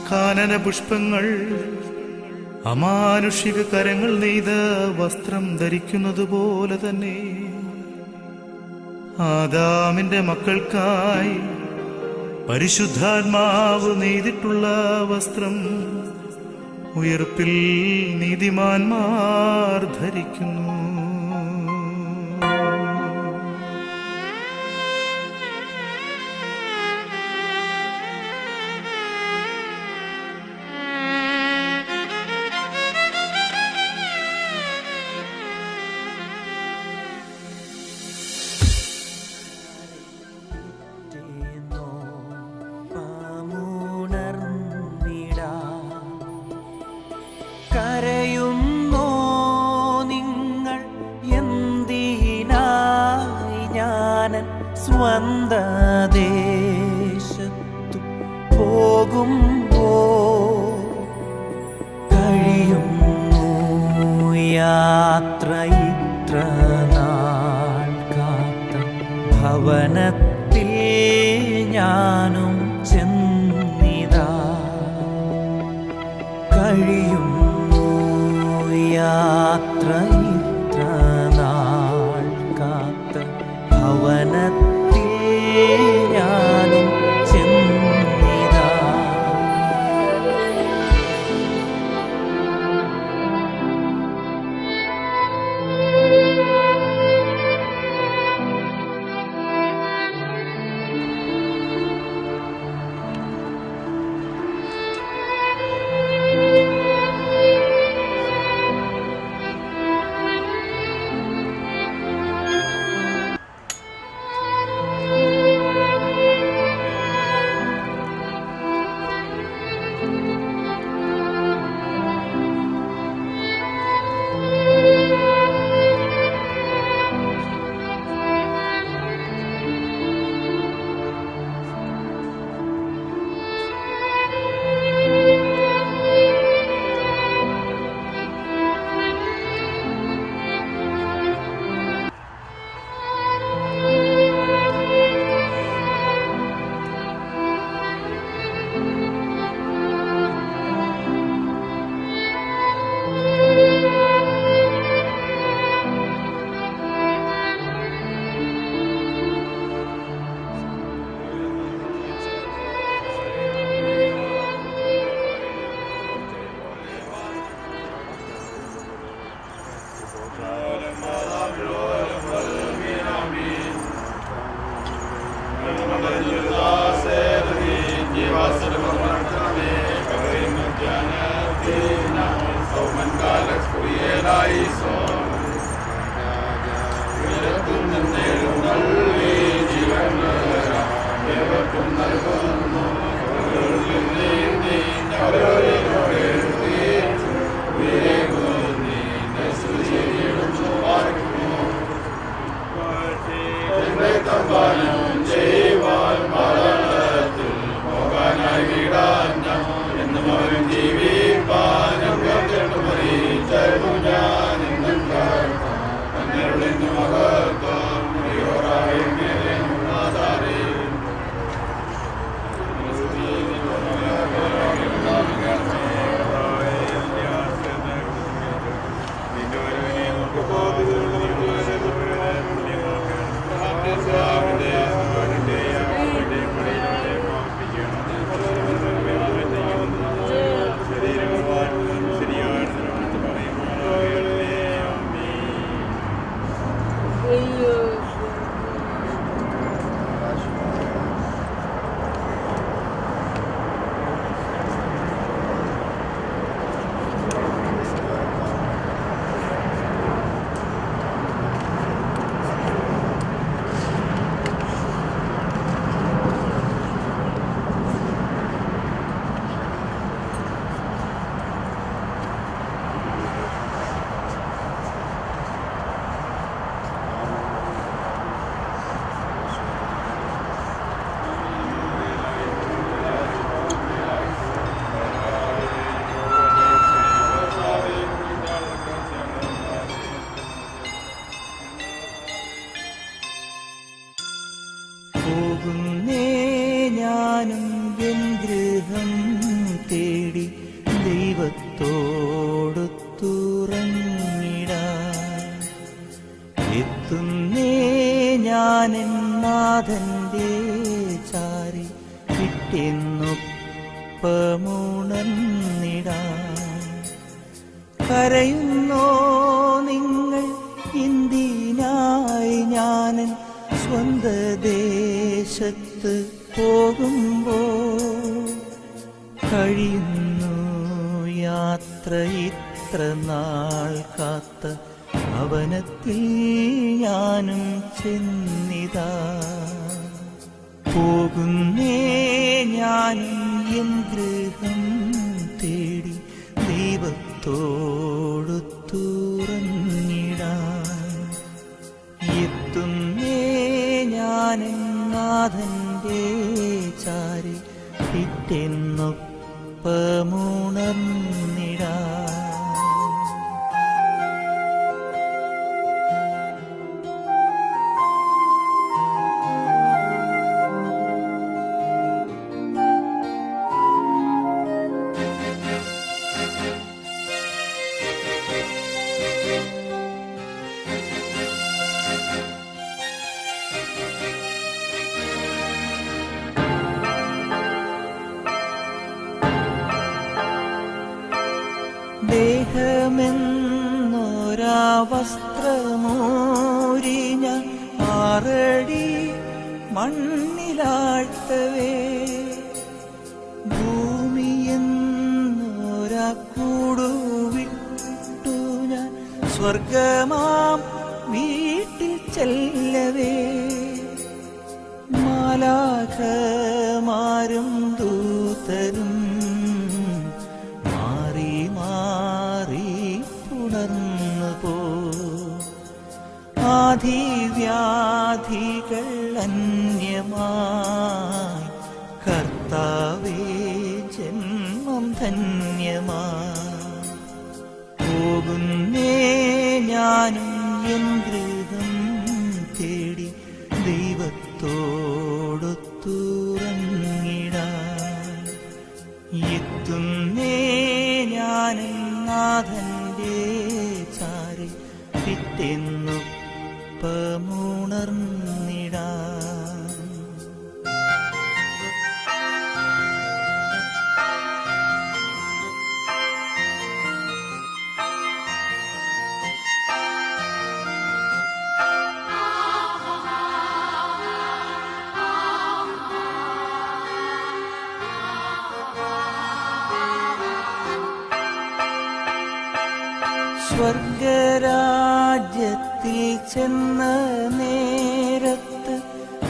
കാനന പുഷ്പങ്ങൾ അമാനുഷിക കരങ്ങൾ നെയ്ത വസ്ത്രം ധരിക്കുന്നത് പോലെ തന്നെ ആദാമിന്റെ മക്കൾക്കായി പരിശുദ്ധാത്മാവ് നെയ്തിട്ടുള്ള വസ്ത്രം ഉയർപ്പിൽ നീതിമാന്മാർ ധരിക്കുന്നു. കരയുന്നോ നിങ്ങൾ എന്തിനായി ഞാനൻ സ്വന്ത ദേശത്തു പോകുമ്പോ കഴിയുന്നു യാത്ര ഇത്ര നാൾ കാത്ത ഭവനത്തിൽ ഞാനും ചെന്നിതാ കഴിയും യാത്ര ഇത്ര നാൾ കാത്ത ഭവനത്തിൽ ഞാനും ചെന്നിതാ. പോകുന്നേ ഞാനും എൻ ഗൃഹം തേടി ദൈവത്തോടൊത്തുറങ്ങിടാൻ. എത്തുന്നേ ഞാനെൻ നാഥന്റെ ചാരി കിട്ടിയെന്നൊപ്പമുണർന്നിടാൻ. കരയുന്നോ നിങ്ങൾ ഇന്ത്യനായി ഞാനൻ സ്വന്ത ദേശത്ത് പോകുമ്പോൾ? കഴിയുന്നു യാത്ര ഇത്ര നാൾ കാത്ത ഭവനത്തിൽ ഞാനും ചെന്നിതാ. പോകുന്നേ ഞാനും എൻ ഗൃഹം തേടി ദൈവത്തോടൊത്തുറങ്ങിടാൻ. എത്തുന്നേ ഞാനെൻ നാഥന്റെ ചാരി പിറ്റെന്നൊപ്പമുണർന്നിടാൻ. ദേഹമെന്നൊരാ വസ്ത്രമോരി ഞാൻ 6 അടി മണ്ണിലാഴ്ത്തവേ, ഭൂമിയെന്നൊരാ കൂടുവിട്ടു ഞാൻ സ്വർഗമാം വീട്ടിൽ ചെല്ലവേ. മാലാഖമാരും ദൂതരും മാറി മാറി പുണർന്നു പോ. ആധിവ്യാധികൾ അന്യമായി കർത്താവേ ജന്മം ധന്യമായി. പോകുന്നേ ഞാനും എൻ ഗൃഹം തേടി ദൈവത്തോടൊത്തുറങ്ങിടാൻ. എത്തുന്നേ ഞാനും നാഥന്റെ ചാരി പിറ്റെന്നൊപ്പമുണർന്നിടാൻ. സ്വർഗരാജ്യത്തിൽ ചെന്ന നേരത്ത്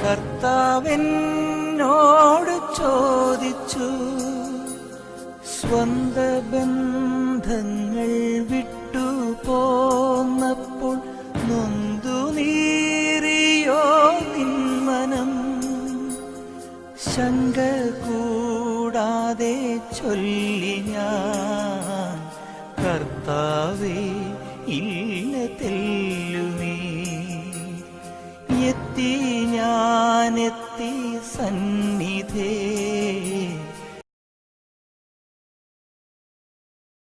കർത്താവെന്നോട് ചോദിച്ചു, സ്വന്ത ബന്ധങ്ങൾ വിട്ടു പോന്നപ്പോൾ നൊന്തു നീറിയോ നിന്മനം? ശങ്ക കൂടാതെ ചൊല്ലി ഞാൻ, കർത്താവേ ഇല്ല തെല്ലുമേ. എത്തി ഞാനെത്തി സന്നിധേ